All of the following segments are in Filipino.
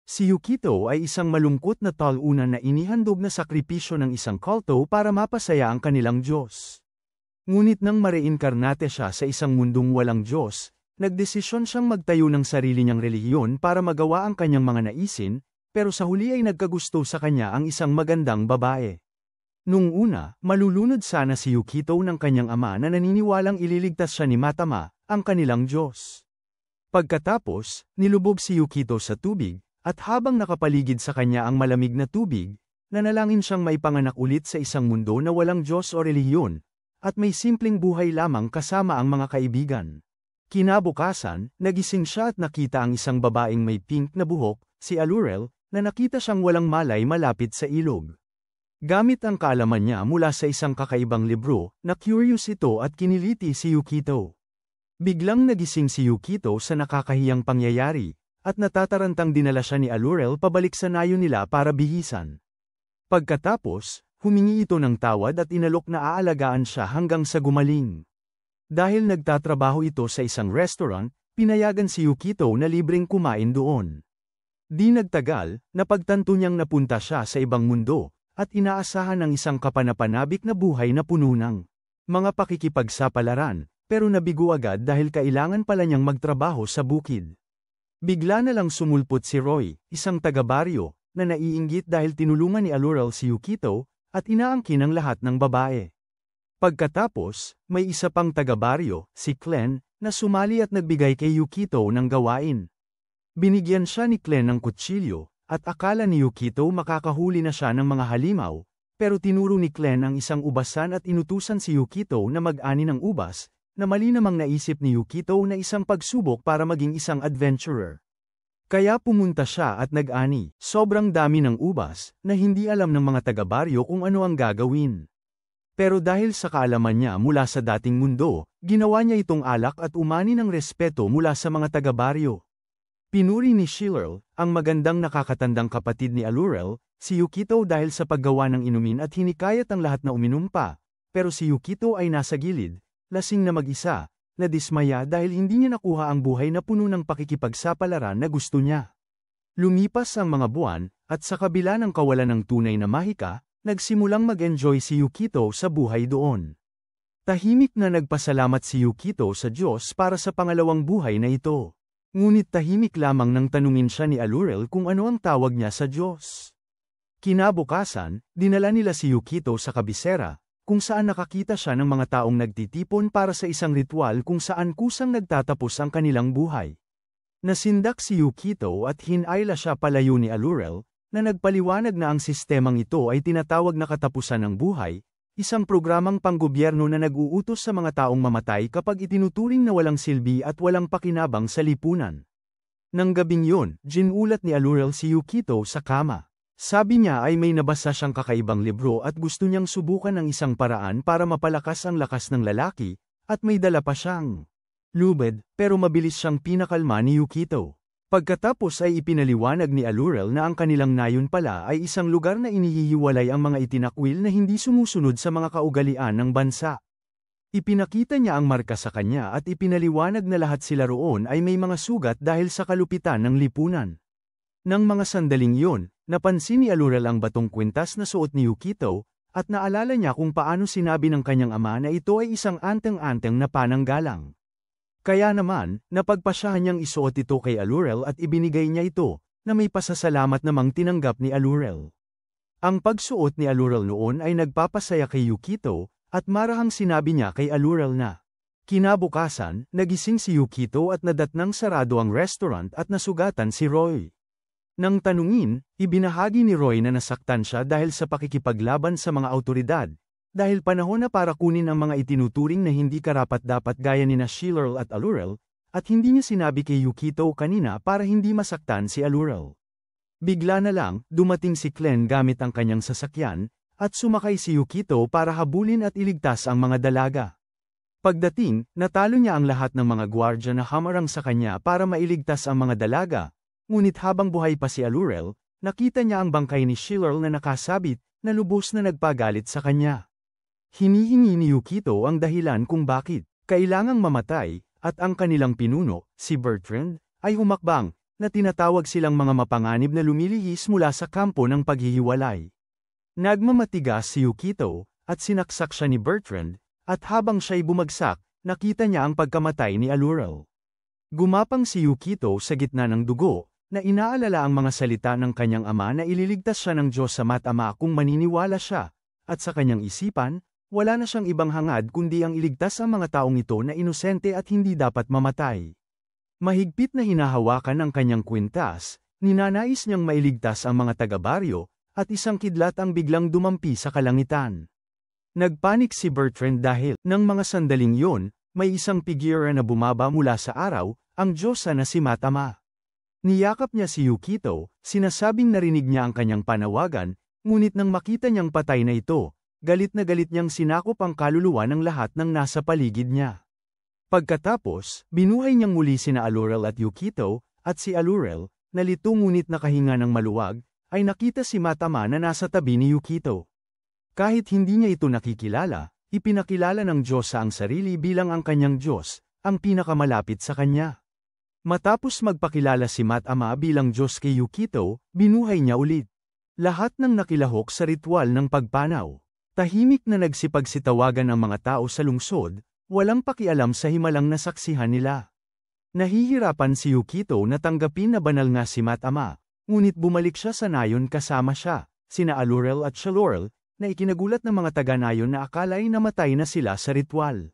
Si Yukito ay isang malungkot na talunan na inihandog na sakripisyo ng isang kulto para mapasaya ang kanilang Diyos. Ngunit nang mareinkarnate siya sa isang mundong walang Diyos, nagdesisyon siyang magtayo ng sarili niyang relihiyon para magawa ang kanyang mga naisin, pero sa huli ay nagkagusto sa kanya ang isang magandang babae. Nung una, malulunod sana si Yukito ng kanyang ama na naniniwalang ililigtas siya ni Matama, ang kanilang Diyos. Pagkatapos, nilubog si Yukito sa tubig, at habang nakapaligid sa kanya ang malamig na tubig, nanalangin siyang maipanganak ulit sa isang mundo na walang Diyos o relihiyon, at may simpleng buhay lamang kasama ang mga kaibigan. Kinabukasan, nagising siya at nakita ang isang babaeng may pink na buhok, si Alurel, na nakita siyang walang malay malapit sa ilog. Gamit ang kaalaman niya mula sa isang kakaibang libro, na-curious ito at kiniliti si Yukito. Biglang nagising si Yukito sa nakakahiyang pangyayari, at natatarantang dinala siya ni Alurel pabalik sa nayo nila para bihisan. Pagkatapos, humingi ito ng tawad at inalok na aalagaan siya hanggang sa gumaling. Dahil nagtatrabaho ito sa isang restaurant, pinayagan si Yukito na libreng kumain doon. Di nagtagal, napagtanto niyang napunta siya sa ibang mundo, at inaasahan ng isang kapanapanabik na buhay na puno ng mga pakikipagsapalaran, pero nabigo agad dahil kailangan pala niyang magtrabaho sa bukid. Bigla na lang sumulpot si Roy, isang taga-baryo, na naiinggit dahil tinulungan ni Alurel si Yukito, at inaangkin ang lahat ng babae. Pagkatapos, may isa pang taga-baryo, si Clen, na sumali at nagbigay kay Yukito ng gawain. Binigyan siya ni Clen ng kutsilyo, at akala ni Yukito makakahuli na siya ng mga halimaw, pero tinuro ni Clen ang isang ubasan at inutusan si Yukito na mag-ani ng ubas, na mali namang naisip ni Yukito na isang pagsubok para maging isang adventurer. Kaya pumunta siya at nag-ani, sobrang dami ng ubas, na hindi alam ng mga taga-baryo kung ano ang gagawin. Pero dahil sa kaalaman niya mula sa dating mundo, ginawa niya itong alak at umani ng respeto mula sa mga taga-baryo. Pinuri ni Shillerl, ang magandang nakakatandang kapatid ni Alurel, si Yukito dahil sa paggawa ng inumin at hinikayat ang lahat na uminom pa, pero si Yukito ay nasa gilid, lasing na mag-isa, nadismaya dahil hindi niya nakuha ang buhay na puno ng pakikipagsapalaran na gusto niya. Lumipas ang mga buwan, at sa kabila ng kawalan ng tunay na mahika, nagsimulang mag-enjoy si Yukito sa buhay doon. Tahimik na nagpasalamat si Yukito sa Diyos para sa pangalawang buhay na ito. Ngunit tahimik lamang nang tanungin siya ni Alurel kung ano ang tawag niya sa Diyos. Kinabukasan, dinala nila si Yukito sa kabisera, kung saan nakakita siya ng mga taong nagtitipon para sa isang ritual kung saan kusang nagtatapos ang kanilang buhay. Nasindak si Yukito at hinayla siya palayo ni Alurel, na nagpaliwanag na ang sistemang ito ay tinatawag na katapusan ng buhay, isang programang panggobyerno na nag-uutos sa mga taong mamatay kapag itinuturing na walang silbi at walang pakinabang sa lipunan. Nang gabing yun, ginulat ni Alurel si Yukito sa kama. Sabi niya ay may nabasa siyang kakaibang libro at gusto niyang subukan ang isang paraan para mapalakas ang lakas ng lalaki, at may dala pa siyang lubid, pero mabilis siyang pinakalma ni Yukito. Pagkatapos ay ipinaliwanag ni Alurel na ang kanilang nayon pala ay isang lugar na inihihiwalay ang mga itinakwil na hindi sumusunod sa mga kaugalian ng bansa. Ipinakita niya ang marka sa kanya at ipinaliwanag na lahat sila roon ay may mga sugat dahil sa kalupitan ng lipunan. Nang mga sandaling yun, napansin ni Alurel ang batong kwintas na suot ni Yukito, at naalala niya kung paano sinabi ng kanyang ama na ito ay isang anteng-anteng na pananggalang. Kaya naman, napagpasyahan niyang isuot ito kay Alurel at ibinigay niya ito, na may pasasalamat namang tinanggap ni Alurel. Ang pagsuot ni Alurel noon ay nagpapasaya kay Yukito, at marahang sinabi niya kay Alurel na kinabukasan, nagising si Yukito at nadatnang sarado ang restaurant at nasugatan si Roy. Nang tanungin, ibinahagi ni Roy na nasaktan siya dahil sa pakikipaglaban sa mga awtoridad, dahil panahon na para kunin ang mga itinuturing na hindi karapat-dapat gaya ni na Shillerl at Alurel, at hindi niya sinabi kay Yukito kanina para hindi masaktan si Alurel. Bigla na lang, dumating si Clen gamit ang kanyang sasakyan, at sumakay si Yukito para habulin at iligtas ang mga dalaga. Pagdating, natalo niya ang lahat ng mga gwardya na hamarang sa kanya para mailigtas ang mga dalaga. Ngunit habang buhay pa si Alurel, nakita niya ang bangkay ni Shillerl na nakasabit, na lubos na nagpagalit sa kanya. Hinihingi ni Yukito ang dahilan kung bakit kailangang mamatay, at ang kanilang pinuno, si Bertrand, ay humakbang, na tinatawag silang mga mapanganib na lumilihis mula sa kampo ng paghihiwalay. Nagmamatigas si Yukito, at sinaksak siya ni Bertrand, at habang siya'y bumagsak, nakita niya ang pagkamatay ni Allurel. Gumapang si Yukito sa gitna ng dugo, na inaalala ang mga salita ng kanyang ama na ililigtas siya ng Diyos sa Ama kung maniniwala siya, at sa kanyang isipan, wala na siyang ibang hangad kundi ang iligtas ang mga taong ito na inosente at hindi dapat mamatay. Mahigpit na hinahawakan ang kanyang kwintas, ninanais niyang mailigtas ang mga taga-baryo, at isang kidlat ang biglang dumampi sa kalangitan. Nagpanik si Bertrand dahil, ng mga sandaling yun, may isang figura na bumaba mula sa araw, ang Diyosa na si Matama. Niyakap niya si Yukito, sinasabing narinig niya ang kanyang panawagan, ngunit nang makita niyang patay na ito, galit na galit niyang sinakop ang kaluluwa ng lahat ng nasa paligid niya. Pagkatapos, binuhay niyang muli sina Allurel at Yukito, at si Allurel, na lito ngunit nakahinga ng maluwag, ay nakita si Matama na nasa tabi ni Yukito. Kahit hindi niya ito nakikilala, ipinakilala ng Diyosa ang sarili bilang ang kanyang Diyos, ang pinakamalapit sa kanya. Matapos magpakilala si Matama bilang Diyos kay Yukito, binuhay niya ulit. Lahat ng nakilahok sa ritual ng pagpanaw. Tahimik na nagsipagsitawagan ang mga tao sa lungsod, walang pakialam sa himalang nasaksihan nila. Nahihirapan si Yukito na tanggapin na banal nga si Matama, ngunit bumalik siya sa nayon kasama siya, sina Allurel at Shallorel, na ikinagulat ng mga taga-nayon na akala'y namatay na sila sa ritual.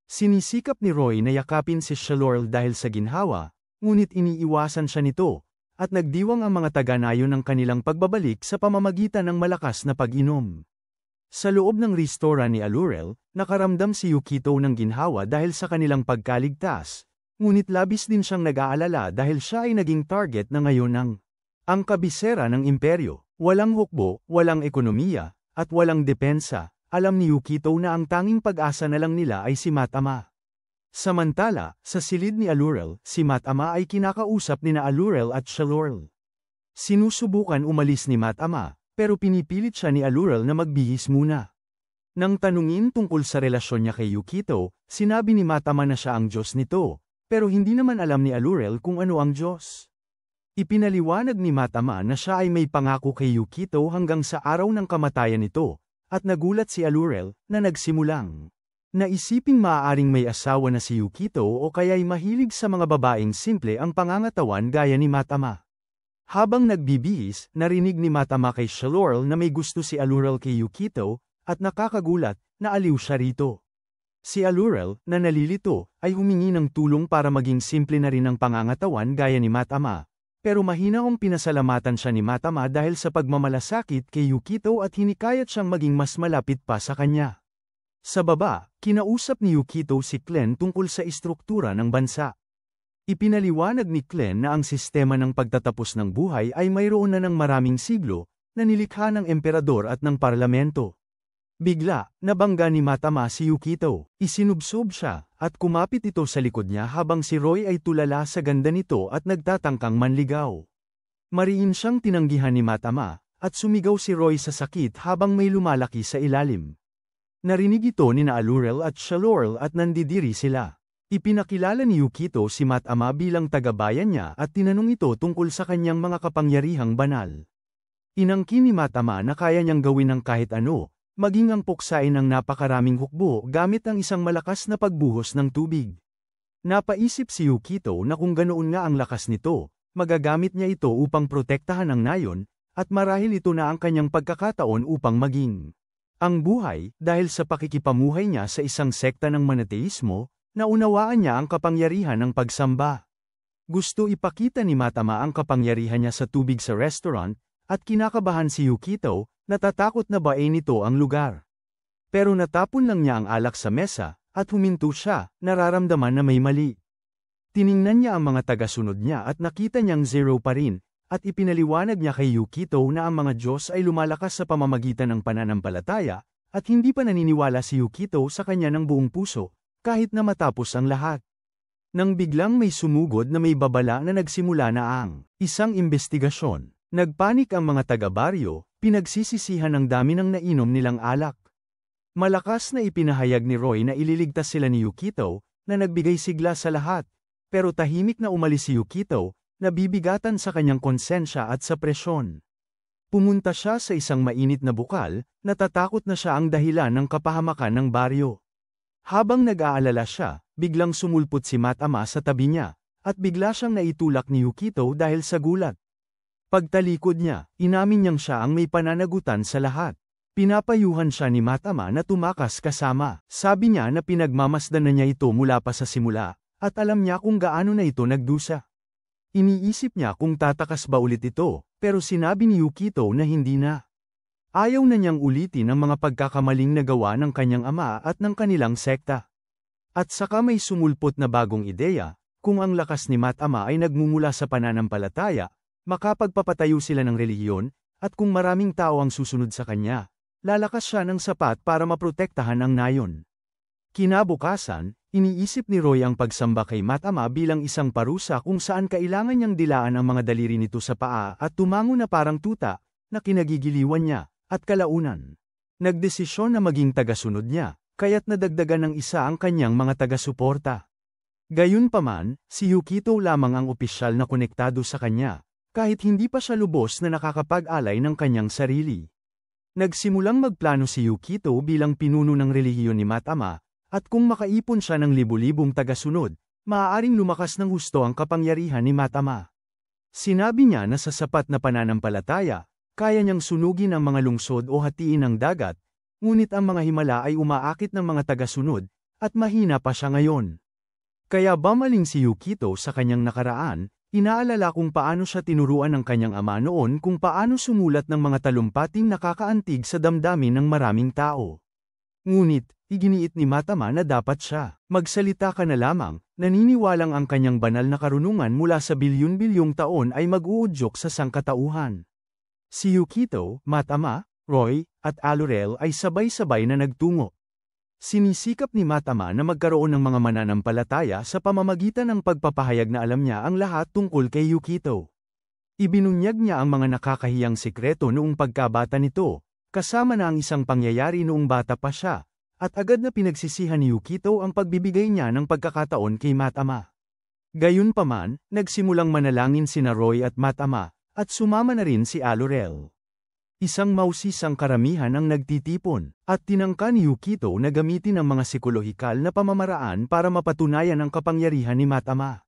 Sinisikap ni Roy na yakapin si Shallorel dahil sa ginhawa, ngunit iniiwasan siya nito, at nagdiwang ang mga taga-nayon ng kanilang pagbabalik sa pamamagitan ng malakas na pag-inom. Sa loob ng restora ni Allurel, nakaramdam si Yukito ng ginhawa dahil sa kanilang pagkaligtas, ngunit labis din siyang nag-aalala dahil siya ay naging target na ngayon ng ang kabisera ng imperyo. Walang hukbo, walang ekonomiya, at walang depensa, alam ni Yukito na ang tanging pag-asa na lang nila ay si Matama. Samantala, sa silid ni Allurel, si Matama ay kinakausap ni Allurel at Shallorel. Sinusubukan umalis ni Matama, pero pinipilit siya ni Allurel na magbihis muna. Nang tanungin tungkol sa relasyon niya kay Yukito, sinabi ni Matama na siya ang Diyos nito, pero hindi naman alam ni Allurel kung ano ang Diyos. Ipinaliwanag ni Matama na siya ay may pangako kay Yukito hanggang sa araw ng kamatayan nito, at nagulat si Allurel na nagsimulang naisiping maaaring may asawa na si Yukito o kaya'y mahilig sa mga babaeng simple ang pangangatawan gaya ni Matama. Habang nagbibihis, narinig ni Matama kay Shallorel na may gusto si Allurel kay Yukito, at nakakagulat, na aliw siya rito. Si Allurel, na nalilito, ay humingi ng tulong para maging simple na rin ang pangangatawan gaya ni Matama. Pero mahinahong pinasalamatan siya ni Matama dahil sa pagmamalasakit kay Yukito at hinikayat siyang maging mas malapit pa sa kanya. Sa baba, kinausap ni Yukito si Clen tungkol sa istruktura ng bansa. Ipinaliwanag ni Clen na ang sistema ng pagtatapos ng buhay ay mayroon na ng maraming siglo, na nilikha ng emperador at ng parlamento. Bigla, nabangga ni Matama si Yukito. Isinubsob siya, at kumapit ito sa likod niya habang si Roy ay tulala sa ganda nito at nagtatangkang manligaw. Mariin siyang tinanggihan ni Matama, at sumigaw si Roy sa sakit habang may lumalaki sa ilalim. Narinig ito ni Allurel at Shallorel at nandidiri sila. Ipinakilala ni Yukito si Matama bilang tagabayan niya at tinanong ito tungkol sa kanyang mga kapangyarihang banal. Inangkin ni Matama na kaya niyang gawin ng kahit ano, maging ang puksain ng napakaraming hukbo gamit ang isang malakas na pagbuhos ng tubig. Napaisip si Yukito na kung ganoon nga ang lakas nito, magagamit niya ito upang protektahan ang nayon, at marahil ito na ang kanyang pagkakataon upang maging ang buhay, dahil sa pakikipamuhay niya sa isang sekta ng monoteismo, naunawaan niya ang kapangyarihan ng pagsamba. Gusto ipakita ni Matama ang kapangyarihan niya sa tubig sa restaurant, at kinakabahan si Yukito, natatakot na bain nito ang lugar. Pero natapon lang niya ang alak sa mesa, at huminto siya, nararamdaman na may mali. Tiningnan niya ang mga tagasunod niya at nakita niyang zero pa rin, at ipinaliwanag niya kay Yukito na ang mga Diyos ay lumalakas sa pamamagitan ng pananampalataya, at hindi pa naniniwala si Yukito sa kanya ng buong puso, kahit na matapos ang lahat. Nang biglang may sumugod na may babala na nagsimula na ang isang investigasyon, nagpanik ang mga taga-baryo, pinagsisisihan ang dami ng nainom nilang alak. Malakas na ipinahayag ni Roy na ililigtas sila ni Yukito, na nagbigay sigla sa lahat, pero tahimik na umalis si Yukito, nabibigatan sa kanyang konsensya at sa presyon. Pumunta siya sa isang mainit na bukal, natatakot na siya ang dahilan ng kapahamakan ng baryo. Habang nag-aalala siya, biglang sumulpot si Matama sa tabi niya, at bigla siyang naitulak ni Yukito dahil sa gulat. Pagtalikod niya, inamin niyang siya ang may pananagutan sa lahat. Pinapayuhan siya ni Matama na tumakas kasama. Sabi niya na pinagmamasdan na niya ito mula pa sa simula, at alam niya kung gaano na ito nagdusa. Iniisip niya kung tatakas ba ulit ito, pero sinabi ni Yukito na hindi na. Ayaw na niyang ulitin ang mga pagkakamaling nagawa ng kanyang ama at ng kanilang sekta. At saka may sumulpot na bagong ideya, kung ang lakas ni Matama ay nagmumula sa pananampalataya, makapagpapatayo sila ng relihiyon, at kung maraming tao ang susunod sa kanya, lalakas siya ng sapat para maprotektahan ang nayon. Kinabukasan, iniisip ni Roy ang pagsamba kay Matama bilang isang parusa kung saan kailangan niyang dilaan ang mga daliri nito sa paa at tumango na parang tuta, na kinagigiliwan niya, at kalaunan. Nagdesisyon na maging tagasunod niya, kaya't nadagdagan ng isa ang kanyang mga taga-suporta. Gayunpaman, si Yukito lamang ang opisyal na konektado sa kanya, kahit hindi pa siya lubos na nakakapag-alay ng kanyang sarili. Nagsimulang magplano si Yukito bilang pinuno ng relihiyon ni Matama, at kung makaipon siya ng libu-libong tagasunod, maaaring lumakas ng husto ang kapangyarihan ni Matama. Sinabi niya na sa sapat na pananampalataya, kaya niyang sunugin ang mga lungsod o hatiin ang dagat, ngunit ang mga himala ay umaakit ng mga tagasunod, at mahina pa siya ngayon. Kaya bamaling si Yukito sa kanyang nakaraan, inaalala kung paano siya tinuruan ng kanyang ama noon kung paano sumulat ng mga talumpating nakakaantig sa damdamin ng maraming tao. Ngunit, iginiit ni Matama na dapat siya magsalita ka na lamang, naniniwalang ang kanyang banal na karunungan mula sa bilyon-bilyong taon ay mag-uudyok sa sangkatauhan. Si Yukito, Matama, Roy, at Alurel ay sabay-sabay na nagtungo. Sinisikap ni Matama na magkaroon ng mga mananampalataya sa pamamagitan ng pagpapahayag na alam niya ang lahat tungkol kay Yukito. Ibinunyag niya ang mga nakakahiyang sikreto noong pagkabata nito, kasama na ang isang pangyayari noong bata pa siya, at agad na pinagsisihan ni Yukito ang pagbibigay niya ng pagkakataon kay Matama. Gayunpaman, nagsimulang manalangin sina Roy at Matama, at sumama na rin si Alurel. Isang mausisang karamihan ang nagtitipon, at tinangka ni Yukito na gamitin ang mga psikolohikal na pamamaraan para mapatunayan ang kapangyarihan ni Matama.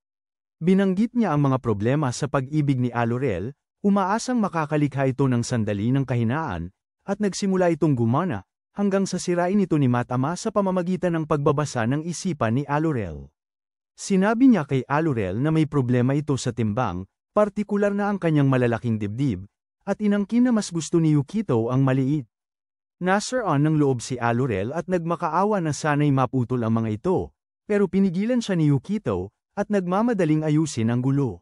Binanggit niya ang mga problema sa pag-ibig ni Alurel, umaasang makakalikha ito ng sandali ng kahinaan, at nagsimula itong gumana, hanggang sa sirain ito ni Matama sa pamamagitan ng pagbabasa ng isipan ni Alurel. Sinabi niya kay Alurel na may problema ito sa timbang, partikular na ang kanyang malalaking dibdib, at inangkin na mas gusto ni Yukito ang maliit. Nasiraan ng loob si Alurel at nagmakaawa na sana'y maputol ang mga ito, pero pinigilan siya ni Yukito, at nagmamadaling ayusin ang gulo.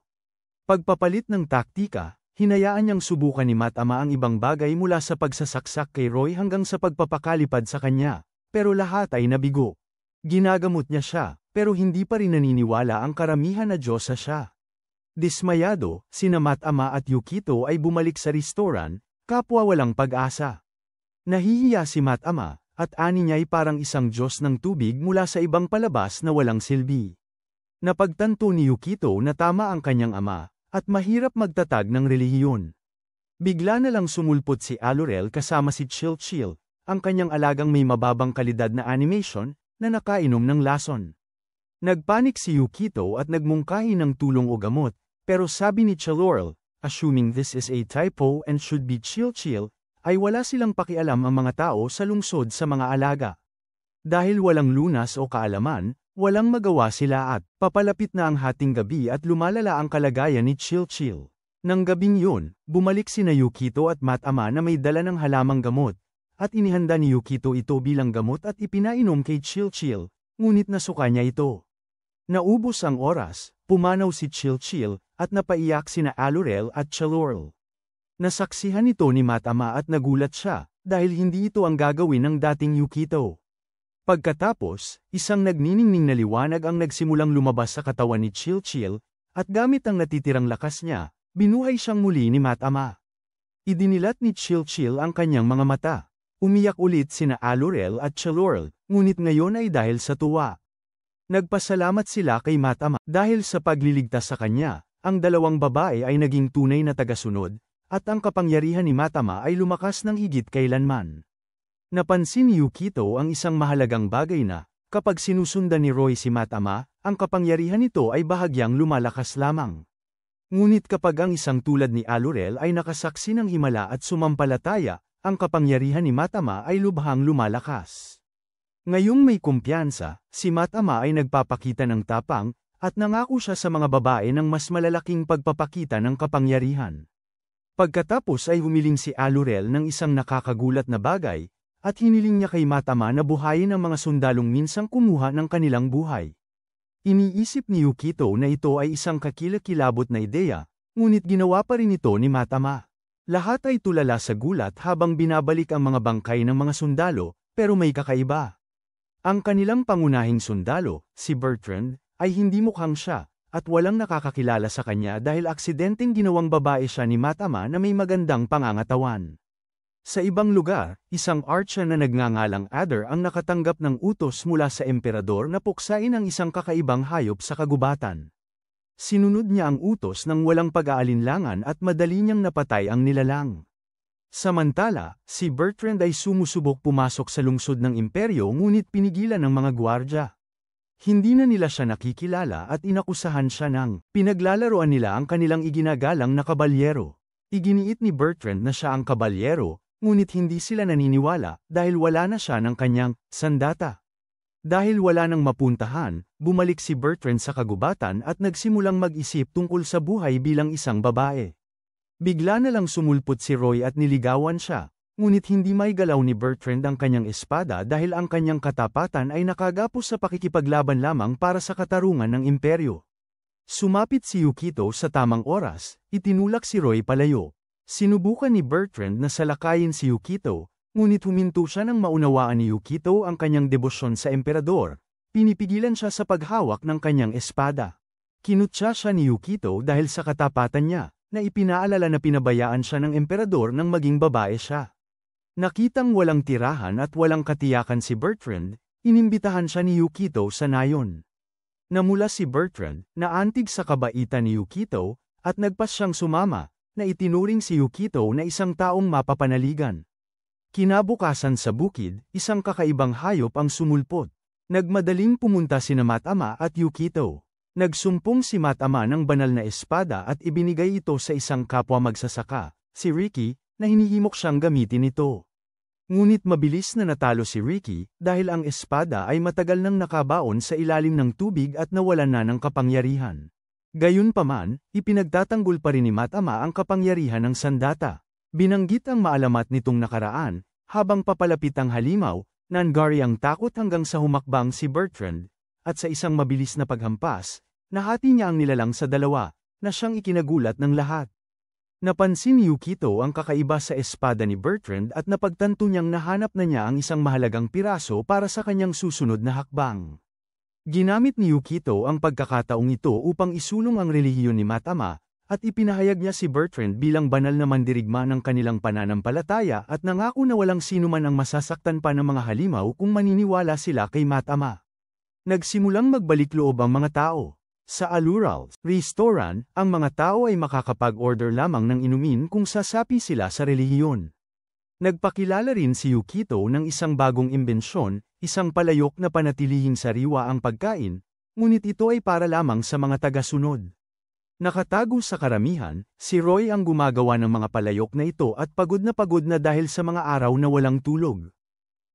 Pagpapalit ng taktika, hinayaan niyang subukan ni Matama ang ibang bagay mula sa pagsasaksak kay Roy hanggang sa pagpapakalipad sa kanya, pero lahat ay nabigo. Ginagamot niya siya, pero hindi pa rin naniniwala ang karamihan na Diyosa siya. Dismayado, sina Matama at Yukito ay bumalik sa restoran, kapwa walang pag-asa. Nahihiya si Matama, at ani niya ay parang isang Diyos ng tubig mula sa ibang palabas na walang silbi. Napagtanto ni Yukito na tama ang kanyang ama, at mahirap magtatag ng relihiyon. Bigla na lang sumulpot si Alurel kasama si Chil-Chil, ang kanyang alagang may mababang kalidad na animation, na nakainom ng lason. Nagpanik si Yukito at nagmungkahi ng tulong o gamot, pero sabi ni Chilorel, assuming this is a typo and should be Chil-Chil, ay wala silang pakialam ang mga tao sa lungsod sa mga alaga. Dahil walang lunas o kaalaman, walang magawa sila at papalapit na ang hating gabi at lumalala ang kalagayan ni Chil-Chil. Nang gabing yun, bumalik sina Yukito at Matama na may dala ng halamang gamot, at inihanda ni Yukito ito bilang gamot at ipinainom kay Chil-Chil, ngunit nasuka niya ito. Naubos ang oras, pumanaw si Chil-Chil, at napaiyak sina Alurel at Chilorel. Nasaksihan ito ni Matama at nagulat siya, dahil hindi ito ang gagawin ng dating Yukito. Pagkatapos, isang nagniningning na liwanag ang nagsimulang lumabas sa katawan ni Chil-Chil, at gamit ang natitirang lakas niya, binuhay siyang muli ni Matama. Idinilat ni Chil-Chil ang kanyang mga mata. Umiyak ulit sina Alurel at Chilorel, ngunit ngayon ay dahil sa tuwa. Nagpasalamat sila kay Matama dahil sa pagliligtas sa kanya, ang dalawang babae ay naging tunay na tagasunod, at ang kapangyarihan ni Matama ay lumakas ng higit kailanman. Napansin ni Yukito ang isang mahalagang bagay na, kapag sinusundan ni Roy si Matama, ang kapangyarihan nito ay bahagyang lumalakas lamang. Ngunit kapag ang isang tulad ni Alurel ay nakasaksi ng himala at sumampalataya, ang kapangyarihan ni Matama ay lubhang lumalakas. Ngayong may kumpiyansa, si Matama ay nagpapakita ng tapang, at nangako siya sa mga babae ng mas malalaking pagpapakita ng kapangyarihan. Pagkatapos ay humiling si Alurel ng isang nakakagulat na bagay, at hiniling niya kay Matama na buhayin ang mga sundalong minsang kumuha ng kanilang buhay. Iniisip ni Yukito na ito ay isang kakilakilabot na ideya, ngunit ginawa pa rin ito ni Matama. Lahat ay tulala sa gulat habang binabalik ang mga bangkay ng mga sundalo, pero may kakaiba. Ang kanilang pangunahing sundalo, si Bertrand, ay hindi mukhang siya, at walang nakakakilala sa kanya dahil aksidenteng ginawang babae siya ni Matama na may magandang pangangatawan. Sa ibang lugar, isang archer na nagngangalang Adder ang nakatanggap ng utos mula sa emperador na puksain ang isang kakaibang hayop sa kagubatan. Sinunod niya ang utos ng walang pag-aalinlangan at madali niyang napatay ang nilalang. Samantala, si Bertrand ay sumusubok pumasok sa lungsod ng imperyo ngunit pinigilan ng mga gwardya. Hindi na nila siya nakikilala at inakusahan siya ng pinaglalaroan nila ang kanilang iginagalang na kabalyero. Iginiit ni Bertrand na siya ang kabalyero, ngunit hindi sila naniniwala dahil wala na siya ng kanyang sandata. Dahil wala nang mapuntahan, bumalik si Bertrand sa kagubatan at nagsimulang mag-isip tungkol sa buhay bilang isang babae. Bigla na lang sumulpot si Roy at niligawan siya. Ngunit hindi maigalaw ni Bertrand ang kanyang espada dahil ang kanyang katapatan ay nakagapos sa pakikipaglaban lamang para sa katarungan ng imperyo. Sumapit si Yukito sa tamang oras, itinulak si Roy palayo. Sinubukan ni Bertrand na salakayin si Yukito, ngunit huminto siya nang maunawaan ni Yukito ang kanyang debosyon sa emperador. Pinipigilan siya sa paghawak ng kanyang espada. Kinutya siya ni Yukito dahil sa katapatan niya, na ipinaalala na pinabayaan siya ng emperador nang maging babae siya. Nakitang walang tirahan at walang katiyakan si Bertrand, inimbitahan siya ni Yukito sa nayon. Namula si Bertrand, na antig sa kabaitan ni Yukito, at nagpas siyang sumama, na itinuring si Yukito na isang taong mapapanaligan. Kinabukasan sa bukid, isang kakaibang hayop ang sumulpot. Nagmadaling pumunta sina Matama at Yukito. Nagsumpong si Matama ng banal na espada at ibinigay ito sa isang kapwa magsasaka, si Ricky, na hinihimok siyang gamitin ito. Ngunit mabilis na natalo si Ricky dahil ang espada ay matagal nang nakabaon sa ilalim ng tubig at nawalan na ng kapangyarihan. Gayunpaman, ipinagtatanggol pa rin ni Matama ang kapangyarihan ng sandata. Binanggit ang maalamat nitong nakaraan, habang papalapit ang halimaw, nanggari ang takot hanggang sa humakbang si Bertrand, at sa isang mabilis na paghampas, nahati niya ang nilalang sa dalawa, na siyang ikinagulat ng lahat. Napansin ni Yukito ang kakaiba sa espada ni Bertrand at napagtanto niyang nahanap na niya ang isang mahalagang piraso para sa kanyang susunod na hakbang. Ginamit ni Yukito ang pagkakataong ito upang isulong ang relihiyon ni Matama, at ipinahayag niya si Bertrand bilang banal na mandirigma ng kanilang pananampalataya at nangako na walang sinuman ang masasaktan pa ng mga halimaw kung maniniwala sila kay Matama. Nagsimulang magbalik loob ang mga tao. Sa Alural's restaurant, ang mga tao ay makakapag-order lamang ng inumin kung sasapi sila sa relihiyon. Nagpakilala rin si Yukito ng isang bagong imbensyon, isang palayok na panatilihing sariwa ang pagkain, ngunit ito ay para lamang sa mga taga-sunod. Nakatago sa karamihan, si Roy ang gumagawa ng mga palayok na ito at pagod na dahil sa mga araw na walang tulog.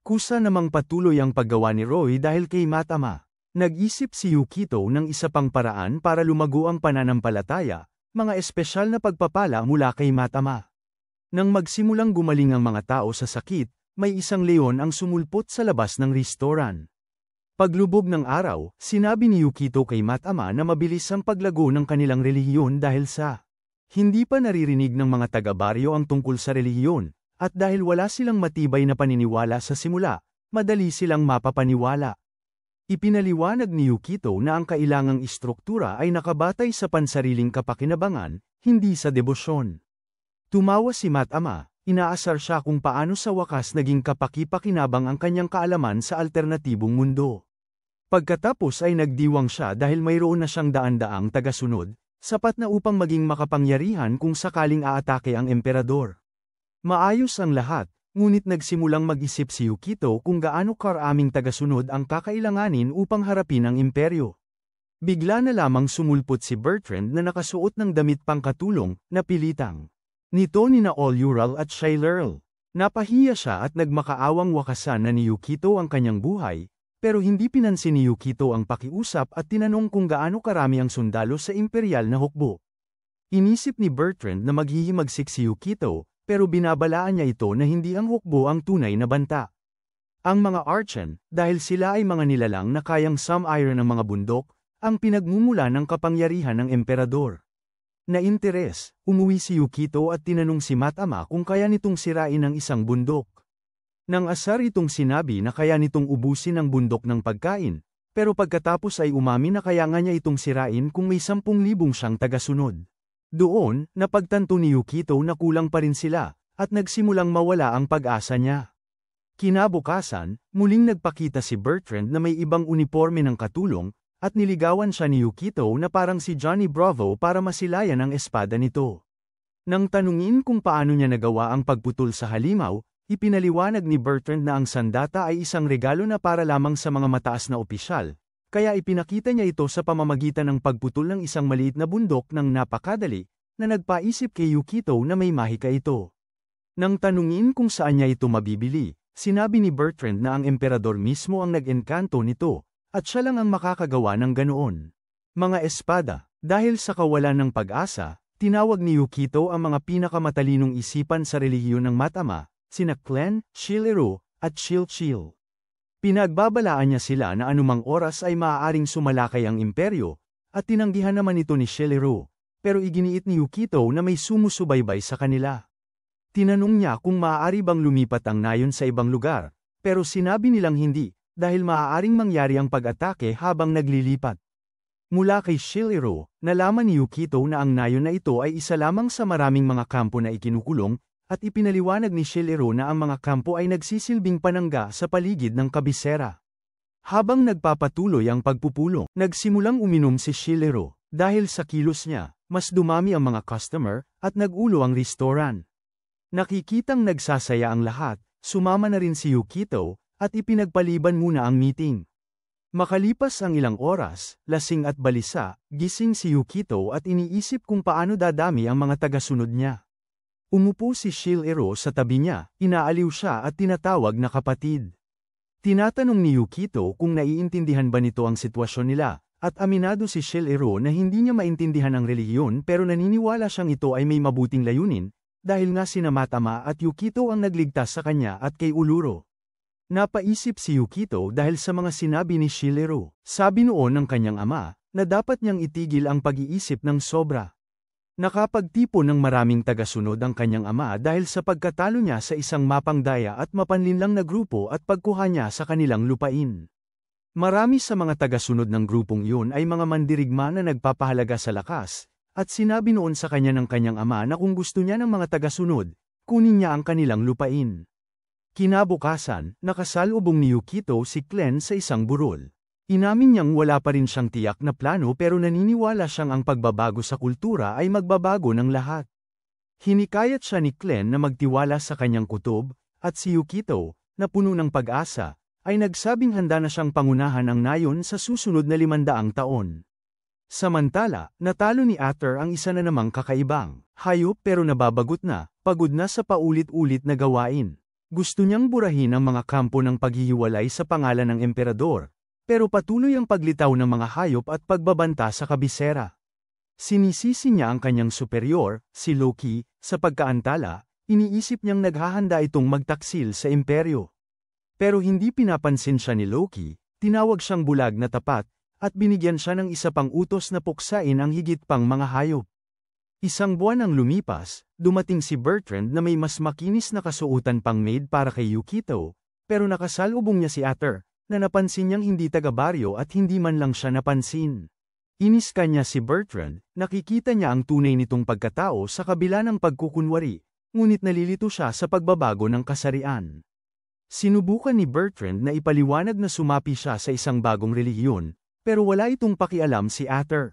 Kusa namang patuloy ang paggawa ni Roy dahil kay Matama. Nag-isip si Yukito ng isa pang paraan para lumago ang pananampalataya, mga espesyal na pagpapala mula kay Matama. Nang magsimulang gumaling ang mga tao sa sakit, may isang leon ang sumulpot sa labas ng restaurant. Paglubog ng araw, sinabi ni Yukito kay Matama na mabilis ang paglago ng kanilang relihiyon dahil sa hindi pa naririnig ng mga taga-baryo ang tungkol sa relihiyon, at dahil wala silang matibay na paniniwala sa simula, madali silang mapapaniwala. Ipinaliwanag ni Yukito na ang kailangang istruktura ay nakabatay sa pansariling kapakinabangan, hindi sa debosyon. Tumawa si Matama, inaasar siya kung paano sa wakas naging kapaki-pakinabang ang kanyang kaalaman sa alternatibong mundo. Pagkatapos ay nagdiwang siya dahil mayroon na siyang daan-daang tagasunod, sapat na upang maging makapangyarihan kung sakaling aatake ang emperador. Maayos ang lahat, ngunit nagsimulang mag-isip si Yukito kung gaano karaming tagasunod ang kakailanganin upang harapin ang imperyo. Bigla na lamang sumulpot si Bertrand na nakasuot ng damit pangkatulong, na pilitang nito nina All-Ural at Shailerl. Napahiya siya at nagmakaawang wakasan na ni Yukito ang kanyang buhay, pero hindi pinansin ni Yukito ang pakiusap at tinanong kung gaano karami ang sundalo sa imperial na hukbo. Inisip ni Bertrand na maghihimagsik si Yukito, pero binabalaan niya ito na hindi ang hukbo ang tunay na banta. Ang mga Archen, dahil sila ay mga nilalang na kayang sum-iron ng mga bundok, ang pinagmumula ng kapangyarihan ng emperador. Na-interes, umuwi si Yukito at tinanong si Matama kung kaya nitong sirain ang isang bundok. Nang asar itong sinabi na kaya nitong ubusin ang bundok ng pagkain, pero pagkatapos ay umamin na kaya nga niya itong sirain kung may 10,000 siyang tagasunod. Doon, napagtanto ni Yukito na kulang pa rin sila, at nagsimulang mawala ang pag-asa niya. Kinabukasan, muling nagpakita si Bertrand na may ibang uniforme ng katulong, at niligawan siya ni Yukito na parang si Johnny Bravo para masilayan ang espada nito. Nang tanungin kung paano niya nagawa ang pagputol sa halimaw, ipinaliwanag ni Bertrand na ang sandata ay isang regalo na para lamang sa mga mataas na opisyal, kaya ipinakita niya ito sa pamamagitan ng pagputol ng isang maliit na bundok ng napakadali, na nagpaisip kay Yukito na may mahika ito. Nang tanungin kung saan niya ito mabibili, sinabi ni Bertrand na ang emperador mismo ang nag-engkanto nito, at siya lang ang makakagawa ng ganoon. Mga espada, dahil sa kawalan ng pag-asa, tinawag ni Yukito ang mga pinakamatalinong isipan sa relihiyon ng Matama, sina Clan, Shilero, at Chilchil. Pinagbabalaan niya sila na anumang oras ay maaaring sumalakay ang imperyo, at tinanggihan naman ito ni Shilero, pero iginiit ni Yukito na may sumusubaybay sa kanila. Tinanong niya kung maaari bang lumipat ang nayon sa ibang lugar, pero sinabi nilang hindi, dahil maaaring mangyari ang pag-atake habang naglilipat. Mula kay Shilero, nalaman ni Yukito na ang nayon na ito ay isa lamang sa maraming mga kampo na ikinukulong, at ipinaliwanag ni Shilero na ang mga kampo ay nagsisilbing panangga sa paligid ng kabisera. Habang nagpapatuloy ang pagpupulong, nagsimulang uminom si Shilero. Dahil sa kilos niya, mas dumami ang mga customer, at nag-ulo ang restaurant. Nakikitang nagsasaya ang lahat, sumama na rin si Yukito, at ipinagpaliban muna ang meeting. Makalipas ang ilang oras, lasing at balisa, gising si Yukito at iniisip kung paano dadami ang mga tagasunod niya. Umupo si Shilero sa tabi niya, inaaliw siya at tinatawag na kapatid. Tinatanong ni Yukito kung naiintindihan ba nito ang sitwasyon nila, at aminado si Shilero na hindi niya maintindihan ang relihiyon pero naniniwala siyang ito ay may mabuting layunin, dahil nga sina Matama at Yukito ang nagligtas sa kanya at kay Uluro. Napaisip si Yukito dahil sa mga sinabi ni Shilero. Sabi noon ng kanyang ama, na dapat niyang itigil ang pag-iisip ng sobra. Nakapagtipon ng maraming tagasunod ang kanyang ama dahil sa pagkatalo niya sa isang mapangdaya at mapanlinlang na grupo at pagkuha niya sa kanilang lupain. Marami sa mga tagasunod ng grupong iyon ay mga mandirigma na nagpapahalaga sa lakas, at sinabi noon sa kanya ng kanyang ama na kung gusto niya ng mga tagasunod, kunin niya ang kanilang lupain. Kinabukasan, nakasalubong ni Yukito si Clan sa isang burol. Inamin niyang wala pa rin siyang tiyak na plano pero naniniwala siyang ang pagbabago sa kultura ay magbabago ng lahat. Hinikayat siya ni Clan na magtiwala sa kanyang kutob, at si Yukito, na puno ng pag-asa, ay nagsabing handa na siyang pangunahan ang nayon sa susunod na 500 taon. Samantala, natalo ni Ater ang isa na namang kakaibang hayop pero nababagot na, pagod na sa paulit-ulit na gawain. Gusto niyang burahin ang mga kampo ng paghihiwalay sa pangalan ng emperador, pero patuloy ang paglitaw ng mga hayop at pagbabanta sa kabisera. Sinisisi niya ang kanyang superior, si Loki, sa pagkaantala, iniisip niyang naghahanda itong magtaksil sa imperyo. Pero hindi pinapansin siya ni Loki, tinawag siyang bulag na tapat, at binigyan siya ng isa pang utos na puksain ang higit pang mga hayop. Isang buwan ang lumipas, dumating si Bertrand na may mas makinis na kasuotan pang maid para kay Yukito, pero nakasalubong niya si Ater, na napansin niyang hindi taga-baryo at hindi man lang siya napansin. Inis kanya si Bertrand, nakikita niya ang tunay nitong pagkatao sa kabila ng pagkukunwari, ngunit nalilito siya sa pagbabago ng kasarian. Sinubukan ni Bertrand na ipaliwanag na sumapi siya sa isang bagong relihiyon, pero wala itong pakialam si Ater.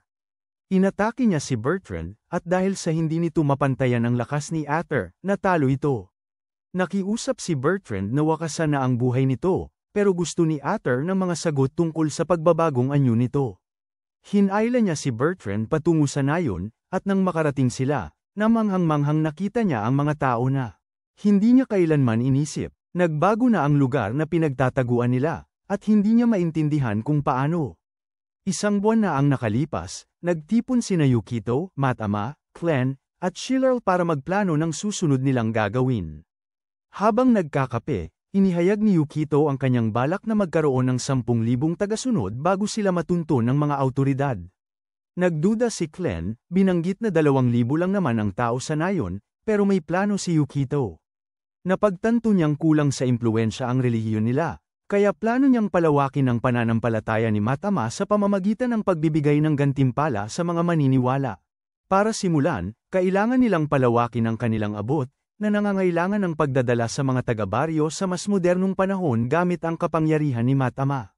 Inatake niya si Bertrand, at dahil sa hindi nito mapantayan ang lakas ni Aether, natalo ito. Nakiusap si Bertrand na wakasan na ang buhay nito, pero gusto ni Aether ng mga sagot tungkol sa pagbabagong anyo nito. Hinayla niya si Bertrand patungo sa nayon, at nang makarating sila, namanghang-manghang nakita niya ang mga tao na hindi niya kailanman inisip. Nagbago na ang lugar na pinagtataguan nila, at hindi niya maintindihan kung paano. Isang buwan na ang nakalipas, nagtipon sina Yukito, Matama, Clan, at Schiller para magplano ng susunod nilang gagawin. Habang nagkakape, inihayag ni Yukito ang kanyang balak na magkaroon ng 10,000 tagasunod bago sila matunton ng mga awtoridad. Nagduda si Clan, binanggit na 2,000 lang naman ang tao sa nayon, pero may plano si Yukito. Napagtanto niyang kulang sa impluwensya ang relihiyon nila, kaya plano niyang palawakin ang pananampalataya ni Matama sa pamamagitan ng pagbibigay ng gantimpala sa mga maniniwala. Para simulan, kailangan nilang palawakin ang kanilang abot, na nangangailangan ng pagdadala sa mga taga-baryo sa mas modernong panahon gamit ang kapangyarihan ni Matama.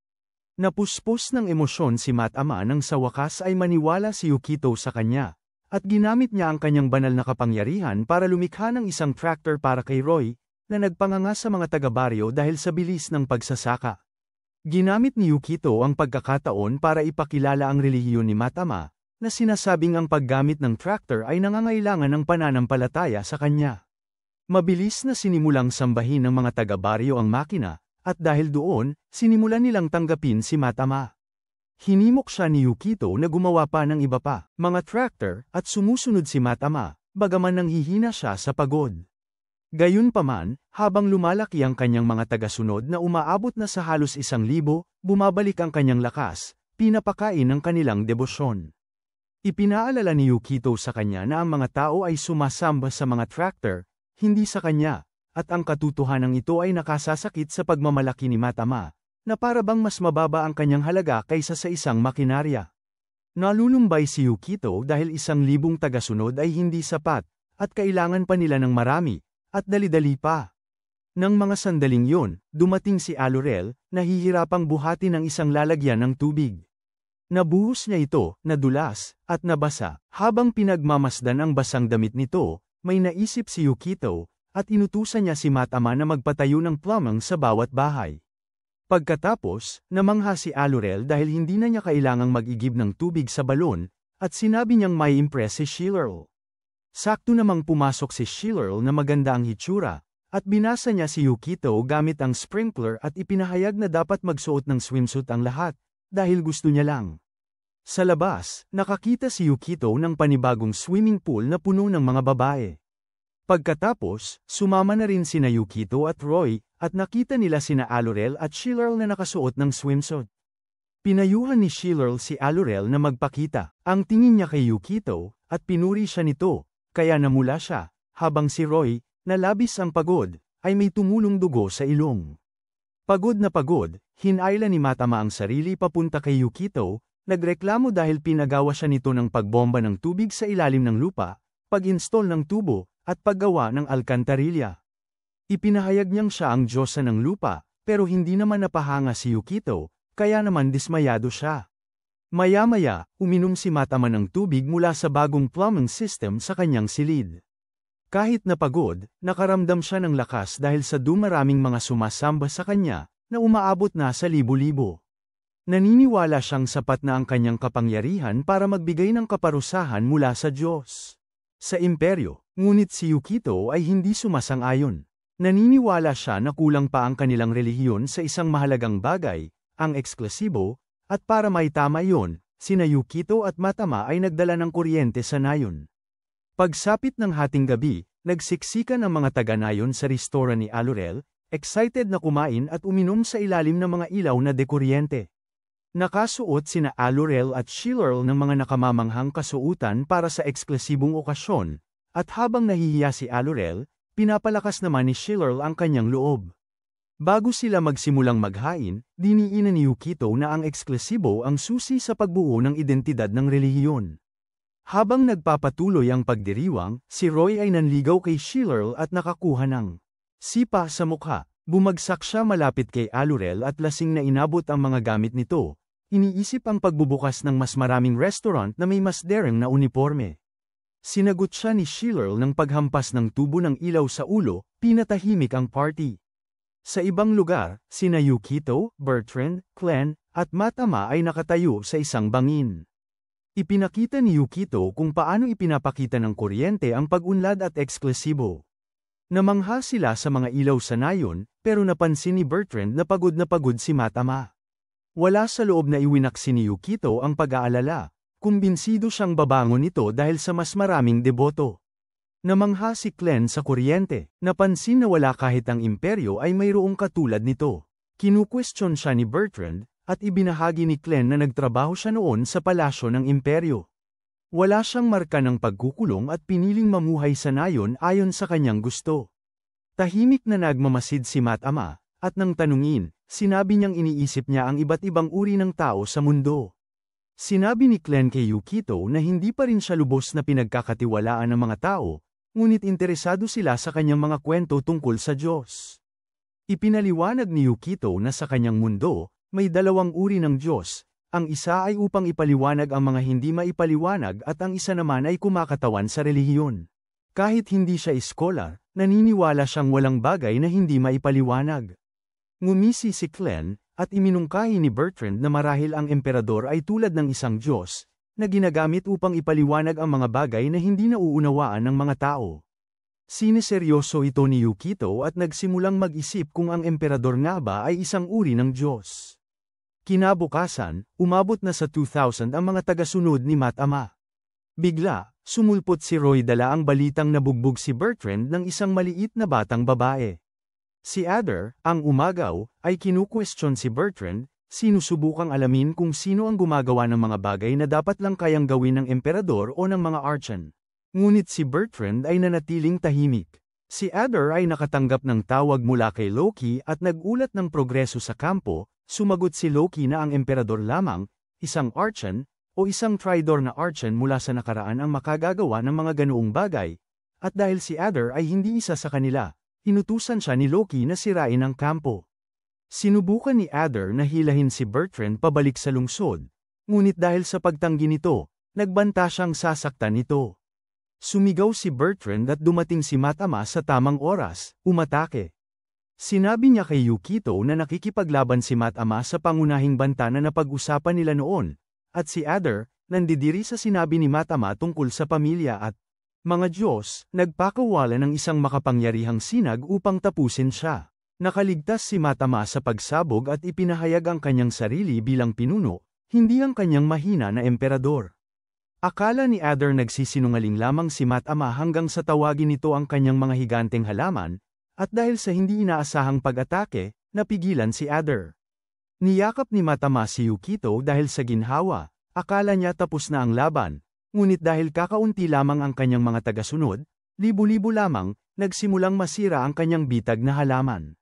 Napuspos ng emosyon si Matama nang sa wakas ay maniwala si Yukito sa kanya. At ginamit niya ang kanyang banal na kapangyarihan para lumikha ng isang tractor para kay Roy, na nagpanganga sa mga taga-baryo dahil sa bilis ng pagsasaka. Ginamit ni Yukito ang pagkakataon para ipakilala ang relihiyon ni Matama, na sinasabing ang paggamit ng tractor ay nangangailangan ng pananampalataya sa kanya. Mabilis na sinimulang sambahin ng mga taga-baryo ang makina, at dahil doon, sinimulan nilang tanggapin si Matama. Hinimok siya ni Yukito na gumawa pa ng iba pa, mga tractor, at sumusunod si Matama, bagaman nanghihina siya sa pagod. Gayunpaman, habang lumalaki ang kanyang mga tagasunod na umaabot na sa halos 1,000, bumabalik ang kanyang lakas, pinapakain ng kanilang debosyon. Ipinaalala ni Yukito sa kanya na ang mga tao ay sumasamba sa mga tractor, hindi sa kanya, at ang katotohanan ito ay nakasasakit sa pagmamalaki ni Matama, na parabang mas mababa ang kanyang halaga kaysa sa isang makinarya. Nalulumbay si Yukito dahil 1,000 tagasunod ay hindi sapat, at kailangan pa nila ng marami, at dali-dali pa. Nang mga sandaling yun, dumating si Alorel, nahihirapang buhati ng isang lalagyan ng tubig. Nabuhos niya ito, nadulas, at nabasa. Habang pinagmamasdan ang basang damit nito, may naisip si Yukito, at inutusan niya si Matama na magpatayo ng plumbing sa bawat bahay. Pagkatapos, namangha si Alorel dahil hindi na niya kailangang mag-igib ng tubig sa balon, at sinabi niyang may impress si Schiller. Sakto namang pumasok si Schiller na maganda ang hitsura, at binasa niya si Yukito gamit ang sprinkler at ipinahayag na dapat magsuot ng swimsuit ang lahat, dahil gusto niya lang. Sa labas, nakakita si Yukito ng panibagong swimming pool na puno ng mga babae. Pagkatapos, sumama na rin sina Yukito at Roy, at nakita nila sina Alorel at Schiller na nakasuot ng swimsuit. Pinayuhan ni Schiller si Alorel na magpakita ang tingin niya kay Yukito, at pinuri siya nito, kaya namula siya, habang si Roy, na labis ang pagod, ay may tumulong dugo sa ilong. Pagod na pagod, hinayla ni Matama ang sarili papunta kay Yukito, nagreklamo dahil pinagawa siya nito ng pagbomba ng tubig sa ilalim ng lupa, pag-install ng tubo, at paggawa ng alkantarilya. Ipinahayag niyang siya ang diyosa ng lupa, pero hindi naman napahanga si Yukito, kaya naman dismayado siya. Maya-maya, uminom si Matama ng tubig mula sa bagong plumbing system sa kanyang silid. Kahit napagod, nakaramdam siya ng lakas dahil sa dumaraming mga sumasamba sa kanya, na umaabot na sa libo-libo. Naniniwala siyang sapat na ang kanyang kapangyarihan para magbigay ng kaparusahan mula sa Diyos. Sa imperyo, ngunit si Yukito ay hindi sumasang-ayon. Naniniwala siya na kulang pa ang kanilang relihiyon sa isang mahalagang bagay, ang eksklusibo, at para maitama iyon, sina Yukito at Matama ay nagdala ng kuryente sa nayon. Pagsapit ng hating gabi, nagsiksikan ang mga taga-nayon sa restoran ni Alorel, excited na kumain at uminom sa ilalim ng mga ilaw na dekuryente. Nakasuot sina Alorel at Schiller ng mga nakamamanghang kasuutan para sa eksklusibong okasyon, at habang nahihiya si Alorel, pinapalakas naman ni Schiller ang kanyang loob. Bago sila magsimulang maghain, diniinan ni Yukito na ang eksklusibo ang susi sa pagbuo ng identidad ng relihiyon. Habang nagpapatuloy ang pagdiriwang, si Roy ay nanligaw kay Schiller at nakakuha ng sipa sa mukha. Bumagsak siya malapit kay Alorel at lasing na inabot ang mga gamit nito. iniisip ang pagbubukas ng mas maraming restaurant na may mas daring na uniforme. Sinagot siya ni Schiller ng paghampas ng tubo ng ilaw sa ulo, pinatahimik ang party. Sa ibang lugar, sina Yukito, Bertrand, Glenn, at Matama ay nakatayo sa isang bangin. Ipinakita ni Yukito kung paano ipinapakita ng kuryente ang pag-unlad at eksklusibo. Namangha sila sa mga ilaw sa nayon, pero napansin ni Bertrand na pagod si Matama. Wala sa loob na iwinaksi ni Yukito ang pag-aalala. Kumbinsido siyang babangon nito dahil sa mas maraming deboto. Namangha si Glenn sa kuryente, napansin na wala kahit ang imperyo ay mayroong katulad nito. Kinukwestiyon siya ni Bertrand, at ibinahagi ni Glenn na nagtrabaho siya noon sa palasyo ng imperyo. Wala siyang marka ng pagkukulong at piniling mamuhay sa nayon ayon sa kanyang gusto. Tahimik na nagmamasid si Matama, at nang tanungin, sinabi niyang iniisip niya ang iba't ibang uri ng tao sa mundo. Sinabi ni Glenn kay Yukito na hindi pa rin siya lubos na pinagkakatiwalaan ng mga tao, ngunit interesado sila sa kanyang mga kwento tungkol sa Diyos. Ipinaliwanag ni Yukito na sa kanyang mundo, may dalawang uri ng Diyos, ang isa ay upang ipaliwanag ang mga hindi maipaliwanag at ang isa naman ay kumakatawan sa relihiyon. Kahit hindi siya iskolar, naniniwala siyang walang bagay na hindi maipaliwanag. Ngumisi si Glenn, at iminungkahi ni Bertrand na marahil ang emperador ay tulad ng isang Diyos, na ginagamit upang ipaliwanag ang mga bagay na hindi nauunawaan ng mga tao. Siniseryoso ito ni Yukito at nagsimulang mag-isip kung ang emperador nga ba ay isang uri ng Diyos. Kinabukasan, umabot na sa 2,000 ang mga tagasunod ni Matama. Bigla, sumulpot si Roy dala ang balitang nabugbog si Bertrand ng isang maliit na batang babae. Si Adder, ang umagaw, ay kinukwestiyon si Bertrand, sinusubukang alamin kung sino ang gumagawa ng mga bagay na dapat lang kayang gawin ng emperador o ng mga archon. Ngunit si Bertrand ay nanatiling tahimik. Si Adder ay nakatanggap ng tawag mula kay Loki at nagulat ng progreso sa kampo, sumagot si Loki na ang emperador lamang, isang archon, o isang tridor na archon mula sa nakaraan ang makagagawa ng mga ganoong bagay, at dahil si Adder ay hindi isa sa kanila, inutusan siya ni Loki na sirain ang kampo. Sinubukan ni Adder na hilahin si Bertrand pabalik sa lungsod, ngunit dahil sa pagtanggi nito, nagbanta siyang sasaktan nito. Sumigaw si Bertrand at dumating si Matama sa tamang oras, umatake. Sinabi niya kay Yukito na nakikipaglaban si Matama sa pangunahing banta na napag-usapan nila noon, at si Adder, nandidiri sa sinabi ni Matama tungkol sa pamilya at mga Diyos, nagpakawala ng isang makapangyarihang sinag upang tapusin siya. Nakaligtas si Matama sa pagsabog at ipinahayag ang kanyang sarili bilang pinuno, hindi ang kanyang mahina na emperador. Akala ni Adder nagsisinungaling lamang si Matama hanggang sa tawagin nito ang kanyang mga higanteng halaman, at dahil sa hindi inaasahang pag-atake, napigilan si Adder. Niyakap ni Matama si Yukito dahil sa ginhawa, akala niya tapos na ang laban, ngunit dahil kakaunti lamang ang kanyang mga tagasunod, libu-libo lamang, nagsimulang masira ang kanyang bitag na halaman.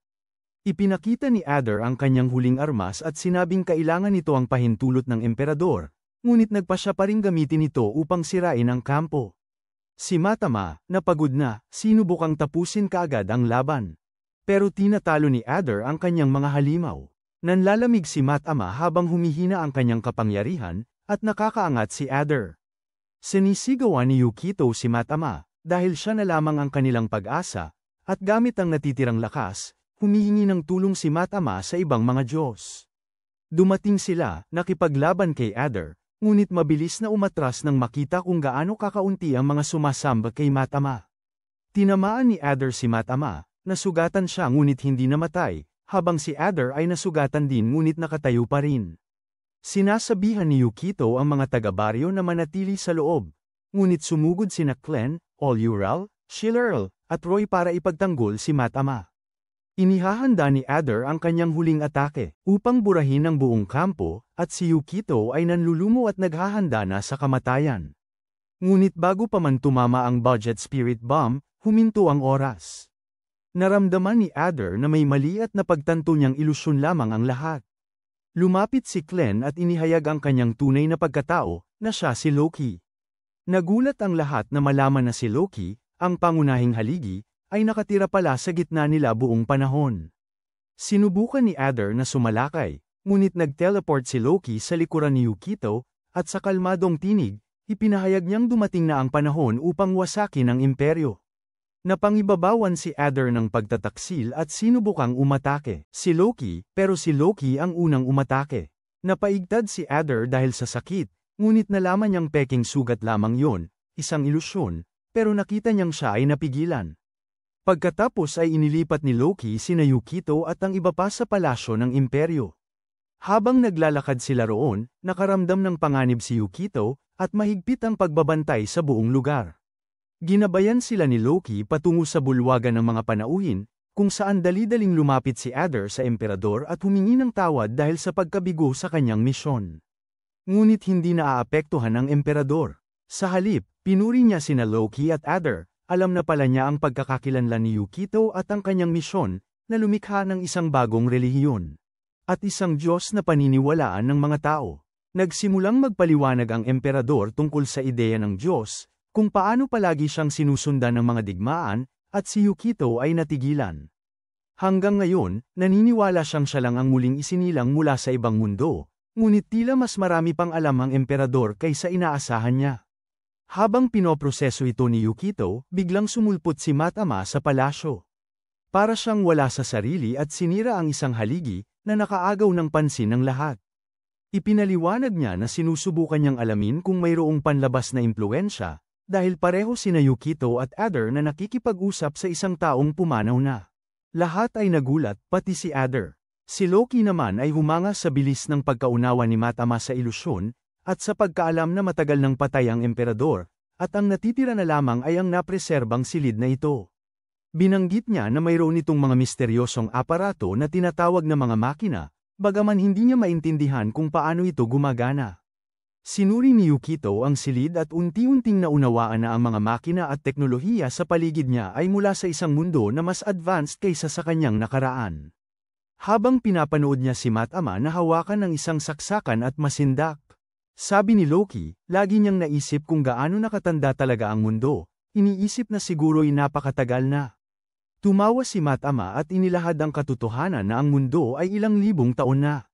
Ipinakita ni Adder ang kanyang huling armas at sinabing kailangan nito ang pahintulot ng emperador, ngunit nagpa siya pa ring gamitin ito upang sirain ang kampo. Si Matama, napagod na, sinubukang tapusin kaagad ang laban. Pero tinatalo ni Adder ang kanyang mga halimaw. Nanlalamig si Matama habang humihina ang kanyang kapangyarihan, at nakakaangat si Adder. Sinisigawan ni Yukito si Matama, dahil siya na lamang ang kanilang pag-asa, at gamit ang natitirang lakas, humihingi ng tulong si Matama sa ibang mga Diyos. Dumating sila, nakipaglaban kay Adder, ngunit mabilis na umatras nang makita kung gaano kakaunti ang mga sumasamba kay Matama. Tinamaan ni Adder si Matama, nasugatan siya ngunit hindi namatay, habang si Adder ay nasugatan din ngunit nakatayo pa rin. Sinasabihan ni Yukito ang mga taga-baryo na manatili sa loob, ngunit sumugod sina Glenn, Ural, Schiller, at Roy para ipagtanggol si Matama. Inihahanda ni Adder ang kanyang huling atake, upang burahin ang buong kampo, at si Yukito ay nanlulumo at naghahanda na sa kamatayan. Ngunit bago pa man tumama ang budget spirit bomb, huminto ang oras. Naramdaman ni Adder na may mali at napagtanto niyang ilusyon lamang ang lahat. Lumapit si Glenn at inihayag ang kanyang tunay na pagkatao, na siya si Loki. Nagulat ang lahat na malaman na si Loki, ang pangunahing haligi, ay nakatira pala sa gitna nila buong panahon. Sinubukan ni Adder na sumalakay, Ngunit nag-teleport si Loki sa likuran ni Yukito, at sa kalmadong tinig, ipinahayag niyang dumating na ang panahon upang wasakin ang imperyo. Napangibabawan si Adder ng pagtataksil at sinubukang umatake. Si Loki, pero si Loki ang unang umatake. Napaigtad si Adder dahil sa sakit, ngunit nalaman niyang peking sugat lamang yon, isang ilusyon, pero nakita niyang siya ay napigilan. Pagkatapos ay inilipat ni Loki sina Yukito at ang iba pa sa palasyo ng imperyo. Habang naglalakad sila roon, nakaramdam ng panganib si Yukito, at mahigpit ang pagbabantay sa buong lugar. Ginabayan sila ni Loki patungo sa bulwagan ng mga panauhin, kung saan dali-daling lumapit si Adder sa emperador at humingi ng tawad dahil sa pagkabigo sa kanyang misyon. Ngunit hindi naaapektuhan ang emperador. Sa halip, pinuri niya sina Loki at Adder, alam na pala niya ang pagkakakilanlan ni Yukito at ang kanyang misyon, na lumikha ng isang bagong relihiyon. At isang Diyos na paniniwalaan ng mga tao. Nagsimulang magpaliwanag ang emperador tungkol sa ideya ng Diyos, kung paano palagi siyang sinusundan ng mga digmaan, at si Yukito ay natigilan. Hanggang ngayon, naniniwala siyang siya lang ang muling isinilang mula sa ibang mundo, ngunit tila mas marami pang alam ang emperador kaysa inaasahan niya. Habang pinoproseso ito ni Yukito, biglang sumulpot si Matama sa palasyo. Para siyang wala sa sarili at sinira ang isang haligi, na nakaagaw ng pansin ng lahat. Ipinaliwanag niya na sinusubukan niyang alamin kung mayroong panlabas na impluwensya, dahil pareho sina Yukito at Adder na nakikipag-usap sa isang taong pumanaw na. Lahat ay nagulat, pati si Adder. Si Loki naman ay humanga sa bilis ng pagkaunawa ni Matama sa ilusyon, at sa pagkaalam na matagal nang patay ang emperador, at ang natitira na lamang ay ang napreserbang silid na ito. Binanggit niya na mayroon itong mga misteryosong aparato na tinatawag na mga makina, bagaman hindi niya maintindihan kung paano ito gumagana. Sinuri ni Yukito ang silid at unti-unting naunawaan na ang mga makina at teknolohiya sa paligid niya ay mula sa isang mundo na mas advanced kaysa sa kanyang nakaraan. Habang pinapanood niya si Matama na hawakan ng isang saksakan at masindak. Sabi ni Loki, lagi niyang naisip kung gaano nakatanda talaga ang mundo, iniisip na siguro'y napakatagal na. Tumawa si Matama at inilahad ang katotohanan na ang mundo ay ilang libong taon na.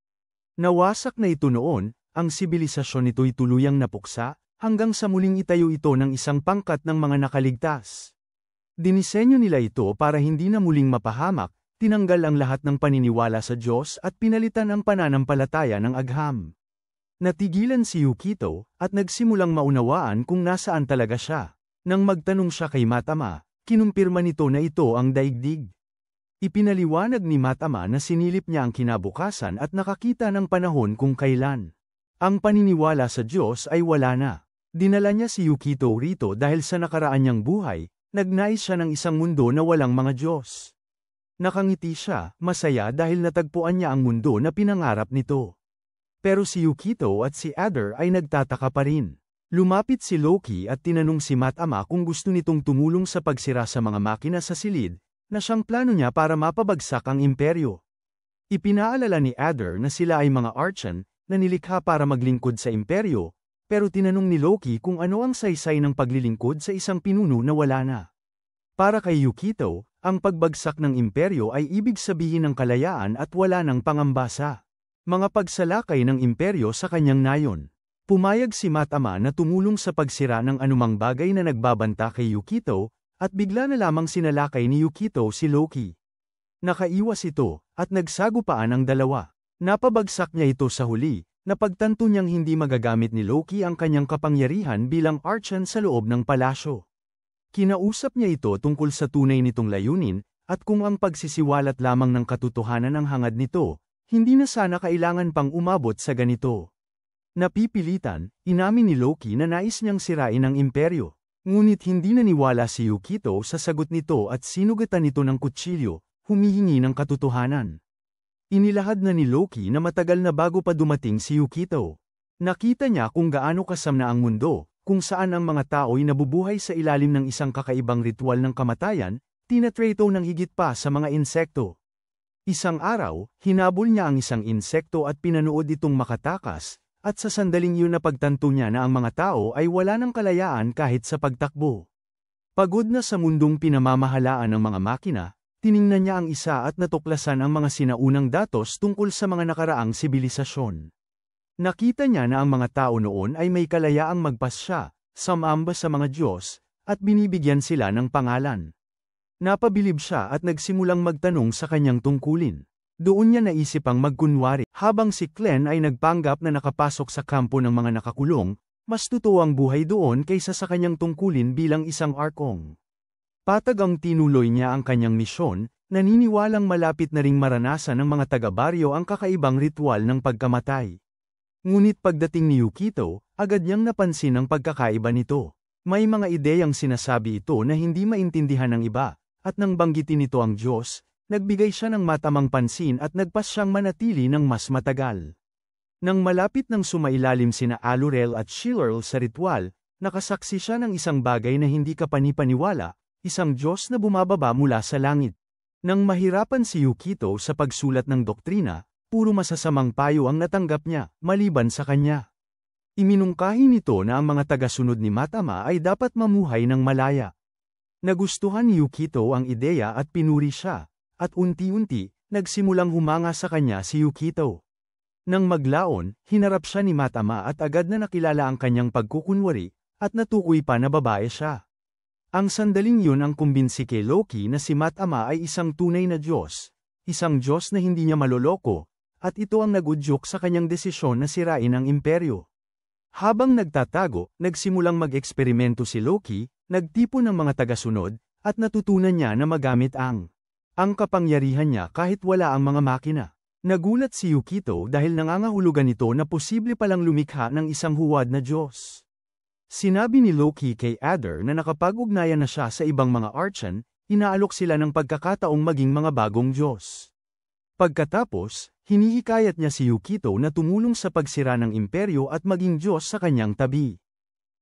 Nawasak na ito noon, ang sibilisasyon nito'y tuluyang napuksa, hanggang sa muling itayo ito ng isang pangkat ng mga nakaligtas. Dinisenyo nila ito para hindi na muling mapahamak, tinanggal ang lahat ng paniniwala sa Diyos at pinalitan ang pananampalataya ng agham. Natigilan si Yukito, at nagsimulang maunawaan kung nasaan talaga siya. Nang magtanong siya kay Matama, kinumpirma nito na ito ang daigdig. Ipinaliwanag ni Matama na sinilip niya ang kinabukasan at nakakita ng panahon kung kailan. Ang paniniwala sa Diyos ay wala na. Dinala niya si Yukito rito dahil sa nakaraan niyang buhay, nagnais siya ng isang mundo na walang mga Diyos. Nakangiti siya, masaya dahil natagpuan niya ang mundo na pinangarap nito. Pero si Yukito at si Adder ay nagtataka pa rin. Lumapit si Loki at tinanong si Matama kung gusto nitong tumulong sa pagsira sa mga makina sa silid, na siyang plano niya para mapabagsak ang imperyo. Ipinaalala ni Adder na sila ay mga Archon, na nilikha para maglingkod sa imperyo, pero tinanong ni Loki kung ano ang saysay ng paglilingkod sa isang pinuno na wala na. Para kay Yukito, ang pagbagsak ng imperyo ay ibig sabihin ng kalayaan at wala ng pangambasa. Mga pagsalakay ng imperyo sa kanyang nayon. Pumayag si Matama na tumulong sa pagsira ng anumang bagay na nagbabanta kay Yukito, at bigla na lamang sinalakay ni Yukito si Loki. Nakaiwas ito, at nagsagupaan ang dalawa. Napabagsak niya ito sa huli, napagtanto niyang hindi magagamit ni Loki ang kanyang kapangyarihan bilang Archon sa loob ng palasyo. Kinausap niya ito tungkol sa tunay nitong layunin, at kung ang pagsisiwalat lamang ng katotohanan ang hangad nito, hindi na sana kailangan pang umabot sa ganito. Napipilitan, inamin ni Loki na nais niyang sirain ang imperyo. Ngunit hindi naniwala si Yukito sa sagot nito at sinugatan nito ng kutsilyo, humihingi ng katotohanan. Inilahad na ni Loki na matagal na bago pa dumating si Yukito. Nakita niya kung gaano kasam na ang mundo, kung saan ang mga tao'y nabubuhay sa ilalim ng isang kakaibang ritual ng kamatayan, tinatrato ng higit pa sa mga insekto. Isang araw, hinabol niya ang isang insekto at pinanood itong makatakas, at sa sandaling yun napagtanto niya na ang mga tao ay wala ng kalayaan kahit sa pagtakbo. Pagod na sa mundong pinamamahalaan ng mga makina, Tiningnan niya ang isa at natuklasan ang mga sinaunang datos tungkol sa mga nakaraang sibilisasyon. Nakita niya na ang mga tao noon ay may kalayaang magpasya, sumamba sa mga Diyos, at binibigyan sila ng pangalan. Napabilib siya at nagsimulang magtanong sa kanyang tungkulin. Doon niya naisipang magkunwari. Habang si Glenn ay nagpanggap na nakapasok sa kampo ng mga nakakulong, mas totoo ang buhay doon kaysa sa kanyang tungkulin bilang isang arkong. Patagang tinuloy niya ang kanyang misyon, naniniwalang malapit na ring maranasan ng mga taga-baryo ang kakaibang ritual ng pagkamatay. Ngunit pagdating ni Yukito, agad niyang napansin ang pagkakaiba nito. May mga ideyang sinasabi ito na hindi maintindihan ng iba, at nang banggitin nito ang Diyos, nagbigay siya ng matamang pansin at nagpasyang manatili ng mas matagal. Nang malapit nang sumailalim sina Alurel at Shilurl sa ritual, nakasaksi siya ng isang bagay na hindi kapanipaniwala, isang Diyos na bumababa mula sa langit. Nang mahirapan si Yukito sa pagsulat ng doktrina, puro masasamang payo ang natanggap niya, maliban sa kanya. Iminungkahi nito na ang mga tagasunod ni Matama ay dapat mamuhay ng malaya. Nagustuhan ni Yukito ang ideya at pinuri siya, at unti-unti, nagsimulang humanga sa kanya si Yukito. Nang maglaon, hinarap siya ni Matama at agad na nakilala ang kanyang pagkukunwari, at natukoy pa na babae siya. Ang sandaling yun ang kumbinsi kay Loki na si Matama ay isang tunay na Diyos, isang Diyos na hindi niya maloloko, at ito ang nagudyok sa kanyang desisyon na sirain ang imperyo. Habang nagtatago, nagsimulang mag-eksperimento si Loki, nagtipon ng mga tagasunod, at natutunan niya na magamit ang kapangyarihan niya kahit wala ang mga makina. Nagulat si Yukito dahil nangangahulugan ito na posible palang lumikha ng isang huwad na Diyos. Sinabi ni Loki kay Adder na nakapag-ugnayan na siya sa ibang mga Archon, inaalok sila ng pagkakataong maging mga bagong Diyos. Pagkatapos, hinihikayat niya si Yukito na tumulong sa pagsira ng imperyo at maging Diyos sa kanyang tabi.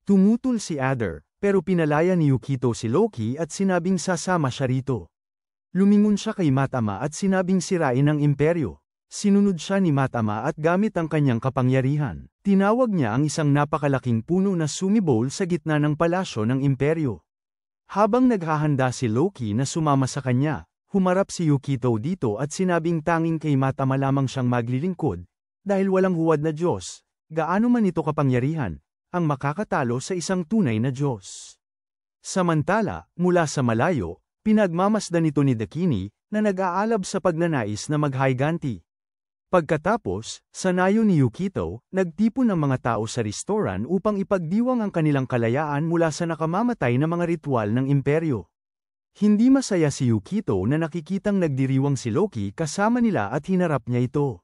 Tumutol si Adder, pero pinalaya ni Yukito si Loki at sinabing sasama siya rito. Lumingon siya kay Matama at sinabing sirain ang imperyo. Sinunod siya ni Matama at gamit ang kanyang kapangyarihan, tinawag niya ang isang napakalaking puno na sumibol sa gitna ng palasyo ng imperyo. Habang naghahanda si Loki na sumama sa kanya, humarap si Yukito dito at sinabing tanging kay Matama lamang siyang maglilingkod, dahil walang huwad na Diyos, gaano man ito kapangyarihan, ang makakatalo sa isang tunay na Diyos. Samantala, mula sa malayo, pinagmamasdan nito ni Dakini, na nag-aalab sa pagnanais na mag-higanti. Pagkatapos, sanayo ni Yukito, nagtipon ang mga tao sa restoran upang ipagdiwang ang kanilang kalayaan mula sa nakamamatay na mga ritual ng imperyo. Hindi masaya si Yukito na nakikitang nagdiriwang si Loki kasama nila at hinarap niya ito.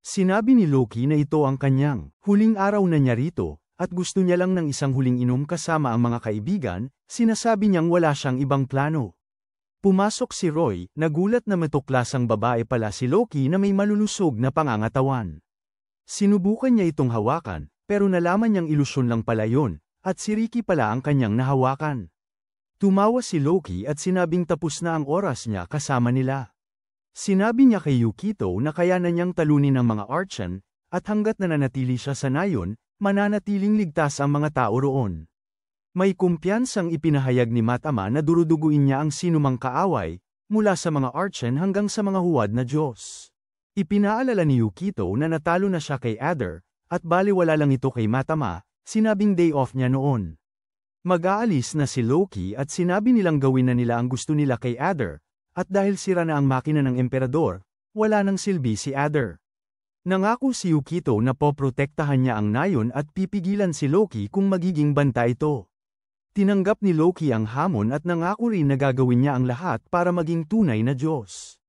Sinabi ni Loki na ito ang kanyang huling araw na niya rito, at gusto niya lang ng isang huling inom kasama ang mga kaibigan, sinasabi niyang wala siyang ibang plano. Pumasok si Roy, nagulat na matuklasang babae pala si Loki na may malulusog na pangangatawan. Sinubukan niya itong hawakan, pero nalaman niyang ilusyon lang pala yun, at si Ricky pala ang kanyang nahawakan. Tumawa si Loki at sinabing tapos na ang oras niya kasama nila. Sinabi niya kay Yukito na kaya na niyang talunin ang mga Archon, at hanggat nananatili siya sa nayon, mananatiling ligtas ang mga tao roon. May kumpiyansang ipinahayag ni Matama na duruduguin niya ang sinumang kaaway, mula sa mga Archon hanggang sa mga huwad na Diyos. Ipinaalala ni Yukito na natalo na siya kay Adder, at baliwala lang ito kay Matama, sinabing day off niya noon. Mag-aalis na si Loki at sinabi nilang gawin na nila ang gusto nila kay Adder, at dahil sira na ang makina ng emperador, wala nang silbi si Adder. Nangako si Yukito na poprotektahan niya ang nayon at pipigilan si Loki kung magiging banta ito. Tinanggap ni Loki ang hamon at nangako rin na gagawin niya ang lahat para maging tunay na Diyos.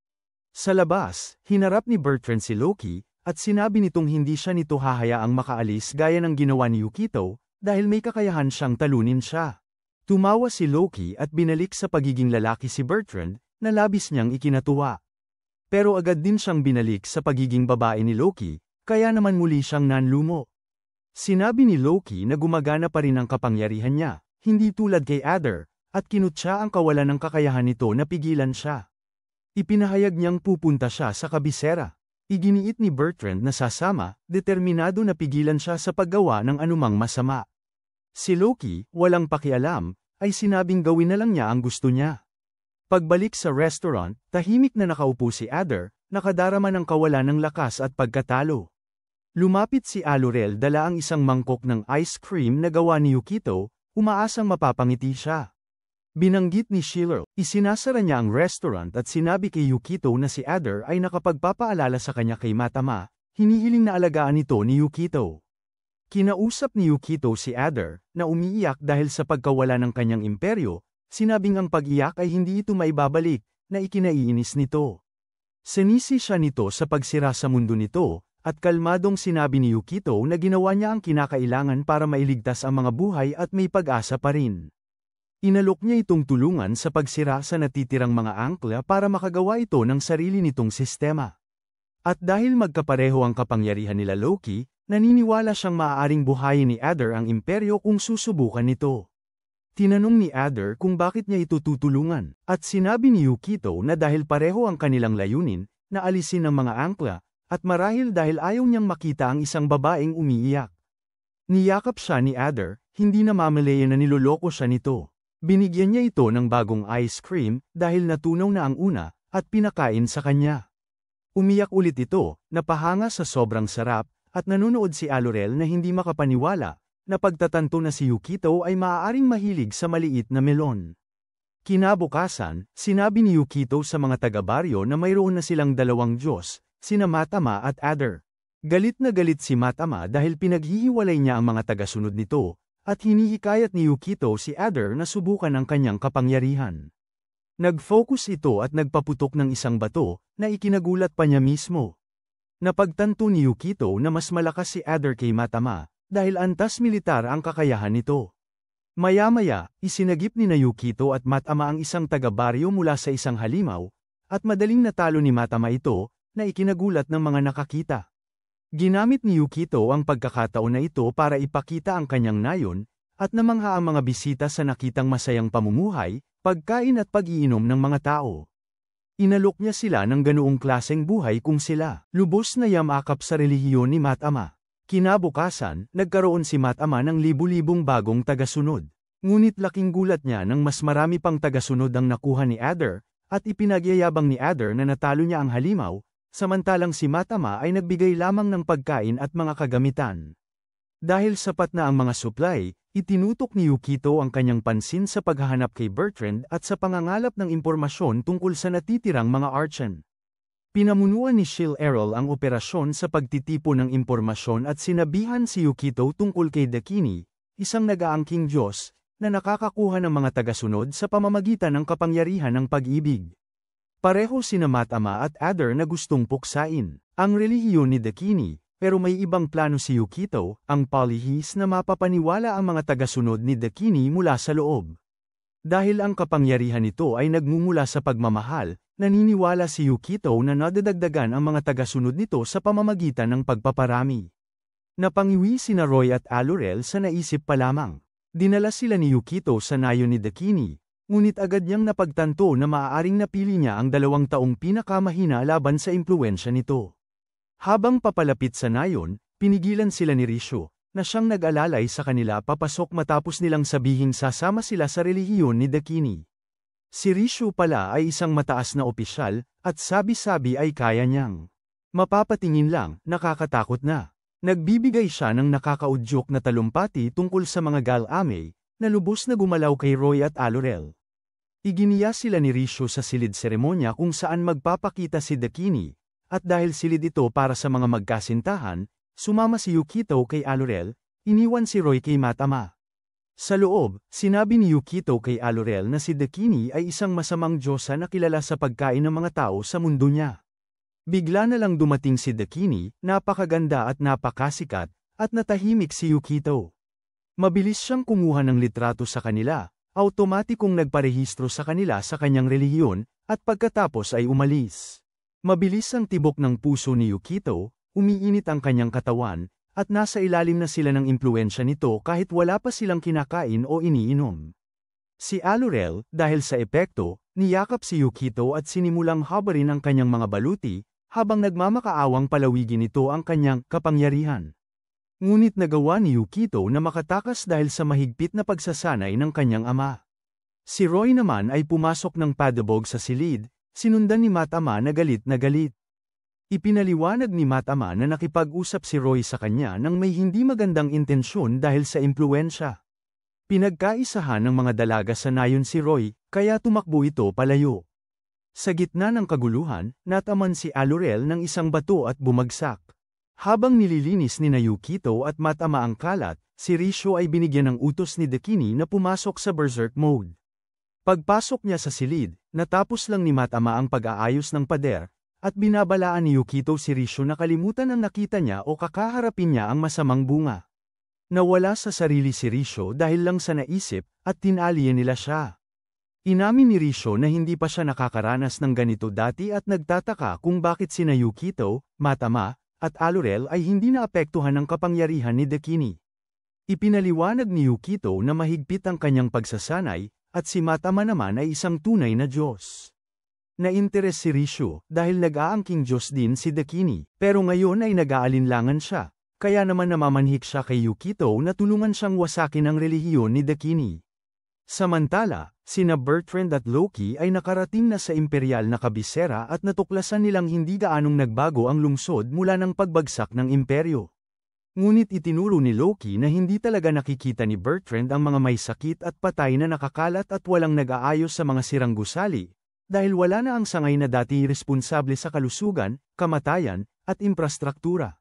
Sa labas, hinarap ni Bertrand si Loki, at sinabi nitong hindi siya nito hahayaang makaalis gaya ng ginawa ni Yukito, dahil may kakayahan siyang talunin siya. Tumawa si Loki at binalik sa pagiging lalaki si Bertrand, na labis niyang ikinatuwa. Pero agad din siyang binalik sa pagiging babae ni Loki, kaya naman muli siyang nanlumo. Sinabi ni Loki na gumagana pa rin ang kapangyarihan niya, hindi tulad kay Adder, at kinutya ang kawalan ng kakayahan nito na pigilan siya. Ipinahayag niyang pupunta siya sa kabisera. Iginiit ni Bertrand na sasama, determinado na pigilan siya sa paggawa ng anumang masama. Si Loki, walang pakialam, ay sinabing gawin na lang niya ang gusto niya. Pagbalik sa restaurant, tahimik na nakaupo si Adder, nakadarama ng kawalan ng lakas at pagkatalo. Lumapit si Alurel dala ang isang mangkok ng ice cream na gawa ni Yukito, umaasang mapapangiti siya. Binanggit ni Schiller, isinasara niya ang restaurant at sinabi kay Yukito na si Adder ay nakapagpapaalala sa kanya kay Matama, hinihiling na alagaan ito ni Yukito. Kinausap ni Yukito si Adder, na umiiyak dahil sa pagkawala ng kanyang imperyo, sinabing ang pag-iyak ay hindi ito maibabalik, na ikinaiinis nito. Sinisi siya nito sa pagsira sa mundo nito, at kalmadong sinabi ni Yukito na ginawa niya ang kinakailangan para mailigtas ang mga buhay at may pag-asa pa rin. Inalok niya itong tulungan sa pagsira sa natitirang mga angkla para makagawa ito ng sarili nitong sistema. At dahil magkapareho ang kapangyarihan nila Loki, naniniwala siyang maaaring buhayin ni Adder ang imperyo kung susubukan nito. Tinanong ni Adder kung bakit niya ito tutulungan, at sinabi ni Yukito na dahil pareho ang kanilang layunin, na alisin ang mga angkla, at marahil dahil ayaw niyang makita ang isang babaeng umiiyak. Niyakap siya ni Adder, hindi na mamalayan na niloloko siya nito. Binigyan niya ito ng bagong ice cream dahil natunaw na ang una, at pinakain sa kanya. Umiyak ulit ito, napahanga sa sobrang sarap, at nanunood si Alurel na hindi makapaniwala, na pagtatanto na si Yukito ay maaaring mahilig sa maliit na melon. Kinabukasan, sinabi ni Yukito sa mga taga-baryo na mayroon na silang dalawang Diyos, sina Matama at Adder. Galit na galit si Matama dahil pinaghihiwalay niya ang mga taga-sunod nito, at hinihikayat ni Yukito si Adder na subukan ang kanyang kapangyarihan. Nag-focus ito at nagpaputok ng isang bato, na ikinagulat pa niya mismo. Napagtanto ni Yukito na mas malakas si Adder kay Matama, dahil antas militar ang kakayahan nito. Maya-maya, isinagip ni Yukito at Matama ang isang taga-baryo mula sa isang halimaw, at madaling natalo ni Matama ito, na ikinagulat ng mga nakakita. Ginamit ni Yukito ang pagkakataon na ito para ipakita ang kanyang nayon, at namangha ang mga bisita sa nakitang masayang pamumuhay, pagkain at pag-iinom ng mga tao. Inalok niya sila ng ganoong klaseng buhay kung sila lubos na yamakap sa relihiyon ni Matama. Kinabukasan, nagkaroon si Matama ng libu-libong bagong tagasunod. Ngunit laking gulat niya nang mas marami pang tagasunod ang nakuha ni Adder, at ipinagyayabang ni Adder na natalo niya ang halimaw, samantalang si Matama ay nagbigay lamang ng pagkain at mga kagamitan. Dahil sapat na ang mga supply, itinutok ni Yukito ang kanyang pansin sa paghahanap kay Bertrand at sa pangangalap ng impormasyon tungkol sa natitirang mga Archon. Pinamunuan ni Shil Errol ang operasyon sa pagtitipo ng impormasyon at sinabihan si Yukito tungkol kay Dakini, isang nag-aangking Diyos, na nakakakuha ng mga tagasunod sa pamamagitan ng kapangyarihan ng pag-ibig. Pareho sina Matama at Adder na gustong puksain ang relihiyon ni Dakini, pero may ibang plano si Yukito, ang polytheist na mapapaniwala ang mga tagasunod ni Dakini mula sa loob. Dahil ang kapangyarihan nito ay nagmumula sa pagmamahal, naniniwala si Yukito na nadadagdagan ang mga tagasunod nito sa pamamagitan ng pagpaparami. Napangiwi sina Roy at Alurel sa naisip pa lamang. Dinala sila ni Yukito sa nayon ni Dakini, ngunit agad niyang napagtanto na maaaring napili niya ang 2 taong pinakamahina laban sa impluwensya nito. Habang papalapit sa nayon, pinigilan sila ni Rishu, na siyang nag-alalay sa kanila papasok matapos nilang sabihing sasama sila sa relihiyon ni Dakini. Si Rishu pala ay isang mataas na opisyal, at sabi-sabi ay kaya niyang mapapatingin lang, nakakatakot na. Nagbibigay siya ng nakakaudyok na talumpati tungkol sa mga Gal-Ame, na lubos na gumalaw kay Roy at Alurel. Iginiya sila ni Rishu sa silid seremonya kung saan magpapakita si Dakini, at dahil silid ito para sa mga magkasintahan, sumama si Yukito kay Alurel, iniwan si Roy kay Matama. Sa loob, sinabi ni Yukito kay Alurel na si Dakini ay isang masamang diyosa na kilala sa pagkain ng mga tao sa mundo niya. Bigla na lang dumating si Dakini, napakaganda at napakasikat, at natahimik si Yukito. Mabilis siyang kumuha ng litrato sa kanila, automatikong nagparehistro sa kanila sa kanyang relihiyon, at pagkatapos ay umalis. Mabilis ang tibok ng puso ni Yukito, umiinit ang kanyang katawan, at nasa ilalim na sila ng impluwensya nito kahit wala pa silang kinakain o iniinom. Si Alurel, dahil sa epekto, niyakap si Yukito at sinimulang habarin ang kanyang mga baluti, habang nagmamakaawang palawigin nito ang kanyang kapangyarihan. Ngunit nagawa ni Yukito na makatakas dahil sa mahigpit na pagsasanay ng kanyang ama. Si Roy naman ay pumasok ng padabog sa silid, sinundan ni Matama na galit na galit. Ipinaliwanag ni Matama na nakipag-usap si Roy sa kanya nang may hindi magandang intensyon dahil sa impluwensya. Pinagkaisahan ng mga dalaga sa nayon si Roy, kaya tumakbo ito palayo. Sa gitna ng kaguluhan, nataman si Alurel ng isang bato at bumagsak. Habang nililinis ni Yukito at Matama ang kalat, si Risho ay binigyan ng utos ni Dakini na pumasok sa berserk mode. Pagpasok niya sa silid, natapos lang ni Matama ang pag-aayos ng pader, at binabalaan ni Yukito si Risho na kalimutan ang nakita niya o kakaharapin niya ang masamang bunga. Nawala sa sarili si Risho dahil lang sa naisip, at tinalian nila siya. Inamin ni Risho na hindi pa siya nakakaranas ng ganito dati at nagtataka kung bakit sina Yukito, Matama, at Alurel ay hindi naapektuhan ng kapangyarihan ni Dakini. Ipinaliwanag ni Yukito na mahigpit ang kanyang pagsasanay, at si Matama naman ay isang tunay na Diyos. Nainteres si Risho dahil nag-aangking Diyos din si Dakini, pero ngayon ay nag-aalinlangan siya. Kaya naman namamanhik siya kay Yukito na tulungan siyang wasakin ang relihiyon ni Dakini. Samantala, sina Bertrand at Loki ay nakarating na sa imperial na kabisera at natuklasan nilang hindi gaanong nagbago ang lungsod mula ng pagbagsak ng imperyo. Ngunit itinuro ni Loki na hindi talaga nakikita ni Bertrand ang mga may sakit at patay na nakakalat at walang nag-aayos sa mga sirang gusali, dahil wala na ang sangay na dati responsable sa kalusugan, kamatayan, at infrastruktura.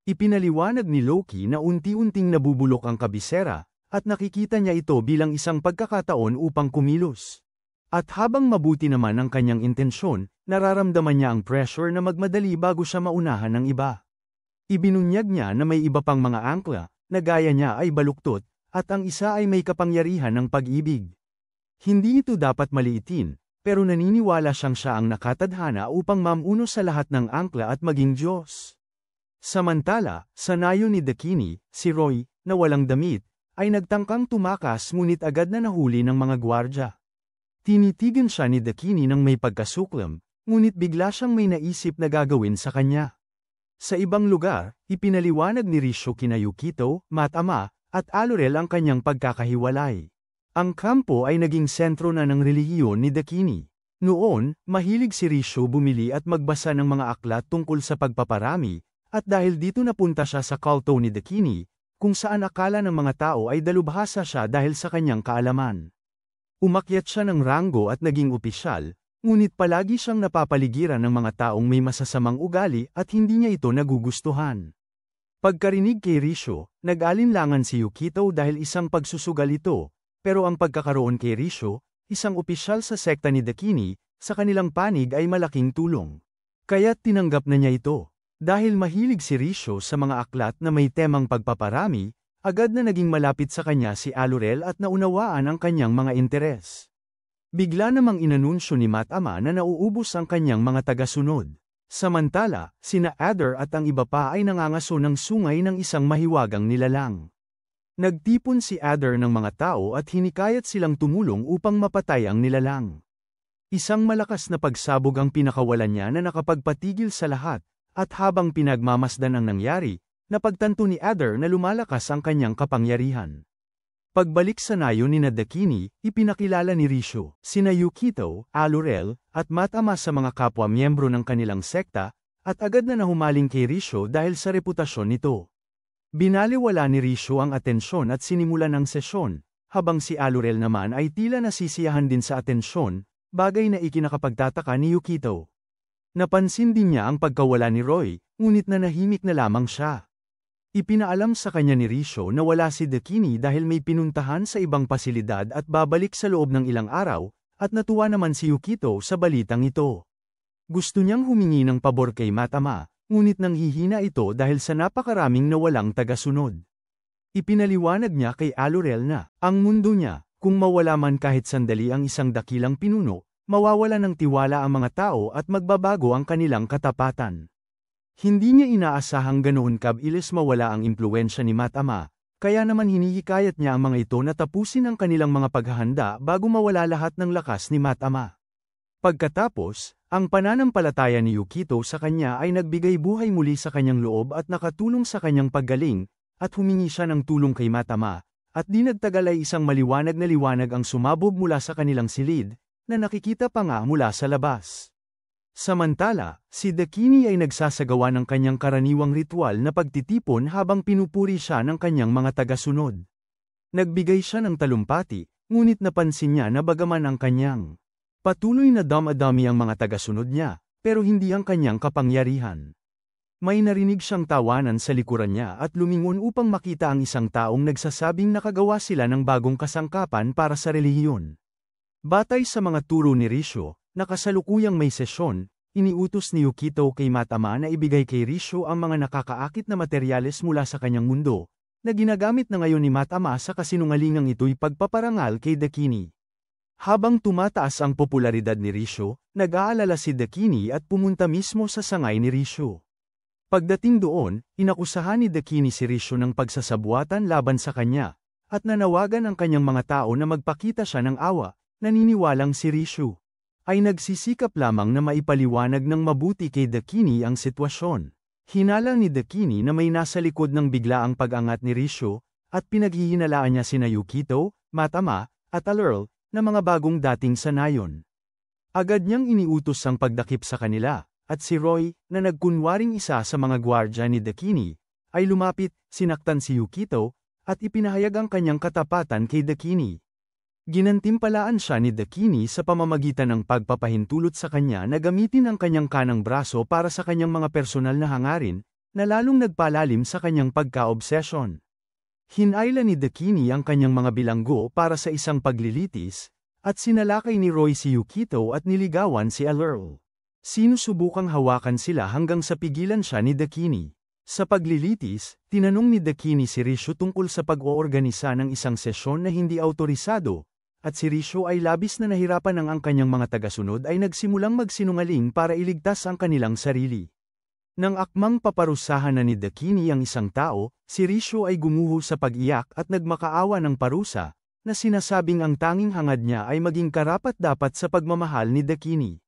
Ipinaliwanag ni Loki na unti-unting nabubulok ang kabisera, at nakikita niya ito bilang isang pagkakataon upang kumilos. At habang mabuti naman ang kanyang intensyon, nararamdaman niya ang pressure na magmadali bago siya maunahan ng iba. Ibinunyag niya na may iba pang mga angkla, na gaya niya ay baluktot, at ang isa ay may kapangyarihan ng pag-ibig. Hindi ito dapat maliitin, pero naniniwala siyang siya ang nakatadhana upang mamuno sa lahat ng angkla at maging Diyos. Samantala, sa nayon ni Dakini, si Roy, na walang damit, ay nagtangkang tumakas ngunit agad na nahuli ng mga gwardya. Tinitigan siya ni Dakini nang may pagkasuklam, ngunit bigla siyang may naisip na gagawin sa kanya. Sa ibang lugar, ipinaliwanag ni Risho kina Yukito, Matama, at Alurel ang kanyang pagkakahiwalay. Ang kampo ay naging sentro na ng relihiyon ni Dakini. Noon, mahilig si Risho bumili at magbasa ng mga aklat tungkol sa pagpaparami, at dahil dito napunta siya sa kulto ni Dakini, kung saan akala ng mga tao ay dalubhasa siya dahil sa kanyang kaalaman. Umakyat siya ng ranggo at naging opisyal, ngunit palagi siyang napapaligiran ng mga taong may masasamang ugali at hindi niya ito nagugustuhan. Pagkarinig kay Risho, nag-alinlangan si Yukito dahil isang pagsusugal ito, pero ang pagkakaroon kay Risho, isang opisyal sa sekta ni Dakini, sa kanilang panig ay malaking tulong. Kaya't tinanggap na niya ito. Dahil mahilig si Risho sa mga aklat na may temang pagpaparami, agad na naging malapit sa kanya si Alurel at naunawaan ang kanyang mga interes. Bigla namang inanunsyo ni Matama na nauubos ang kanyang mga tagasunod. Samantala, sina Adder at ang iba pa ay nangangaso ng sungay ng isang mahiwagang nilalang. Nagtipon si Adder ng mga tao at hinikayat silang tumulong upang mapatay ang nilalang. Isang malakas na pagsabog ang pinakawalan niya na nakapagpatigil sa lahat. At habang pinagmamasdan ang nangyari, napagtanto ni Adder na lumalakas ang kanyang kapangyarihan. Pagbalik sa nayon ni Dakini, ipinakilala ni Risho, sina Yukito, Alurel, at Matama sa mga kapwa-miyembro ng kanilang sekta, at agad na nahumaling kay Risho dahil sa reputasyon nito. Binaliwala ni Risho ang atensyon at sinimulan ang sesyon, habang si Alurel naman ay tila nasisiyahan din sa atensyon, bagay na ikinakapagtataka ni Yukito. Napansin din niya ang pagkawala ni Roy, ngunit nanahimik na lamang siya. Ipinaalam sa kanya ni Risho na wala si Dakini dahil may pinuntahan sa ibang pasilidad at babalik sa loob ng ilang araw, at natuwa naman si Yukito sa balitang ito. Gusto niyang humingi ng pabor kay Matama, ngunit nanghihina ito dahil sa napakaraming nawalang tagasunod. Ipinaliwanag niya kay Alurel na, ang mundo niya, kung mawala man kahit sandali ang isang dakilang pinuno, mawawala ng tiwala ang mga tao at magbabago ang kanilang katapatan. Hindi niya inaasahang ganoon kabilis mawala ang impluwensya ni Matama, kaya naman hinihikayat niya ang mga ito na tapusin ang kanilang mga paghahanda bago mawala lahat ng lakas ni Matama. Pagkatapos, ang pananampalataya ni Yukito sa kanya ay nagbigay buhay muli sa kanyang loob at nakatulong sa kanyang paggaling, at humingi siya ng tulong kay Matama, At di nagtagal ay isang maliwanag na liwanag ang sumabog mula sa kanilang silid, na nakikita pa nga mula sa labas. Samantala, si Dakini ay nagsasagawa ng kanyang karaniwang ritual na pagtitipon habang pinupuri siya ng kanyang mga tagasunod. Nagbigay siya ng talumpati, ngunit napansin niya na bagaman ang kanyang patuloy na damadami ang mga tagasunod niya, pero hindi ang kanyang kapangyarihan. May narinig siyang tawanan sa likuran niya at lumingon upang makita ang isang taong nagsasabing nakagawa sila ng bagong kasangkapan para sa relihiyon. Batay sa mga turo ni Rishio, na kasalukuyang may sesyon, iniutos ni Yukito kay Matama na ibigay kay Rishio ang mga nakakaakit na materyales mula sa kanyang mundo, na ginagamit na ngayon ni Matama sa kasinungalingang ito'y pagpaparangal kay Dakini. Habang tumataas ang popularidad ni Rishio, nag-aalala si Dakini at pumunta mismo sa sangay ni Rishio. Pagdating doon, inakusahan ni Dakini si Rishio ng pagsasabuatan laban sa kanya, at nanawagan ang kanyang mga tao na magpakita siya ng awa. Naniniwalang si Rishio ay nagsisikap lamang na maipaliwanag ng mabuti kay Dakini ang sitwasyon. Hinala ni Dakini na may nasa likod ng biglaang pag-angat ni Rishio, at pinaghihinalaan niya sina Yukito, Matama, at Alurl, na mga bagong dating sanayon. Agad niyang iniutos ang pagdakip sa kanila, at si Roy, na nagkunwaring isa sa mga gwardya ni Dakini, ay lumapit, sinaktan si Yukito, at ipinahayag ang kanyang katapatan kay Dakini. Ginantimpalaan siya ni Dakini sa pamamagitan ng pagpapahintulot sa kanya na gamitin ang kanyang kanang braso para sa kanyang mga personal na hangarin, na lalong nagpalalim sa kanyang pagka-obsesyon. Hinayla ni Dakini ang kanyang mga bilanggo para sa isang paglilitis, at sinalakay ni Roy si Yukito at niligawan si Alurl. Sinusubukang hawakan sila hanggang sa pigilan siya ni Dakini. Sa paglilitis, tinanong ni Dakini si Rishio tungkol sa pag-oorganisa ng isang sesyon na hindi autorisado, at si Rishio ay labis na nahirapan nang ang kanyang mga tagasunod ay nagsimulang magsinungaling para iligtas ang kanilang sarili. Nang akmang paparusahan na ni Dakini ang isang tao, si Rishio ay gumuho sa pag-iyak at nagmakaawa ng parusa, na sinasabing ang tanging hangad niya ay maging karapat-dapat sa pagmamahal ni Dakini.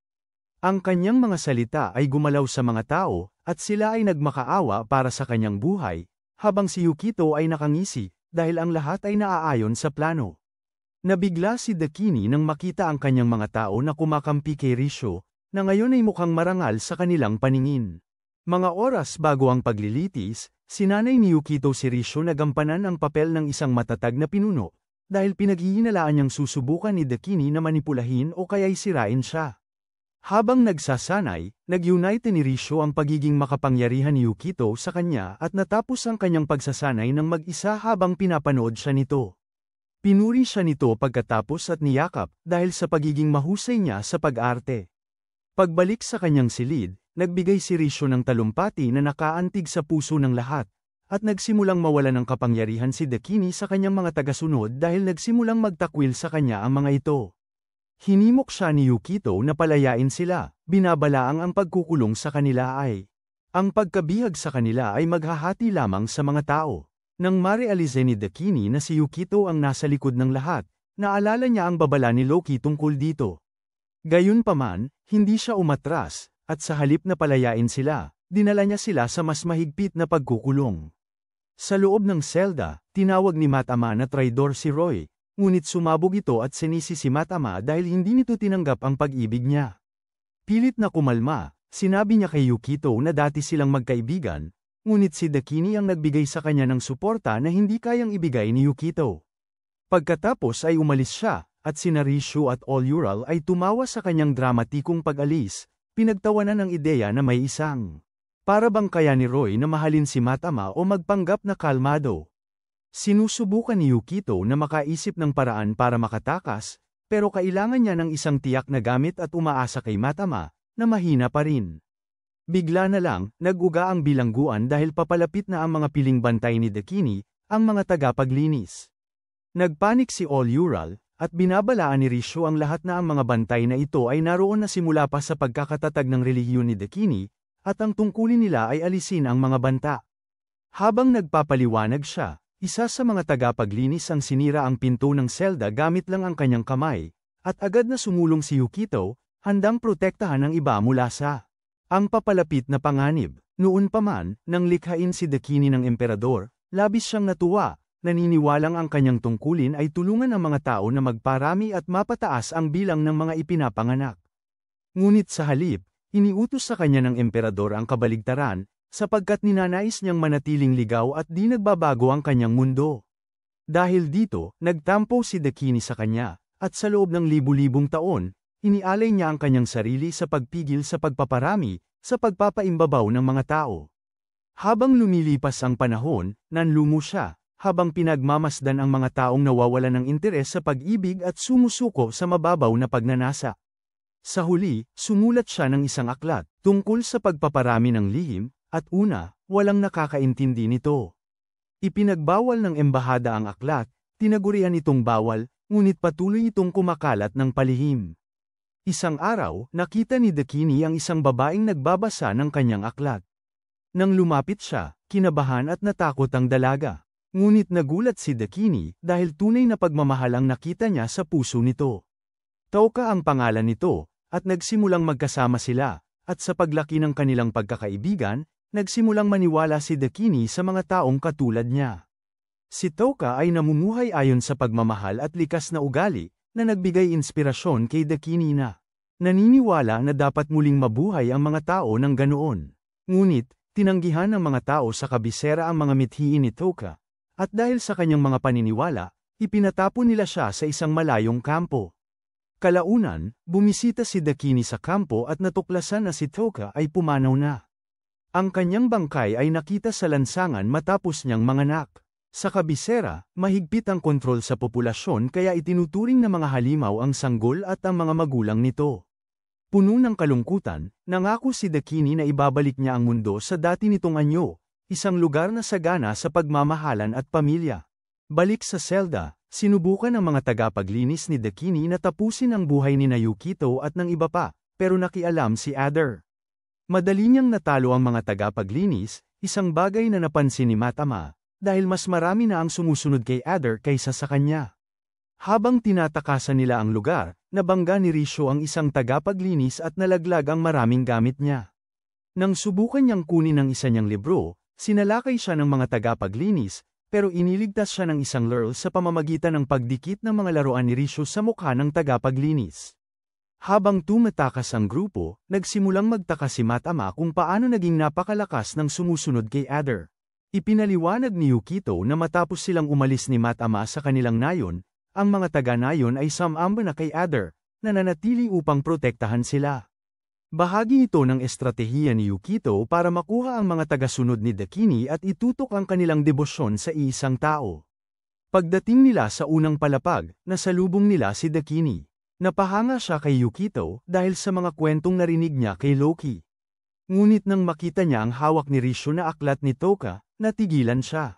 Ang kanyang mga salita ay gumalaw sa mga tao, at sila ay nagmakaawa para sa kanyang buhay, habang si Yukito ay nakangisi, dahil ang lahat ay naaayon sa plano. Nabigla si Dakini nang makita ang kanyang mga tao na kumakampi kay Rishio, na ngayon ay mukhang marangal sa kanilang paningin. Mga oras bago ang paglilitis, sinanay ni Yukito si Rishio na gampanan ang papel ng isang matatag na pinuno, dahil pinaghihinalaan niyang susubukan ni Dakini na manipulahin o kaya'y sirain siya. Habang nagsasanay, nag-unite ni Rishio ang pagiging makapangyarihan ni Yukito sa kanya at natapos ang kanyang pagsasanay ng mag-isa habang pinapanood siya nito. Pinuri siya nito pagkatapos at niyakap dahil sa pagiging mahusay niya sa pag-arte. Pagbalik sa kanyang silid, nagbigay si Rishio ng talumpati na nakaantig sa puso ng lahat, at nagsimulang mawala ng kapangyarihan si Dakini sa kanyang mga tagasunod dahil nagsimulang magtakwil sa kanya ang mga ito. Hinimok siya ni Yukito na palayain sila, binabalaang ang pagkukulong sa kanila ay ang pagkabihag sa kanila ay maghahati lamang sa mga tao. Nang marealize ni Dakini na si Yukito ang nasa likod ng lahat, naalala niya ang babala ni Loki tungkol dito. Gayunpaman, hindi siya umatras, at sa halip na palayain sila, dinala niya sila sa mas mahigpit na pagkukulong. Sa loob ng selda, tinawag ni Matama na traidor si Roy, ngunit sumabog ito at sinisi si Matama dahil hindi nito tinanggap ang pag-ibig niya. Pilit na kumalma, sinabi niya kay Yukito na dati silang magkaibigan, ngunit si Dakini ang nagbigay sa kanya ng suporta na hindi kayang ibigay ni Yukito. Pagkatapos ay umalis siya, at sina Rishio at Alurl ay tumawa sa kanyang dramatikong pag-alis, pinagtawanan ang ideya na may isang para bang kaya ni Roy na mahalin si Matama o magpanggap na kalmado. Sinusubukan ni Yukito na makaisip ng paraan para makatakas, pero kailangan niya ng isang tiyak na gamit at umaasa kay Matama, na mahina pa rin. Bigla na lang, nag-uga ang bilangguan dahil papalapit na ang mga piling bantay ni Dakini, ang mga tagapaglinis. Nagpanik si Alurl, at binabalaan ni Rishio ang lahat na ang mga bantay na ito ay naroon na simula pa sa pagkakatatag ng relihiyon ni Dakini, at ang tungkulin nila ay alisin ang mga banta. Habang nagpapaliwanag siya, isa sa mga tagapaglinis ang sinira ang pinto ng selda gamit lang ang kanyang kamay, at agad na sumulong si Yukito, handang protektahan ang iba mula sa ang papalapit na panganib. Noon pa man, nang likhain si Dakini ng emperador, labis siyang natuwa, naniniwalang ang kanyang tungkulin ay tulungan ang mga tao na magparami at mapataas ang bilang ng mga ipinapanganak. Ngunit sa halip, iniutos sa kanya ng emperador ang kabaligtaran, sapagkat ninanais niyang manatiling ligaw at di nagbabago ang kanyang mundo. Dahil dito, nagtampo si Dakini sa kanya, at sa loob ng libu-libong taon, inialay niya ang kanyang sarili sa pagpigil sa pagpaparami, sa pagpapaimbabaw ng mga tao. Habang lumilipas ang panahon, nanlumo siya, habang pinagmamasdan ang mga taong nawawalan ng interes sa pag-ibig at sumusuko sa mababaw na pagnanasa. Sa huli, sumulat siya ng isang aklat, tungkol sa pagpaparami ng lihim, at una, walang nakakaintindi nito. Ipinagbawal ng embahada ang aklat, tinagurian itong bawal, ngunit patuloy itong kumakalat ng palihim. Isang araw, nakita ni Dakini ang isang babaeng nagbabasa ng kanyang aklat. Nang lumapit siya, kinabahan at natakot ang dalaga. Ngunit nagulat si Dakini dahil tunay na pagmamahal ang nakita niya sa puso nito. Touka ang pangalan nito, at nagsimulang magkasama sila, at sa paglaki ng kanilang pagkakaibigan, nagsimulang maniwala si Dakini sa mga taong katulad niya. Si Touka ay namumuhay ayon sa pagmamahal at likas na ugali, na nagbigay inspirasyon kay Dakini na naniniwala na dapat muling mabuhay ang mga tao ng ganoon. Ngunit, tinanggihan ng mga tao sa kabisera ang mga mithiin ni Touka, at dahil sa kanyang mga paniniwala, ipinatapon nila siya sa isang malayong kampo. Kalaunan, bumisita si Dakini sa kampo at natuklasan na si Touka ay pumanaw na. Ang kanyang bangkay ay nakita sa lansangan matapos niyang manganak. Sa kabisera, mahigpit ang kontrol sa populasyon kaya itinuturing na mga halimaw ang sanggol at ang mga magulang nito. Puno ng kalungkutan, nangako si Dakini na ibabalik niya ang mundo sa dati nitong anyo, isang lugar na sagana sa pagmamahalan at pamilya. Balik sa selda, sinubukan ng mga tagapaglinis ni Dakini na tapusin ang buhay ni Yukito at ng iba pa, pero nakialam si Adder. Madali niyang natalo ang mga tagapaglinis, isang bagay na napansin ni Matama, dahil mas marami na ang sumusunod kay Adder kaysa sa kanya. Habang tinatakasan nila ang lugar, nabangga ni Risho ang isang tagapaglinis at nalaglag ang maraming gamit niya. Nang subukan niyang kunin ang isa niyang libro, sinalakay siya ng mga tagapaglinis, pero iniligtas siya ng isang lurl sa pamamagitan ng pagdikit ng mga laruan ni Risho sa mukha ng tagapaglinis. Habang tumatakas ang grupo, nagsimulang magtaka si Matama kung paano naging napakalakas ng sumusunod kay Adder. Ipinaliwanag ni Yukito na matapos silang umalis ni Matama sa kanilang nayon, ang mga taga-nayon ay sumamba na kay Adder, na nanatili upang protektahan sila. Bahagi ito ng estratehiya ni Yukito para makuha ang mga tagasunod ni Dakini at itutok ang kanilang debosyon sa iisang tao. Pagdating nila sa unang palapag, nasalubong nila si Dakini. Napahanga siya kay Yukito dahil sa mga kwentong narinig niya kay Loki. Ngunit nang makita niya ang hawak ni Risho na aklat ni Touka, natigilan siya.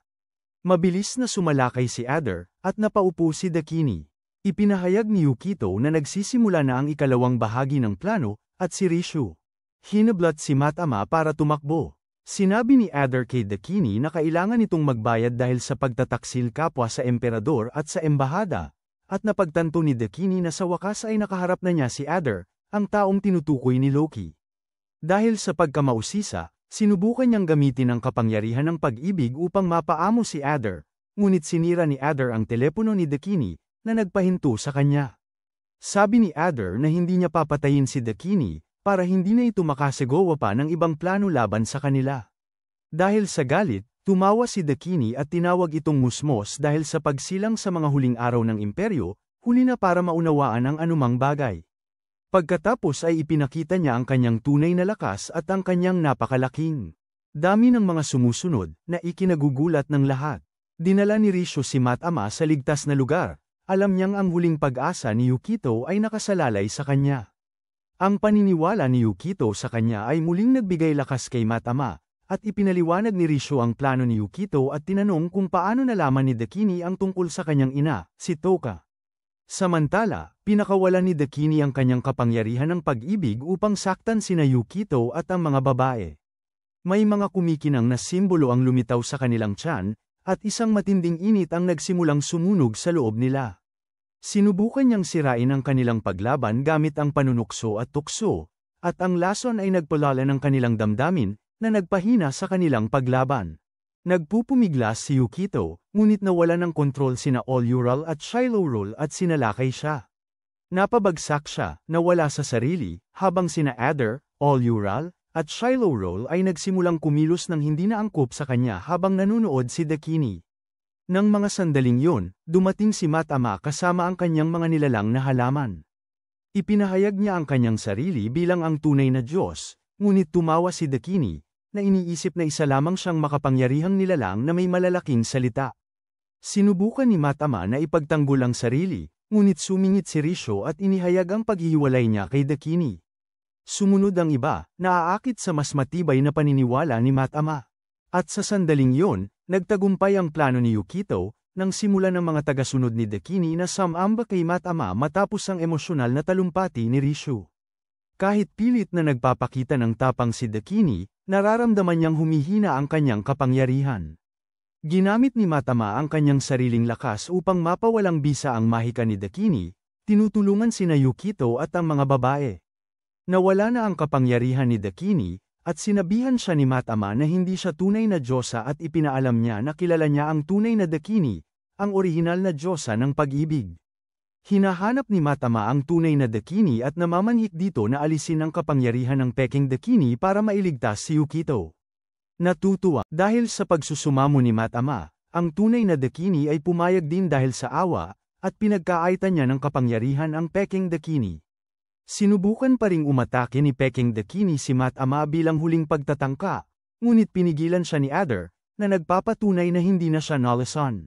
Mabilis na sumalakay si Adder, at napaupo si Dakini. Ipinahayag ni Yukito na nagsisimula na ang ikalawang bahagi ng plano, at si Risho. Hinablat si Matama para tumakbo. Sinabi ni Adder kay Dakini na kailangan itong magbayad dahil sa pagtataksil kapwa sa emperador at sa embahada, at napagtanto ni Dakini na sa wakas ay nakaharap na niya si Adder, ang taong tinutukoy ni Loki. Dahil sa pagkamausisa, sinubukan niyang gamitin ang kapangyarihan ng pag-ibig upang mapaamo si Adder, ngunit sinira ni Adder ang telepono ni Dakini, na nagpahinto sa kanya. Sabi ni Adder na hindi niya papatayin si Dakini, para hindi na ito makasagawa pa ng ibang plano laban sa kanila. Dahil sa galit, tumawa si Dakini at tinawag itong musmos dahil sa pagsilang sa mga huling araw ng imperyo, huli na para maunawaan ang anumang bagay. Pagkatapos ay ipinakita niya ang kanyang tunay na lakas at ang kanyang napakalaking dami ng mga sumusunod, na ikinagugulat ng lahat. Dinala ni Risho si Matama sa ligtas na lugar, alam niyang ang huling pag-asa ni Yukito ay nakasalalay sa kanya. Ang paniniwala ni Yukito sa kanya ay muling nagbigay lakas kay Matama, at ipinaliwanag ni Risho ang plano ni Yukito at tinanong kung paano nalaman ni Dakini ang tungkol sa kanyang ina, si Touka. Samantala, pinakawalan ni Dakini ang kanyang kapangyarihan ng pag-ibig upang saktan sina Yukito at ang mga babae. May mga kumikinang na simbolo ang lumitaw sa kanilang tiyan, at isang matinding init ang nagsimulang sumunog sa loob nila. Sinubukan niyang sirain ang kanilang paglaban gamit ang panunukso at tukso, at ang lason ay nagpalala ng kanilang damdamin, na nagpahina sa kanilang paglaban. Nagpupumiglas si Yukito, ngunit nawala ng kontrol sina All-Ural at Shiloh-Roll at sinalakay siya. Napabagsak siya, nawala sa sarili, habang sina Adder, All-Ural, at Shiloh-Roll ay nagsimulang kumilos ng hindi naangkop sa kanya habang nanunood si Dakini. Nang mga sandaling yun, dumating si Matama kasama ang kanyang mga nilalang na halaman. Ipinahayag niya ang kanyang sarili bilang ang tunay na Diyos, ngunit tumawa si Dakini, na iniisip na isa lamang siyang makapangyarihang nilalang na may malalaking salita. Sinubukan ni Matama na ipagtanggol ang sarili, ngunit sumingit si Risho at inihayag ang paghihiwalay niya kay Dakini. Sumunod ang iba, naaakit sa mas matibay na paniniwala ni Matama. At sa sandaling yon, nagtagumpay ang plano ni Yukito, nang simulan ng mga tagasunod ni Dakini na sumamba kay Matama matapos ang emosyonal na talumpati ni Risho. Kahit pilit na nagpapakita ng tapang si Dakini, nararamdaman niyang humihina ang kanyang kapangyarihan. Ginamit ni Matama ang kanyang sariling lakas upang mapawalang bisa ang mahika ni Dakini, tinutulungan sina Yukito at ang mga babae. Nawala na ang kapangyarihan ni Dakini, at sinabihan siya ni Matama na hindi siya tunay na Diyosa at ipinaalam niya na kilala niya ang tunay na Dakini, ang orihinal na Diyosa ng pag-ibig. Hinahanap ni Matama ang tunay na Dakini at namamanhik dito na alisin ang kapangyarihan ng peking Dakini para mailigtas si Yukito. Natutuwa, dahil sa pagsusumamo ni Matama, ang tunay na Dakini ay pumayag din dahil sa awa, at pinagkaaitan niya ng kapangyarihan ang peking Dakini. Sinubukan pa ring umatake ni peking Dakini si Matama bilang huling pagtatangka, ngunit pinigilan siya ni Adder, na nagpapatunay na hindi na siya nalasan.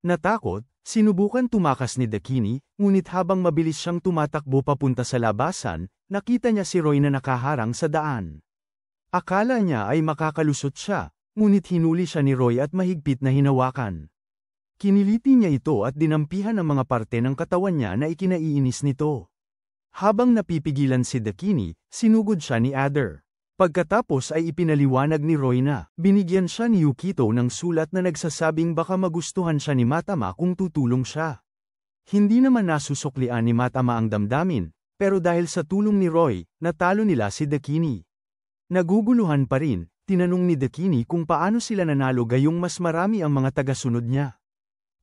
Natakot, sinubukan tumakas ni Dakini, ngunit habang mabilis siyang tumatakbo papunta sa labasan, nakita niya si Roy na nakaharang sa daan. Akala niya ay makakalusot siya, ngunit hinuli siya ni Roy at mahigpit na hinawakan. Kiniliti niya ito at dinampihan ang mga parte ng katawan niya na ikinaiinis nito. Habang napipigilan si Dakini, sinugod siya ni Adder. Pagkatapos ay ipinaliwanag ni Roy na binigyan siya ni Yukito ng sulat na nagsasabing baka magustuhan siya ni Matama kung tutulong siya. Hindi naman nasusuklian ni Matama ang damdamin, pero dahil sa tulong ni Roy, natalo nila si Dakini. Naguguluhan pa rin, tinanong ni Dakini kung paano sila nanalo gayong mas marami ang mga tagasunod niya.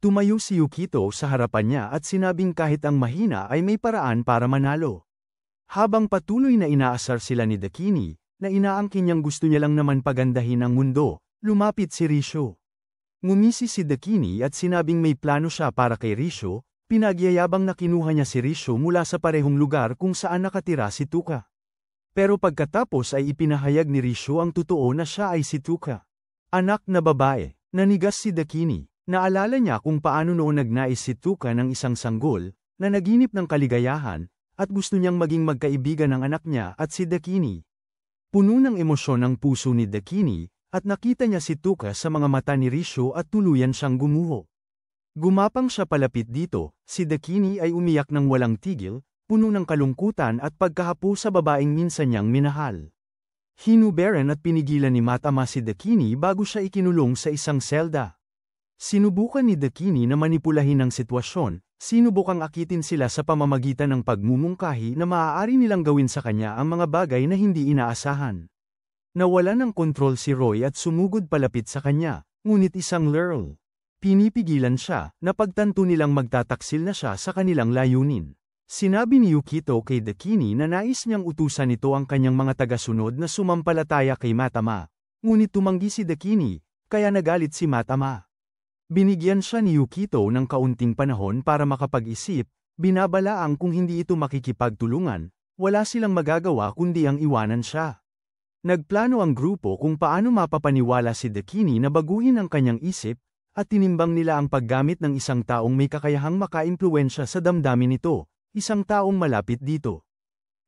Tumayo si Yukito sa harapan niya at sinabing kahit ang mahina ay may paraan para manalo. Habang patuloy na inaasar sila ni Dakini, na inaangkin niyang gusto niya lang naman pagandahin ang mundo, lumapit si Risho. Ngumisi si Dakini at sinabing may plano siya para kay Risho, pinagyayabang na kinuha niya si Risho mula sa parehong lugar kung saan nakatira si Tuka. Pero pagkatapos ay ipinahayag ni Risho ang totoo na siya ay si Tuka. Anak na babae, nanigas si Dakini. Naalala niya kung paano noon nagnais si Tuka ng isang sanggol, na naginip ng kaligayahan, at gusto niyang maging magkaibigan ng anak niya at si Dakini. Puno ng emosyon ang puso ni Dakini, at nakita niya si Tuka sa mga mata ni Risho at tuluyan siyang gumuho. Gumapang siya palapit dito, si Dakini ay umiyak ng walang tigil, puno ng kalungkutan at pagkahapo sa babaeng minsan niyang minahal. Hinuberan at pinigilan ni Matama si Dakini bago siya ikinulong sa isang selda. Sinubukan ni Dakini na manipulahin ang sitwasyon, sinubukang akitin sila sa pamamagitan ng pagmumungkahi na maaari nilang gawin sa kanya ang mga bagay na hindi inaasahan. Nawalan ng kontrol si Roy at sumugod palapit sa kanya, ngunit isang lurl. Pinipigilan siya, napagtanto nilang magtataksil na siya sa kanilang layunin. Sinabi ni Yukito kay Dakini na nais niyang utusan nito ang kanyang mga tagasunod na sumampalataya kay Matama, ngunit tumanggi si Dakini, kaya nagalit si Matama. Binigyan siya ni Yukito ng kaunting panahon para makapag-isip, binabalaang kung hindi ito makikipagtulungan, wala silang magagawa kundi ang iwanan siya. Nagplano ang grupo kung paano mapapaniwala si Dakini na baguhin ang kanyang isip, at tinimbang nila ang paggamit ng isang taong may kakayahang makaimpluwensya sa damdamin nito, isang taong malapit dito.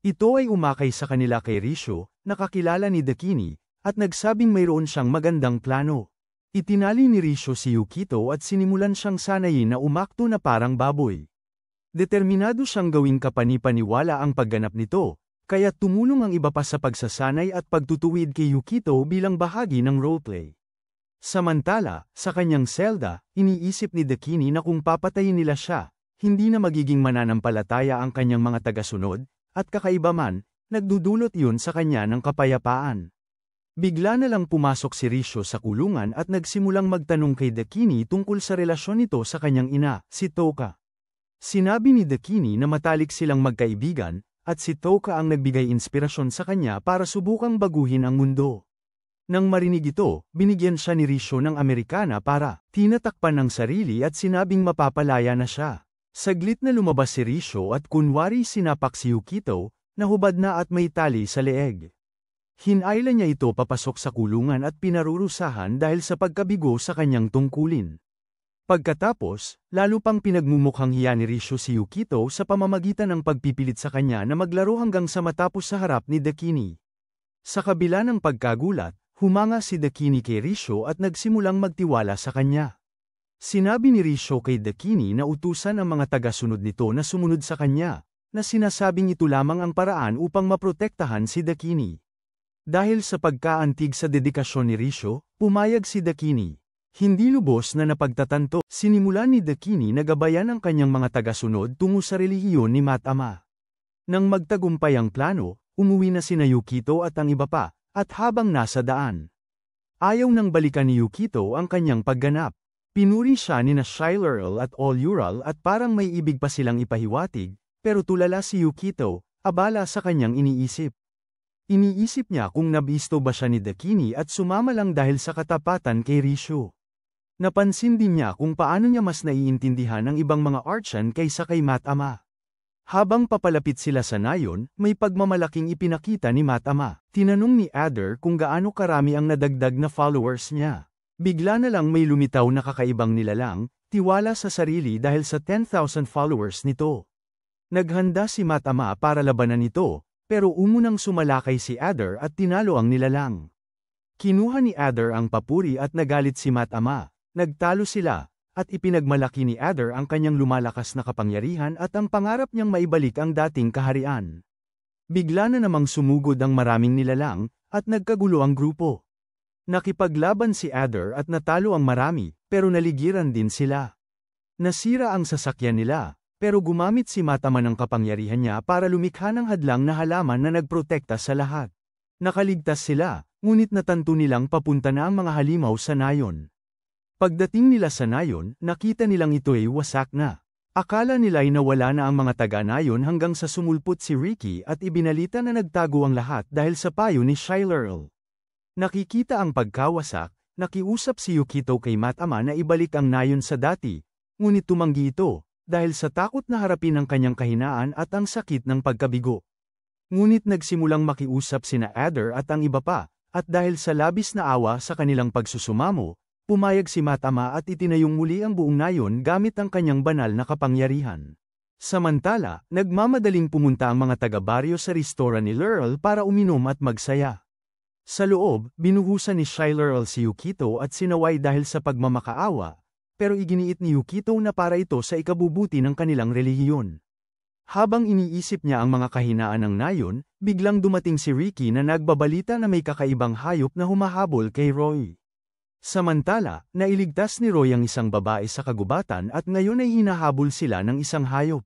Ito ay umakay sa kanila kay Risho, nakakilala ni Dakini, at nagsabing mayroon siyang magandang plano. Itinali ni Risho si Yukito at sinimulan siyang sanayin na umakto na parang baboy. Determinado siyang gawing kapanipaniwala ang pagganap nito, kaya tumulong ang iba pa sa pagsasanay at pagtutuwid kay Yukito bilang bahagi ng roleplay. Samantala, sa kanyang selda, iniisip ni Dakini na kung papatayin nila siya, hindi na magiging mananampalataya ang kanyang mga tagasunod, at kakaiba man, nagdudulot iyon sa kanya ng kapayapaan. Bigla na lang pumasok si Risho sa kulungan at nagsimulang magtanong kay Dakini tungkol sa relasyon nito sa kanyang ina, si Toka. Sinabi ni Dakini na matalik silang magkaibigan, at si Toka ang nagbigay inspirasyon sa kanya para subukang baguhin ang mundo. Nang marinig ito, binigyan siya ni Risho ng Amerikana para tinatakpan ng sarili at sinabing mapapalaya na siya. Saglit na lumabas si Risho at kunwari sinapak si Yukito, na hubad na at may tali sa leeg. Hinayla niya ito papasok sa kulungan at pinarurusahan dahil sa pagkabigo sa kanyang tungkulin. Pagkatapos, lalo pang pinagmumukhang hiya ni Risho si Yukito sa pamamagitan ng pagpipilit sa kanya na maglaro hanggang sa matapos sa harap ni Dakini. Sa kabila ng pagkagulat, humanga si Dakini kay Risho at nagsimulang magtiwala sa kanya. Sinabi ni Risho kay Dakini na utusan ang mga taga-sunod nito na sumunod sa kanya, na sinasabing ito lamang ang paraan upang maprotektahan si Dakini. Dahil sa pagkaantig sa dedikasyon ni Risho, pumayag si Dakini. Hindi lubos na napagtatanto, sinimulan ni Dakini na gabayan ang kanyang mga taga-sunod tungo sa relihiyon ni Matama. Nang magtagumpay ang plano, umuwi na sina Yukito at ang iba pa, at habang nasa daan. Ayaw nang balikan ni Yukito ang kanyang pagganap. Pinuri siya ni na Shilerl at All-Ural at parang may ibig pa silang ipahiwatig, pero tulala si Yukito, abala sa kanyang iniisip. Iniisip niya kung nabisto ba siya ni Dakini at sumama lang dahil sa katapatan kay Risho. Napansin din niya kung paano niya mas naiintindihan ang ibang mga Archan kaysa kay Matama. Habang papalapit sila sa nayon, may pagmamalaking ipinakita ni Matama. Tinanong ni Adder kung gaano karami ang nadagdag na followers niya. Bigla na lang may lumitaw na kakaibang nilalang, tiwala sa sarili dahil sa 10,000 followers nito. Naghanda si Matama para labanan ito, pero umunang sumalakay si Adder at tinalo ang nilalang. Kinuha ni Adder ang papuri at nagalit si Matama. Nagtalo sila, at ipinagmalaki ni Adder ang kanyang lumalakas na kapangyarihan at ang pangarap niyang maibalik ang dating kaharian. Bigla na namang sumugod ang maraming nilalang, at nagkagulo ang grupo. Nakipaglaban si Adder at natalo ang marami, pero naligiran din sila. Nasira ang sasakyan nila, pero gumamit si Matama ng kapangyarihan niya para lumikha ng hadlang na halaman na nagprotekta sa lahat. Nakaligtas sila, ngunit natanto nilang papunta na ang mga halimaw sa nayon. Pagdating nila sa nayon, nakita nilang ito ay wasak na. Akala nila'y nawala na ang mga taga-nayon hanggang sa sumulpot si Ricky at ibinalita na nagtago ang lahat dahil sa payo ni Shilerl. Nakikita ang pagkawasak, nakiusap si Yukito kay Matama na ibalik ang nayon sa dati, ngunit tumanggi ito, dahil sa takot na harapin ang kanyang kahinaan at ang sakit ng pagkabigo. Ngunit nagsimulang makiusap sina Adder at ang iba pa, at dahil sa labis na awa sa kanilang pagsusumamo, pumayag si Matama at itinayong muli ang buong nayon gamit ang kanyang banal na kapangyarihan. Samantala, nagmamadaling pumunta ang mga taga-baryo sa restora ni Lerl para uminom at magsaya. Sa loob, binuhusan ni Shilerl si Yukito at sinaway dahil sa pagmamakaawa, pero iginiit ni Yukito na para ito sa ikabubuti ng kanilang relihiyon. Habang iniisip niya ang mga kahinaan ng nayon, biglang dumating si Ricky na nagbabalita na may kakaibang hayop na humahabol kay Roy. Samantala, nailigtas ni Roy ang isang babae sa kagubatan at ngayon ay hinahabol sila ng isang hayop.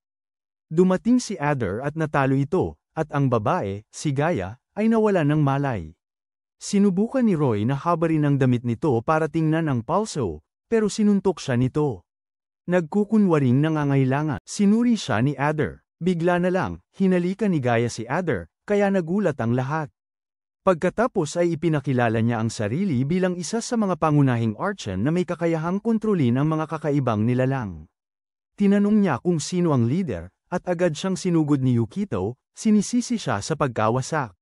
Dumating si Adder at natalo ito, at ang babae, si Gaia, ay nawala ng malay. Sinubukan ni Roy na habarin ang damit nito para tingnan ang pulso, pero sinuntok siya nito. Nagkukunwaring nangangailangan, sinuri siya ni Adder. Bigla na lang, hinalikan ni Gaia si Adder, kaya nagulat ang lahat. Pagkatapos ay ipinakilala niya ang sarili bilang isa sa mga pangunahing Archan na may kakayahang kontrolin ang mga kakaibang nilalang. Tinanong niya kung sino ang leader, at agad siyang sinugod ni Yukito, sinisisi siya sa pagkawasak.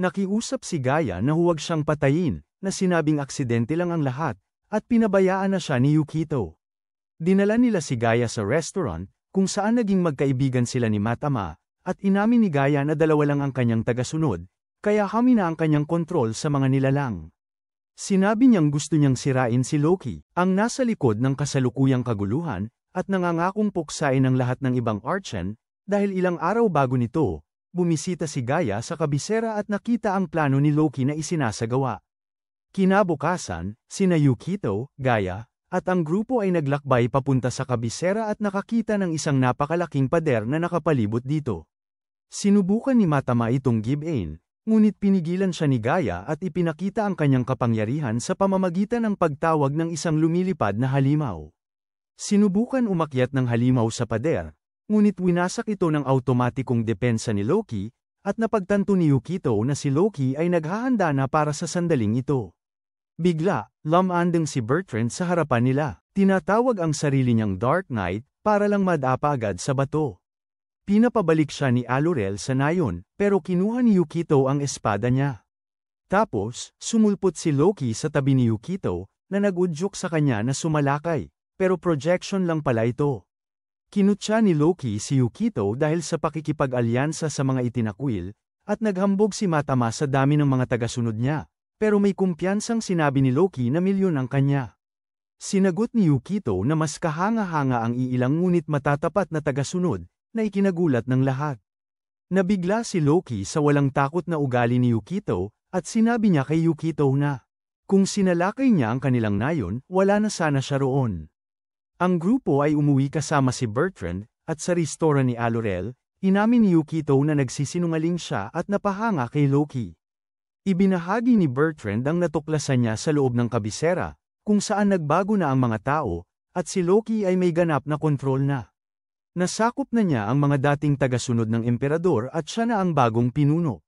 Nakiusap si Gaia na huwag siyang patayin, na sinabing aksidente lang ang lahat, at pinabayaan na siya ni Yukito. Dinala nila si Gaia sa restaurant, kung saan naging magkaibigan sila ni Matama, at inamin ni Gaia na dalawa lang ang kanyang tagasunod, kaya hamina ang kanyang kontrol sa mga nilalang. Sinabi niyang gusto niyang sirain si Loki, ang nasa likod ng kasalukuyang kaguluhan, at nangangakong puksain ang lahat ng ibang Archan, dahil ilang araw bago nito, bumisita si Gaia sa kabisera at nakita ang plano ni Loki na isinasagawa. Kinabukasan, sina Yukito, Gaia, at ang grupo ay naglakbay papunta sa kabisera at nakakita ng isang napakalaking pader na nakapalibot dito. Sinubukan ni Matama itong give-in, Ngunit pinigilan siya ni Gaia at ipinakita ang kanyang kapangyarihan sa pamamagitan ng pagtawag ng isang lumilipad na halimaw. Sinubukan umakyat ng halimaw sa pader, ngunit winasak ito ng automatikong depensa ni Loki, at napagtanto ni Yukito na si Loki ay naghahanda na para sa sandaling ito. Bigla, lumandang si Bertrand sa harapan nila. Tinatawag ang sarili niyang Dark Knight para lang madapa agad sa bato. Pinapabalik siya ni Alurel sa nayon, pero kinuha ni Yukito ang espada niya. Tapos, sumulpot si Loki sa tabi ni Yukito, na nag-udyok sa kanya na sumalakay, pero projection lang pala ito. Kinutya ni Loki si Yukito dahil sa pakikipag-alyansa sa mga itinakwil, at naghambog si Matama sa dami ng mga tagasunod niya, pero may kumpiyansang sinabi ni Loki na milyon ang kanya. Sinagot ni Yukito na mas kahanga-hanga ang iilang ngunit matatapat na tagasunod, na ikinagulat ng lahat. Nabigla si Loki sa walang takot na ugali ni Yukito, at sinabi niya kay Yukito na, kung sinalakay niya ang kanilang nayon, wala na sana siya roon. Ang grupo ay umuwi kasama si Bertrand, at sa restora ni Alurel, inamin ni Yukito na nagsisinungaling siya at napahanga kay Loki. Ibinahagi ni Bertrand ang natuklasan niya sa loob ng kabisera, kung saan nagbago na ang mga tao, at si Loki ay may ganap na kontrol na. Nasakop na niya ang mga dating tagasunod ng emperador at siya na ang bagong pinuno.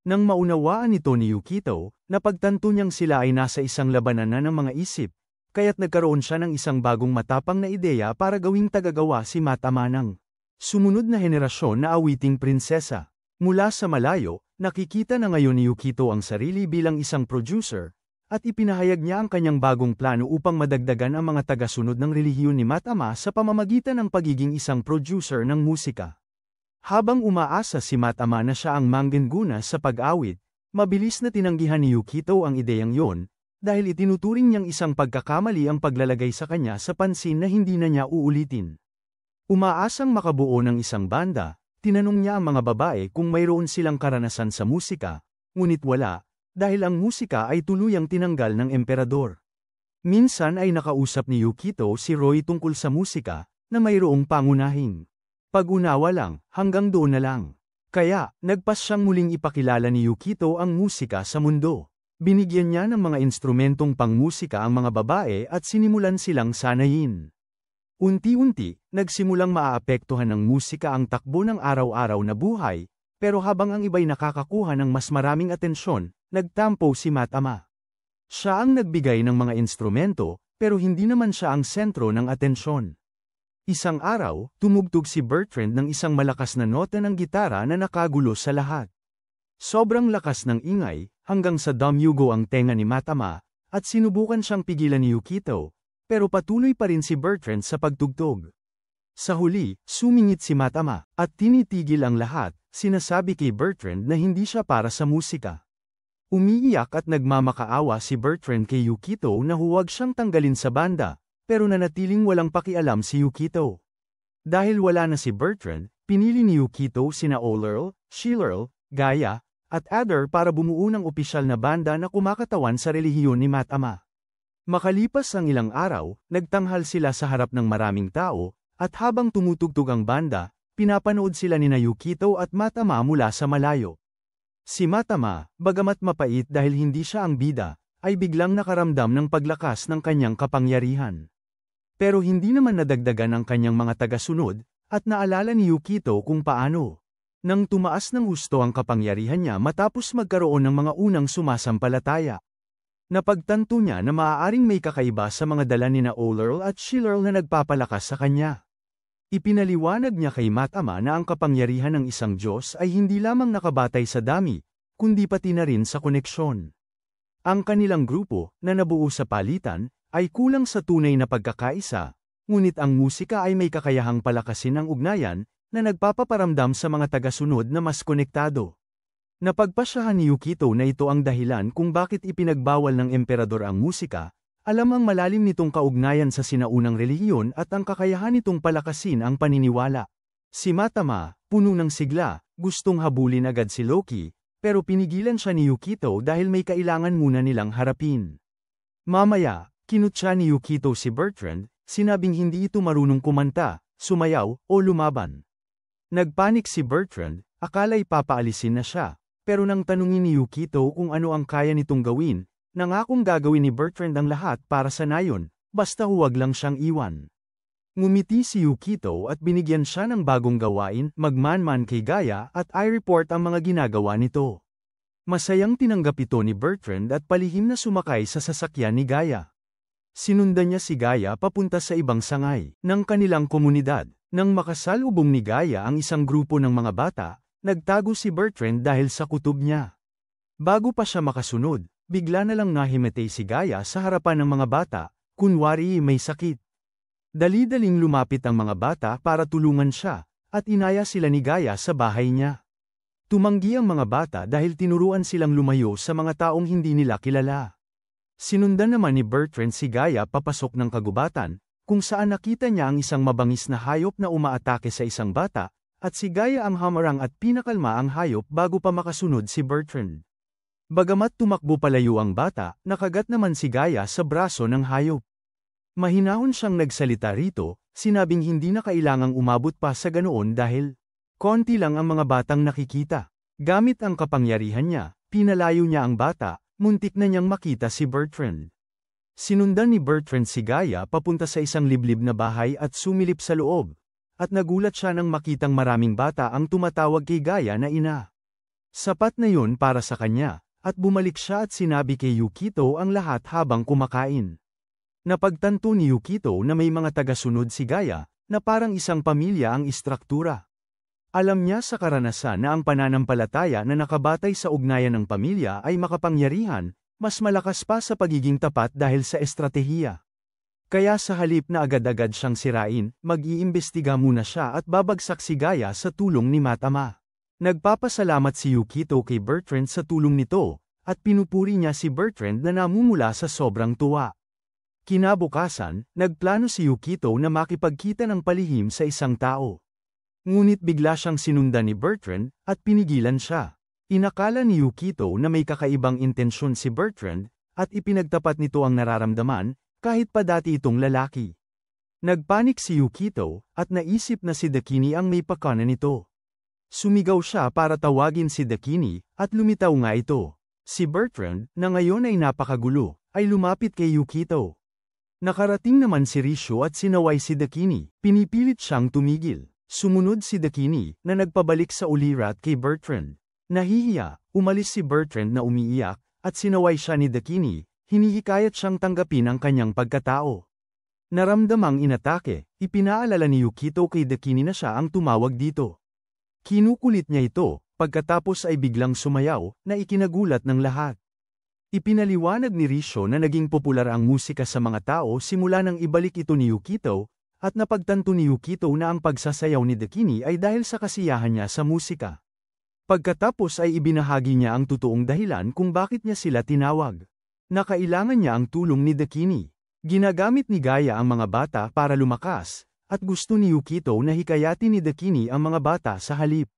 Nang maunawaan nito ni Yukito, napagtanto niyang sila ay nasa isang labanan na ng mga isip, kaya't nagkaroon siya ng isang bagong matapang na ideya para gawing tagagawa si Matama ng sumunod na henerasyon na awiting prinsesa. Mula sa malayo, nakikita na ngayon ni Yukito ang sarili bilang isang producer, at ipinahayag niya ang kanyang bagong plano upang madagdagan ang mga tagasunod ng relihiyon ni Matama sa pamamagitan ng pagiging isang producer ng musika. Habang umaasa si Matama na siya ang manggenguna sa pag-awit, mabilis na tinanggihan ni Yukito ang ideyang yon, dahil itinuturing niyang isang pagkakamali ang paglalagay sa kanya sa pansin na hindi na niya uulitin. Umaasang makabuo ng isang banda, tinanong niya ang mga babae kung mayroon silang karanasan sa musika, ngunit wala, dahil ang musika ay tuluyang tinanggal ng emperador. Minsan ay nakausap ni Yukito si Roy tungkol sa musika, na mayroong pangunahing pag-unawa lang, hanggang doon na lang. Kaya, nagpas siyang muling ipakilala ni Yukito ang musika sa mundo. Binigyan niya ng mga instrumentong pangmusika ang mga babae at sinimulan silang sanayin. Unti-unti, nagsimulang maaapektuhan ng musika ang takbo ng araw-araw na buhay, pero habang ang iba'y nakakakuha ng mas maraming atensyon, nagtampo si Matama. Siya ang nagbigay ng mga instrumento, pero hindi naman siya ang sentro ng atensyon. Isang araw, tumugtog si Bertrand ng isang malakas na nota ng gitara na nakagulo sa lahat. Sobrang lakas ng ingay, hanggang sa dumyugo ang tenga ni Matama, at sinubukan siyang pigilan ni Yukito, pero patuloy pa rin si Bertrand sa pagtugtog. Sa huli, sumingit si Matama, at tinitigil ang lahat, sinasabi kay Bertrand na hindi siya para sa musika. Umiiyak at nagmamakaawa si Bertrand kay Yukito na huwag siyang tanggalin sa banda, pero nanatiling walang pakialam si Yukito. Dahil wala na si Bertrand, pinili ni Yukito sina Olerl, Shillerl, Gaia, at Adder para bumuo ng opisyal na banda na kumakatawan sa relihiyon ni Matama. Makalipas ang ilang araw, nagtanghal sila sa harap ng maraming tao, at habang tumutugtog ang banda, pinapanood sila ni Yukito at Matama mula sa malayo. Si Matama, bagamat mapait dahil hindi siya ang bida, ay biglang nakaramdam ng paglakas ng kanyang kapangyarihan. Pero hindi naman nadagdagan ang kanyang mga tagasunod, at naalala ni Yukito kung paano. Nang tumaas ng husto ang kapangyarihan niya matapos magkaroon ng mga unang sumasampalataya. Napagtanto niya na maaaring may kakaiba sa mga dala ni Olerl at Shillerl na nagpapalakas sa kanya. Ipinaliwanag niya kay Matama na ang kapangyarihan ng isang Diyos ay hindi lamang nakabatay sa dami, kundi pati na rin sa koneksyon. Ang kanilang grupo, na nabuo sa palitan, ay kulang sa tunay na pagkakaisa, ngunit ang musika ay may kakayahang palakasin ang ugnayan, na nagpapaparamdam sa mga tagasunod na mas konektado. Napagpasyahan ni Yukito na ito ang dahilan kung bakit ipinagbawal ng emperador ang musika, alam ang malalim nitong kaugnayan sa sinaunang relihiyon at ang kakayahan nitong palakasin ang paniniwala. Si Matama, puno ng sigla, gustong habulin agad si Loki, pero pinigilan siya ni Yukito dahil may kailangan muna nilang harapin. Mamaya, kinutya ni Yukito si Bertrand, sinabing hindi ito marunong kumanta, sumayaw, o lumaban. Nagpanik si Bertrand, akala'y papaalisin na siya, Pero nang tanungin ni Yukito kung ano ang kaya nitong gawin, nangakong gagawin ni Bertrand ang lahat para sa nayon, basta huwag lang siyang iwan. Ngumiti si Yukito at binigyan siya ng bagong gawain, magmanman kay Gaia at i-report ang mga ginagawa nito. Masayang tinanggap ito ni Bertrand at palihim na sumakay sa sasakyan ni Gaia. Sinundan niya si Gaia papunta sa ibang sangay ng kanilang komunidad. Nang makasalubong ni Gaia ang isang grupo ng mga bata, nagtago si Bertrand dahil sa kutob niya. Bago pa siya makasunod, bigla na lang nahimatay si Gaia sa harapan ng mga bata, kunwari may sakit. Dali-daling lumapit ang mga bata para tulungan siya, at inaya sila ni Gaia sa bahay niya. Tumanggi ang mga bata dahil tinuruan silang lumayo sa mga taong hindi nila kilala. Sinundan naman ni Bertrand si Gaia papasok ng kagubatan, kung saan nakita niya ang isang mabangis na hayop na umaatake sa isang bata, at si Gaia ang hamarang at pinakalma ang hayop bago pa makasunod si Bertrand. Bagamat tumakbo palayo ang bata, nakagat naman si Gaia sa braso ng hayop. Mahinahon siyang nagsalita rito, sinabing hindi na kailangang umabot pa sa ganoon dahil konti lang ang mga batang nakikita. Gamit ang kapangyarihan niya, pinalayo niya ang bata, muntik na niyang makita si Bertrand. Sinundan ni Bertrand si Gaia papunta sa isang liblib na bahay at sumilip sa loob, at nagulat siya nang makitang maraming bata ang tumatawag kay Gaia na ina. Sapat na yun para sa kanya, at bumalik siya at sinabi kay Yukito ang lahat habang kumakain. Napagtanto ni Yukito na may mga tagasunod si Gaia, na parang isang pamilya ang istruktura. Alam niya sa karanasan na ang pananampalataya na nakabatay sa ugnayan ng pamilya ay makapangyarihan, mas malakas pa sa pagiging tapat dahil sa estratehiya. Kaya sa halip na agad-agad siyang sirain, mag-iimbestiga muna siya at babagsak si Gaia sa tulong ni Matama. Nagpapasalamat si Yukito kay Bertrand sa tulong nito, at pinupuri niya si Bertrand na namumula sa sobrang tuwa. Kinabukasan, nagplano si Yukito na makipagkita ng palihim sa isang tao. Ngunit bigla siyang sinundan ni Bertrand, at pinigilan siya. Inakala ni Yukito na may kakaibang intensyon si Bertrand, at ipinagtapat nito ang nararamdaman, kahit pa dati itong lalaki. Nagpanik si Yukito, at naisip na si Dakini ang may pakana nito. Sumigaw siya para tawagin si Dakini, at lumitaw nga ito. Si Bertrand, na ngayon ay napakagulo, ay lumapit kay Yukito. Nakarating naman si Risho at sinaway si Dakini, pinipilit siyang tumigil. Sumunod si Dakini, na nagpabalik sa ulirat kay Bertrand. Nahihiya, umalis si Bertrand na umiiyak, at sinaway siya ni Dakini, hinihikayat siyang tanggapin ang kanyang pagkatao. Naramdamang inatake, ipinaalala ni Yukito kay Dakini na siya ang tumawag dito. Kinukulit niya ito, pagkatapos ay biglang sumayaw, na ikinagulat ng lahat. Ipinaliwanag ni Risho na naging popular ang musika sa mga tao simula nang ibalik ito ni Yukito, at napagtanto ni Yukito na ang pagsasayaw ni Dakini ay dahil sa kasiyahan niya sa musika. Pagkatapos ay ibinahagi niya ang totoong dahilan kung bakit niya sila tinawag. Nakailangan niya ang tulong ni Dakini. Ginagamit ni Gaia ang mga bata para lumakas, at gusto ni Yukito na hikayatin ni Dakini ang mga bata sa halip.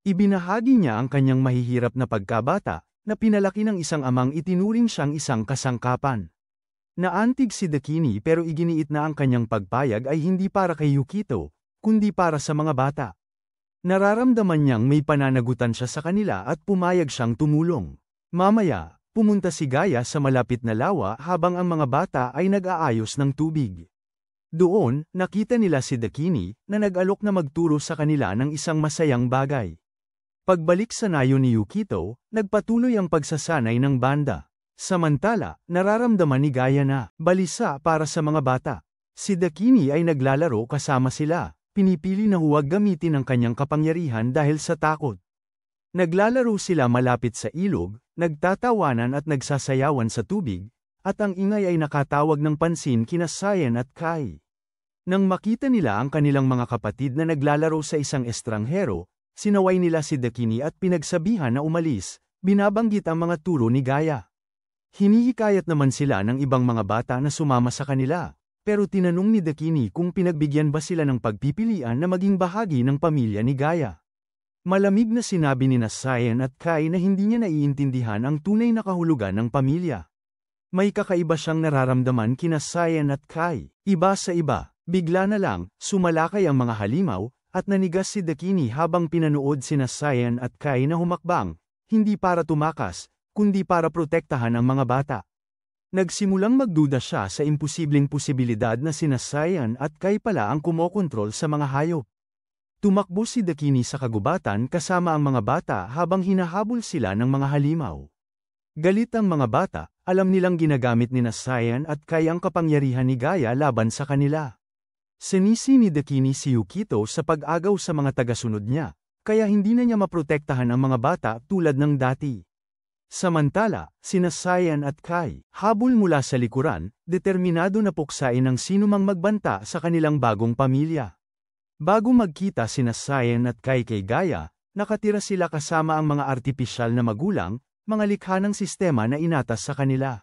Ibinahagi niya ang kanyang mahihirap na pagkabata, na pinalaki ng isang amang itinuring siyang isang kasangkapan. Naantig si Dakini pero iginiit na ang kanyang pagpayag ay hindi para kay Yukito, kundi para sa mga bata. Nararamdaman niyang may pananagutan siya sa kanila at pumayag siyang tumulong. Mamaya, pumunta si Gaia sa malapit na lawa habang ang mga bata ay nag-aayos ng tubig. Doon, nakita nila si Dakini, na nag-alok na magturo sa kanila ng isang masayang bagay. Pagbalik sa nayo ni Yukito, nagpatuloy ang pagsasanay ng banda. Samantala, nararamdaman ni Gaia na balisa para sa mga bata. Si Dakini ay naglalaro kasama sila, pinipili na huwag gamitin ang kanyang kapangyarihan dahil sa takot. Naglalaro sila malapit sa ilog, nagtatawanan at nagsasayawan sa tubig, at ang ingay ay nakatawag ng pansin kina Sayan at Kai. Nang makita nila ang kanilang mga kapatid na naglalaro sa isang estranghero, sinaway nila si Dakini at pinagsabihan na umalis, binabanggit ang mga turo ni Gaia. Hinihikayat naman sila ng ibang mga bata na sumama sa kanila, pero tinanong ni Dakini kung pinagbigyan ba sila ng pagpipilian na maging bahagi ng pamilya ni Gaia. Malamig na sinabi ni Sayan at Kai na hindi niya naiintindihan ang tunay na kahulugan ng pamilya. May kakaiba siyang nararamdaman kina Sayan at Kai, iba sa iba. Bigla na lang, sumalakay ang mga halimaw, at nanigas si Dakini habang pinanood sina Sayan at Kai na humakbang, hindi para tumakas, kundi para protektahan ang mga bata. Nagsimulang magduda siya sa imposibleng posibilidad na sina Cyan at Kai pala ang kumokontrol sa mga hayop. Tumakbo si Dakini sa kagubatan kasama ang mga bata habang hinahabol sila ng mga halimaw. Galit ang mga bata, alam nilang ginagamit ni Cyan at Kai ang kapangyarihan ni Gaia laban sa kanila. Sinisi ni Dakini si Yukito sa pag-agaw sa mga tagasunod niya, kaya hindi na niya maprotektahan ang mga bata tulad ng dati. Samantala, sina Cyan at Kai, habol mula sa likuran, determinado na puksain ang sinumang magbanta sa kanilang bagong pamilya. Bago magkita sina Cyan at Kai kay Gaia, nakatira sila kasama ang mga artipisyal na magulang, mga likha ng sistema na inatas sa kanila.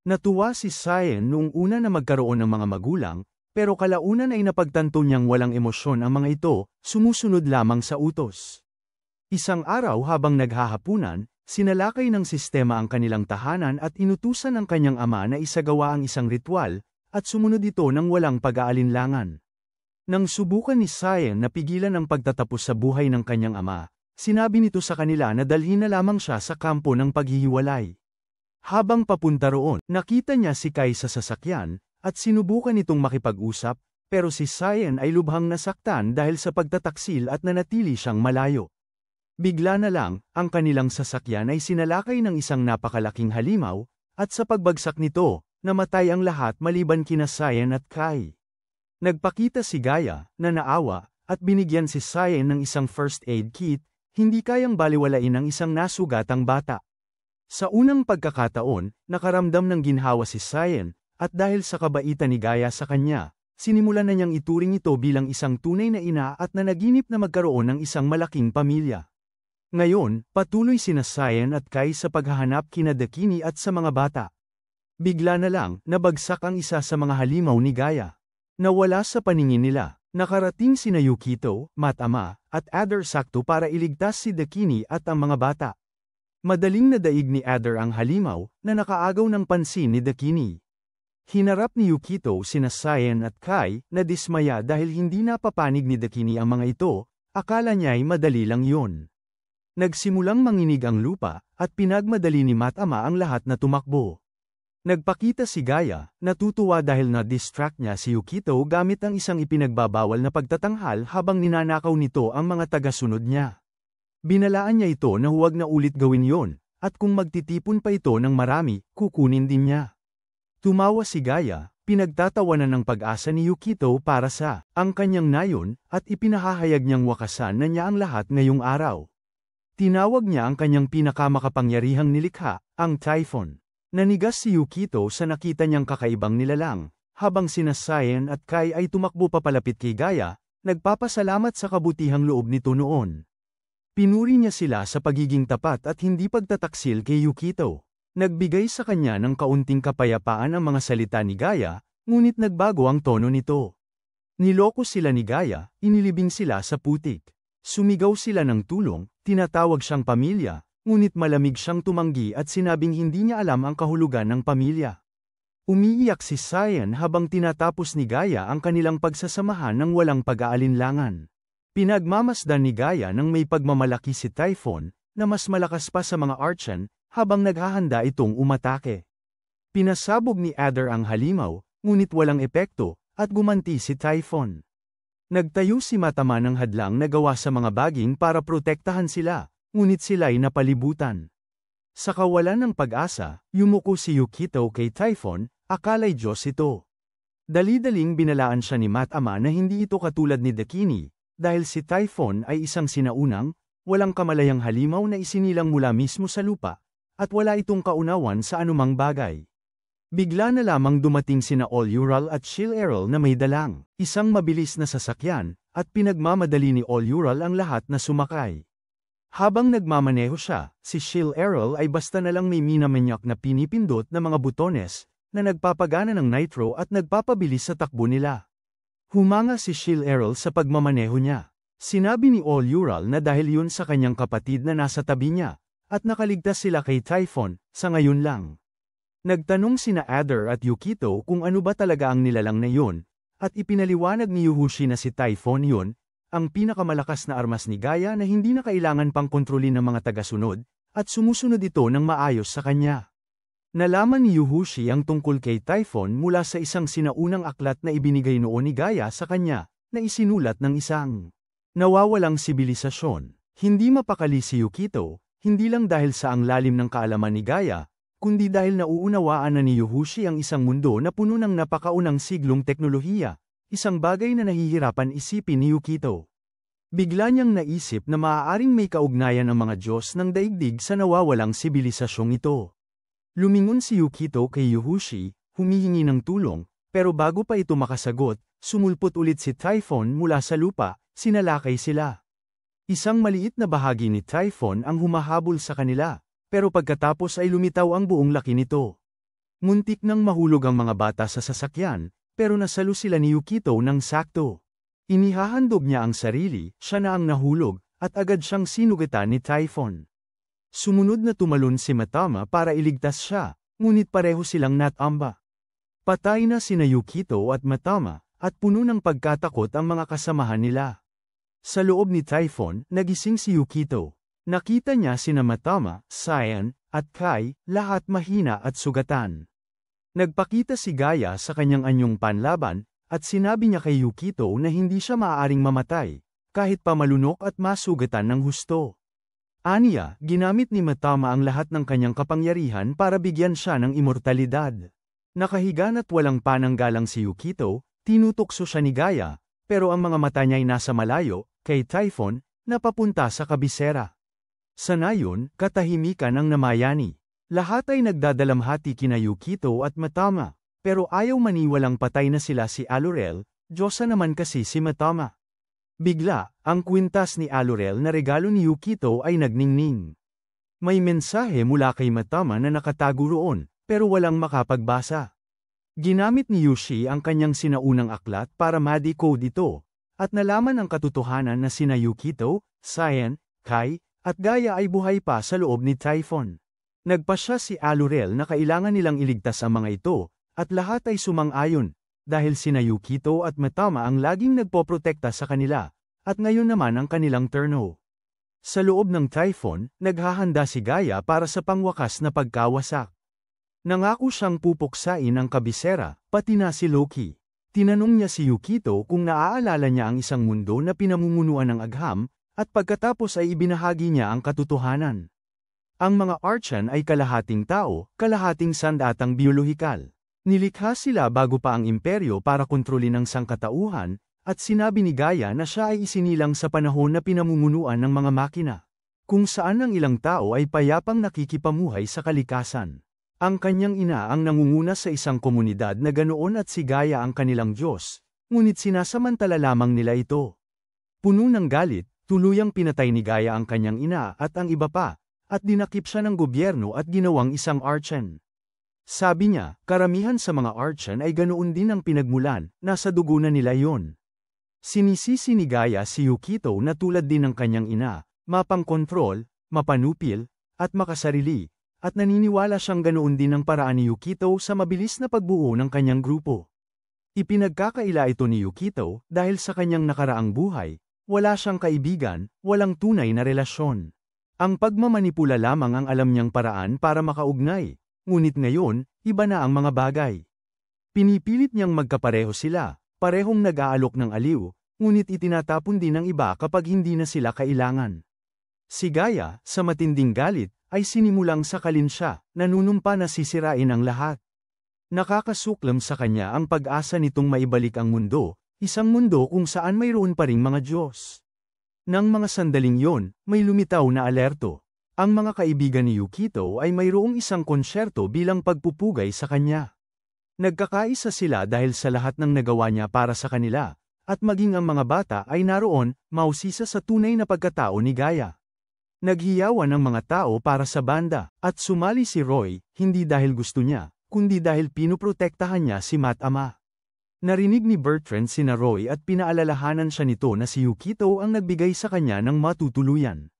Natuwa si Cyan noong una na magkaroon ng mga magulang, pero kalaunan ay napagtanto niyang walang emosyon ang mga ito, sumusunod lamang sa utos. Isang araw habang naghahapunan, sinalakay ng sistema ang kanilang tahanan at inutusan ng kanyang ama na isagawa ang isang ritual, at sumunod ito ng walang pag-aalinlangan. Nang subukan ni Cyan na pigilan ang pagtatapos sa buhay ng kanyang ama, sinabi nito sa kanila na dalhin na lamang siya sa kampo ng paghihiwalay. Habang papunta roon, nakita niya si Kai sa sasakyan, at sinubukan itong makipag-usap, pero si Cyan ay lubhang nasaktan dahil sa pagtataksil at nanatili siyang malayo. Bigla na lang, ang kanilang sasakyan ay sinalakay ng isang napakalaking halimaw, at sa pagbagsak nito, namatay ang lahat maliban kina Cyan at Kai. Nagpakita si Gaia, na naawa, at binigyan si Cyan ng isang first aid kit, hindi kayang baliwalain ang isang nasugatang bata. Sa unang pagkakataon, nakaramdam ng ginhawa si Cyan, at dahil sa kabaitan ni Gaia sa kanya, sinimulan na niyang ituring ito bilang isang tunay na ina at nanaginip na magkaroon ng isang malaking pamilya. Ngayon, patuloy sina Cyan at Kai sa paghahanap kina Dakini at sa mga bata. Bigla na lang, nabagsak ang isa sa mga halimaw ni Gaia. Nawala sa paningin nila. Nakarating sina Yukito, Matama, at Adder sakto para iligtas si Dakini at ang mga bata. Madaling nadaig ni Adder ang halimaw, na nakaagaw ng pansin ni Dakini. Hinarap ni Yukito sina Cyan at Kai, na dismaya dahil hindi napapanig ni Dakini ang mga ito, akala niya ay madali lang yun. Nagsimulang manginig ang lupa, at pinagmadali ni Matama ang lahat na tumakbo. Nagpakita si Gaia, natutuwa dahil na-distract niya si Yukito gamit ang isang ipinagbabawal na pagtatanghal habang ninanakaw nito ang mga tagasunod niya. Binalaan niya ito na huwag na ulit gawin yon, at kung magtitipon pa ito ng marami, kukunin din niya. Tumawa si Gaia, pinagtatawanan ng pag-asa ni Yukito para sa ang kanyang nayon, at ipinahahayag niyang wakasan na niya ang lahat ngayong araw. Tinawag niya ang kanyang pinakamakapangyarihang nilikha, ang Typhon. Nanigas si Yukito sa nakita niyang kakaibang nilalang, habang sina Cyan at Kai ay tumakbo papalapit kay Gaia, nagpapasalamat sa kabutihang loob nito noon. Pinuri niya sila sa pagiging tapat at hindi pagtataksil kay Yukito. Nagbigay sa kanya ng kaunting kapayapaan ang mga salita ni Gaia, ngunit nagbago ang tono nito. Niloko sila ni Gaia, inilibing sila sa putik. Sumigaw sila ng tulong, tinatawag siyang pamilya, ngunit malamig siyang tumanggi at sinabing hindi niya alam ang kahulugan ng pamilya. Umiiyak si Cyan habang tinatapos ni Gaia ang kanilang pagsasamahan ng walang pag-aalinlangan. Pinagmamasdan ni Gaia nang may pagmamalaki si Typhon, na mas malakas pa sa mga Archon, habang naghahanda itong umatake. Pinasabog ni Adder ang halimaw, ngunit walang epekto, at gumanti si Typhon. Nagtayo si Matama ng hadlang na gawa sa mga baging para protektahan sila, ngunit sila'y napalibutan. Sa kawalan ng pag-asa, yumuko si Yukito kay Typhon, akala'y Diyos ito. Dali-daling binalaan siya ni Matama na hindi ito katulad ni Dakini, dahil si Typhon ay isang sinaunang, walang kamalayang halimaw na isinilang mula mismo sa lupa, at wala itong kaunawan sa anumang bagay. Bigla na lamang dumating sina All-Ural at Shill-Errol na may dalang, isang mabilis na sasakyan, at pinagmamadali ni All-Ural ang lahat na sumakay. Habang nagmamaneho siya, si Shill-Errol ay basta na lang may minamanyak na pinipindot na mga butones, na nagpapagana ng nitro at nagpapabilis sa takbo nila. Humanga si Shill-Errol sa pagmamaneho niya. Sinabi ni All-Ural na dahil yun sa kanyang kapatid na nasa tabi niya, at nakaligtas sila kay Typhon, sa ngayon lang. Nagtanong sina Adder at Yukito kung ano ba talaga ang nilalang na yun, at ipinaliwanag ni Yuhushi na si Typhon yun, ang pinakamalakas na armas ni Gaia na hindi na kailangan pang kontrolin ng mga tagasunod, at sumusunod ito ng maayos sa kanya. Nalaman ni Yuhushi ang tungkol kay Typhon mula sa isang sinaunang aklat na ibinigay noon ni Gaia sa kanya, na isinulat ng isang nawawalang sibilisasyon. Hindi mapakali si Yukito, hindi lang dahil sa ang lalim ng kaalaman ni Gaia, kundi dahil nauunawaan na ni Yuhushi ang isang mundo na puno ng napakaunang siglong teknolohiya, isang bagay na nahihirapan isipin ni Yukito. Bigla niyang naisip na maaaring may kaugnayan ang mga Diyos ng daigdig sa nawawalang sibilisasyong ito. Lumingon si Yukito kay Yuhushi, humihingi ng tulong, pero bago pa ito makasagot, sumulpot ulit si Typhon mula sa lupa, sinalakay sila. Isang maliit na bahagi ni Typhon ang humahabol sa kanila, pero pagkatapos ay lumitaw ang buong laki nito. Muntik nang mahulog ang mga bata sa sasakyan, pero nasalo sila ni Yukito ng sakto. Inihahandog niya ang sarili, siya na ang nahulog, at agad siyang sinugatan ni Typhon. Sumunod na tumalon si Matama para iligtas siya, ngunit pareho silang natamba. Patay na sina Yukito at Matama, at puno ng pagkatakot ang mga kasamahan nila. Sa loob ni Typhon, nagising si Yukito. Nakita niya sina Matama, Cyan, at Kai, lahat mahina at sugatan. Nagpakita si Gaia sa kanyang anyong panlaban, at sinabi niya kay Yukito na hindi siya maaaring mamatay, kahit pa malunok at masugatan ng husto. Aniya, ginamit ni Matama ang lahat ng kanyang kapangyarihan para bigyan siya ng imortalidad. Nakahiga na't walang pananggalang si Yukito, tinutokso siya ni Gaia, pero ang mga mata niya'y nasa malayo, kay Typhon, na papunta sa kabisera. Sa nayon, katahimikan ang namayani. Lahat ay nagdadalamhati kina Yukito at Matama, pero ayaw maniwalang patay na sila si Alorel, Diyosa naman kasi si Matama. Bigla, ang kwintas ni Alorel na regalo ni Yukito ay nagningning. May mensahe mula kay Matama na nakatago roon, pero walang makapagbasa. Ginamit ni Yushi ang kanyang sinaunang aklat para ma-decode ito, at nalaman ang katotohanan na sina Yukito, Cyan, Kai, at Gaia ay buhay pa sa loob ni Typhon. Nagpasya si Alorel na kailangan nilang iligtas ang mga ito, at lahat ay sumang-ayon, dahil sina Yukito at Matama ang laging nagpoprotekta sa kanila, at ngayon naman ang kanilang turno. Sa loob ng Typhon, naghahanda si Gaia para sa pangwakas na pagkawasak. Nangako siyang pupuksain ang kabisera, pati na si Loki. Tinanong niya si Yukito kung naaalala niya ang isang mundo na pinamumunuan ng agham, at pagkatapos ay ibinahagi niya ang katotohanan. Ang mga Archon ay kalahating tao, kalahating sandatang biolohikal. Nilikha sila bago pa ang imperyo para kontrolin ang sangkatauhan, at sinabi ni Gaia na siya ay isinilang sa panahon na pinamumunuan ng mga makina, kung saan ang ilang tao ay payapang nakikipamuhay sa kalikasan. Ang kanyang ina ang nangunguna sa isang komunidad na ganoon at si Gaia ang kanilang Diyos, ngunit sinasamantala lamang nila ito. Puno ng galit, tuluyang pinatay ni Gaia ang kanyang ina at ang iba pa, at dinakip siya ng gobyerno at ginawang isang Archon. Sabi niya, karamihan sa mga Archon ay ganoon din ang pinagmulan, nasa dugo na nila yon. Sinisisi ni Gaia si Yukito na tulad din ng kanyang ina, mapangkontrol, mapanupil, at makasarili, at naniniwala siyang ganoon din ang paraan ni Yukito sa mabilis na pagbuo ng kanyang grupo. Ipinagkakaila ito ni Yukito dahil sa kanyang nakaraang buhay, wala siyang kaibigan, walang tunay na relasyon. Ang pagmamanipula lamang ang alam niyang paraan para makaugnay. Ngunit ngayon, iba na ang mga bagay. Pinipilit niyang magkapareho sila, parehong nag-aalok ng aliw, ngunit itinatapon din ng iba kapag hindi na sila kailangan. Si Gaia, sa matinding galit, ay sinimulang sakalin siya, nanunumpa na sisirain ang lahat. Nakakasuklam sa kanya ang pag-asa nitong maibalik ang mundo, isang mundo kung saan mayroon pa ring mga Diyos. Nang mga sandaling yon, may lumitaw na alerto. Ang mga kaibigan ni Yukito ay mayroong isang konsyerto bilang pagpupugay sa kanya. Nagkakaisa sila dahil sa lahat ng nagawa niya para sa kanila, at maging ang mga bata ay naroon, mausisa sa tunay na pagkatao ni Gaia. Naghiyawan ang mga tao para sa banda, at sumali si Roy, hindi dahil gusto niya, kundi dahil pinuprotektahan niya si Matama. Narinig ni Bertrand sina Roy at pinaalalahanan siya nito na si Yukito ang nagbigay sa kanya ng matutuluyan.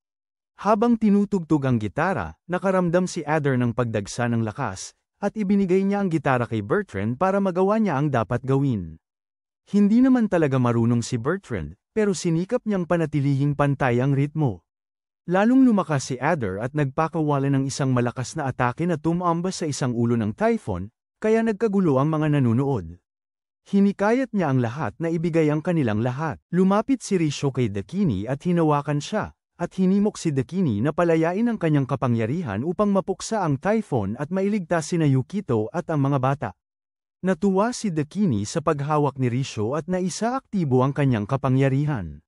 Habang tinutugtog ang gitara, nakaramdam si Adder ng pagdagsa ng lakas, at ibinigay niya ang gitara kay Bertrand para magawa niya ang dapat gawin. Hindi naman talaga marunong si Bertrand, pero sinikap niyang panatilihing pantay ang ritmo. Lalong lumakas si Adder at nagpakawala ng isang malakas na atake na tumambas sa isang ulo ng Typhon, kaya nagkagulo ang mga nanunood. Hinikayat niya ang lahat na ibigay ang kanilang lahat. Lumapit si Risho kay Dakini at hinawakan siya, at hinimok si Dakini na palayain ang kanyang kapangyarihan upang mapuksa ang Typhon at mailigtas sina Yukito at ang mga bata. Natuwa si Dakini sa paghawak ni Risho at naisaaktibo ang kanyang kapangyarihan.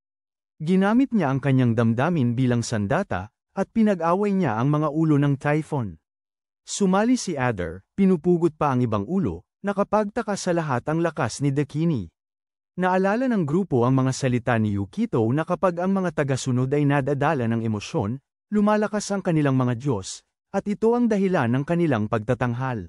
Ginamit niya ang kanyang damdamin bilang sandata, at pinag-away niya ang mga ulo ng Typhon. Sumali si Adder, pinupugot pa ang ibang ulo, nakapagtaka sa lahat ang lakas ni Dakini. Naalala ng grupo ang mga salita ni Yukito na kapag ang mga tagasunod ay nadadala ng emosyon, lumalakas ang kanilang mga Diyos, at ito ang dahilan ng kanilang pagtatanghal.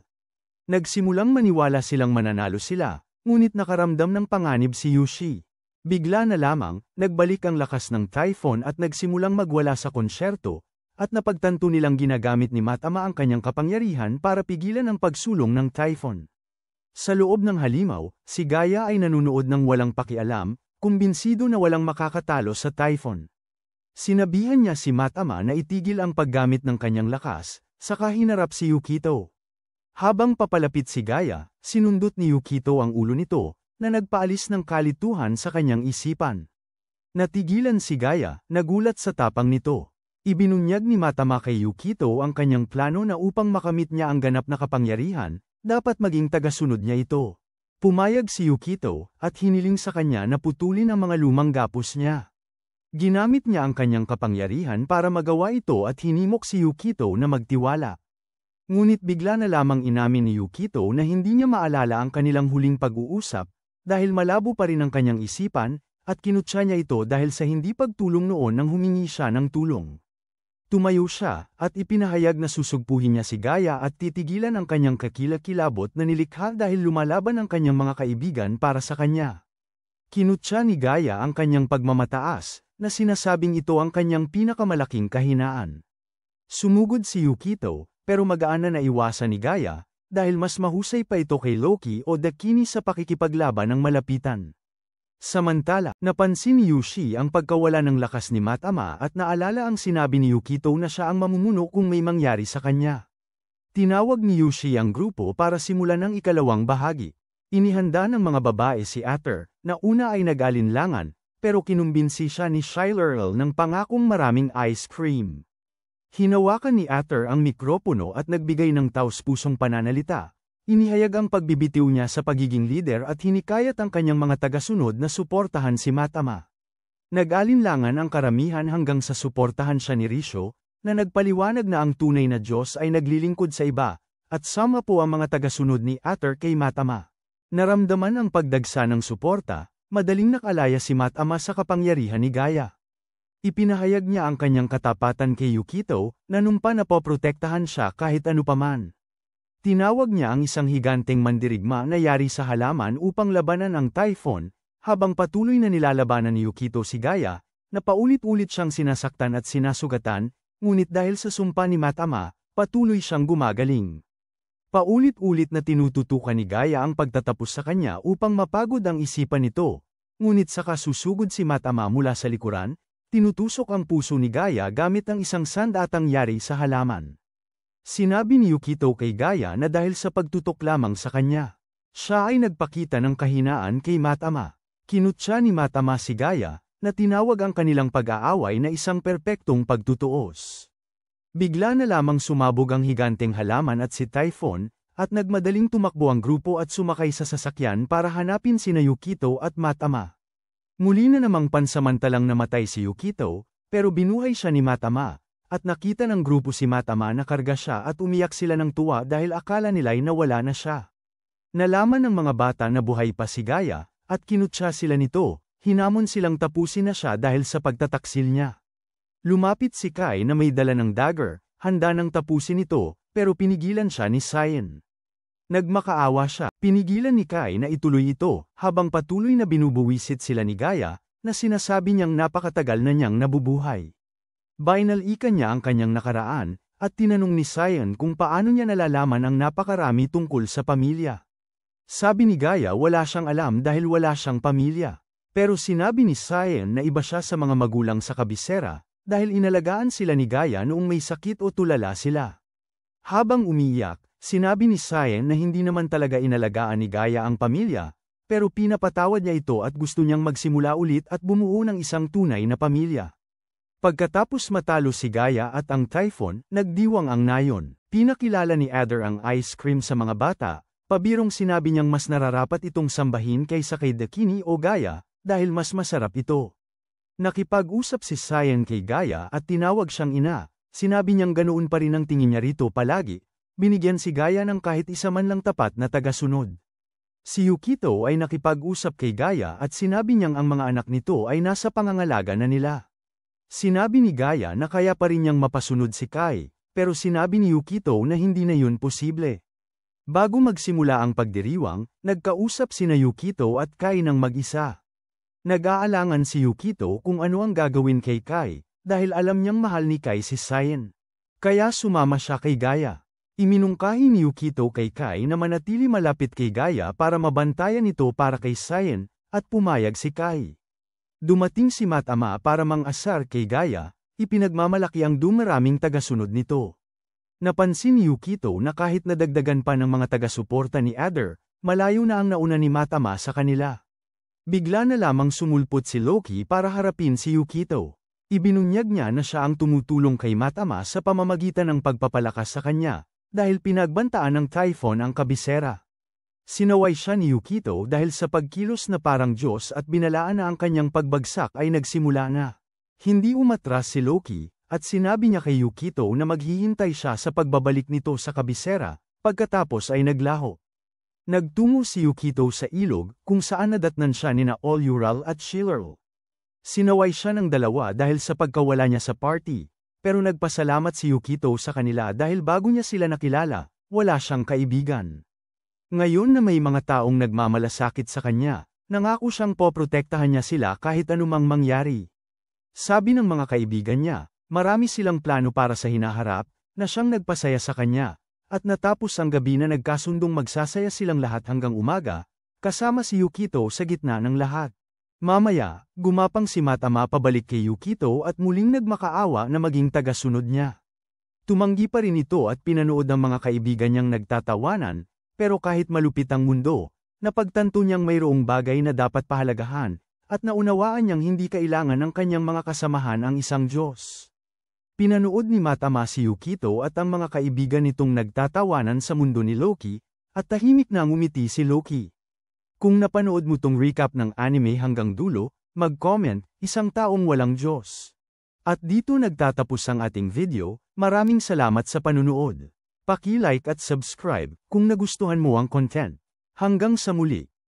Nagsimulang maniwala silang mananalo sila, ngunit nakaramdam ng panganib si Yushi. Bigla na lamang, nagbalik ang lakas ng Typhon at nagsimulang magwala sa konsyerto, at napagtanto nilang ginagamit ni Matama ang kanyang kapangyarihan para pigilan ang pagsulong ng Typhon. Sa loob ng halimaw, si Gaia ay nanunood ng walang pakialam, kumbinsido na walang makakatalo sa Typhon. Sinabihan niya si Matama na itigil ang paggamit ng kanyang lakas, saka hinarap si Yukito. Habang papalapit si Gaia, sinundot ni Yukito ang ulo nito, na nagpaalis ng kalituhan sa kanyang isipan. Natigilan si Gaia, nagulat sa tapang nito. Ibinunyag ni Matama kay Yukito ang kanyang plano na upang makamit niya ang ganap na kapangyarihan, dapat maging tagasunod niya ito. Pumayag si Yukito, at hiniling sa kanya na putulin ang mga lumang gapos niya. Ginamit niya ang kanyang kapangyarihan para magawa ito at hinimok si Yukito na magtiwala. Ngunit bigla na lamang inamin ni Yukito na hindi niya maalala ang kanilang huling pag-uusap, dahil malabo pa rin ang kanyang isipan, at kinutya niya ito dahil sa hindi pagtulong noon nang humingi siya ng tulong. Tumayo siya, at ipinahayag na susugpuhin niya si Gaia at titigilan ang kanyang kakilakilabot na nilikha dahil lumalaban ang kanyang mga kaibigan para sa kanya. Kinutya ni Gaia ang kanyang pagmamataas, na sinasabing ito ang kanyang pinakamalaking kahinaan. Sumugod si Yukito, pero magaan na naiwasan ni Gaia, dahil mas mahusay pa ito kay Loki o Dakini sa pakikipaglaban ng malapitan. Samantala, napansin ni Yushi ang pagkawala ng lakas ni Matama at naalala ang sinabi ni Yukito na siya ang mamumuno kung may mangyari sa kanya. Tinawag ni Yushi ang grupo para simulan ang ikalawang bahagi. Inihanda ng mga babae si Atter, na una ay nag-alinlangan, pero kinumbinsi siya ni Shilerl ng pangakong maraming ice cream. Hinawakan ni Atter ang mikropono at nagbigay ng taos-pusong pananalita. Inihayag ang pagbibitiw niya sa pagiging leader at hinikayat ang kanyang mga tagasunod na suportahan si Matama. Nag-alinlangan ang karamihan hanggang sa suportahan siya ni Risho, na nagpaliwanag na ang tunay na Diyos ay naglilingkod sa iba, at sama po ang mga tagasunod ni Atter kay Matama. Naramdaman ang pagdagsa ng suporta, madaling nakalaya si Matama sa kapangyarihan ni Gaia. Ipinahayag niya ang kanyang katapatan kay Yukito, na numpa na poprotektahan siya kahit anupaman. Tinawag niya ang isang higanteng mandirigma na yari sa halaman upang labanan ang Typhon, habang patuloy na nilalabanan ni Yukito si Gaia, na paulit-ulit siyang sinasaktan at sinasugatan, ngunit dahil sa sumpa ni Matama, patuloy siyang gumagaling. Paulit-ulit na tinututukan ni Gaia ang pagtatapos sa kanya upang mapagod ang isipan nito, ngunit saka susugod si Matama mula sa likuran, tinutusok ang puso ni Gaia gamit ang isang sandatang yari sa halaman. Sinabi ni Yukito kay Gaia na dahil sa pagtutok lamang sa kanya, siya ay nagpakita ng kahinaan kay Matama. Kinutya ni Matama si Gaia, na tinawag ang kanilang pag-aaway na isang perpektong pagtutuos. Bigla na lamang sumabog ang higanteng halaman at si Typhon, at nagmadaling tumakbo ang grupo at sumakay sa sasakyan para hanapin sina Yukito at Matama. Muli na namang pansamantalang namatay si Yukito, pero binuhay siya ni Matama, at nakita ng grupo si Matama na karga siya at umiyak sila ng tuwa dahil akala nila'y nawala na siya. Nalaman ng mga bata na buhay pa si Gaia, at kinutya sila nito, hinamon silang tapusin na siya dahil sa pagtataksil niya. Lumapit si Kai na may dala ng dagger, handa nang tapusin ito, pero pinigilan siya ni Cyan. Nagmakaawa siya, pinigilan ni Kai na ituloy ito, habang patuloy na binubuwisit sila ni Gaia, na sinasabi niyang napakatagal na niyang nabubuhay. Bainalikan niya ang kanyang nakaraan, at tinanong ni Cyan kung paano niya nalalaman ang napakarami tungkol sa pamilya. Sabi ni Gaia wala siyang alam dahil wala siyang pamilya. Pero sinabi ni Cyan na iba siya sa mga magulang sa kabisera, dahil inalagaan sila ni Gaia noong may sakit o tulala sila. Habang umiiyak, sinabi ni Cyan na hindi naman talaga inalagaan ni Gaia ang pamilya, pero pinapatawad niya ito at gusto niyang magsimula ulit at bumuo ng isang tunay na pamilya. Pagkatapos matalo si Gaia at ang Typhon, nagdiwang ang nayon. Pinakilala ni Adder ang ice cream sa mga bata, pabirong sinabi niyang mas nararapat itong sambahin kaysa kay Dakini o Gaia, dahil mas masarap ito. Nakipag-usap si Cyan kay Gaia at tinawag siyang ina, sinabi niyang ganoon pa rin ang tingin niya rito palagi, binigyan si Gaia ng kahit isa man lang tapat na tagasunod. Si Yukito ay nakipag-usap kay Gaia at sinabi niyang ang mga anak nito ay nasa pangangalaga na nila. Sinabi ni Gaia na kaya pa rin niyang mapasunod si Kai, pero sinabi ni Yukito na hindi na yun posible. Bago magsimula ang pagdiriwang, nagkausap sina Yukito at Kai ng mag-isa. Nag-aalangan si Yukito kung ano ang gagawin kay Kai, dahil alam niyang mahal ni Kai si Cyan. Kaya sumama siya kay Gaia. Iminungkahi ni Yukito kay Kai na manatili malapit kay Gaia para mabantayan ito para kay Cyan, at pumayag si Kai. Dumating si Matama para mang-asar kay Gaia, ipinagmamalaki ang dumaraming tagasunod nito. Napansin ni Yukito na kahit nadagdagan pa ng mga taga-suporta ni Adder, malayo na ang nauna ni Matama sa kanila. Bigla na lamang sumulpot si Loki para harapin si Yukito. Ibinunyag niya na siya ang tumutulong kay Matama sa pamamagitan ng pagpapalakas sa kanya, dahil pinagbantaan ng Typhon ang kabisera. Sinaway siya ni Yukito dahil sa pagkilos na parang Diyos at binalaan na ang kanyang pagbagsak ay nagsimula na. Hindi umatras si Loki, at sinabi niya kay Yukito na maghihintay siya sa pagbabalik nito sa kabisera, pagkatapos ay naglaho. Nagtungo si Yukito sa ilog, kung saan nadatnan siya nina All-Ural at Shillerl. Sinaway siya ng dalawa dahil sa pagkawala niya sa party, pero nagpasalamat si Yukito sa kanila dahil bago niya sila nakilala, wala siyang kaibigan. Ngayon na may mga taong nagmamalasakit sa kanya, nangako siyang poprotektahan niya sila kahit anumang mangyari. Sabi ng mga kaibigan niya, marami silang plano para sa hinaharap, na siyang nagpasaya sa kanya, at natapos ang gabi na nagkasundong magsasaya silang lahat hanggang umaga, kasama si Yukito sa gitna ng lahat. Mamaya, gumapang si Matama pabalik kay Yukito at muling nagmakaawa na maging tagasunod niya. Tumanggi pa rin ito at pinanood ng mga kaibigan niyang nagtatawanan, pero kahit malupit ang mundo, napagtanto niyang mayroong bagay na dapat pahalagahan, at naunawaan niyang hindi kailangan ng kanyang mga kasamahan ang isang Diyos. Pinanood ni Matama si Yukito at ang mga kaibigan nitong nagtatawanan sa mundo ni Loki, at tahimik na ngumiti si Loki. Kung napanood mo tong recap ng anime hanggang dulo, mag-comment, isang taong walang Diyos. At dito nagtatapos ang ating video, maraming salamat sa panunood. Paki-like at subscribe kung nagustuhan mo ang content. Hanggang sa muli.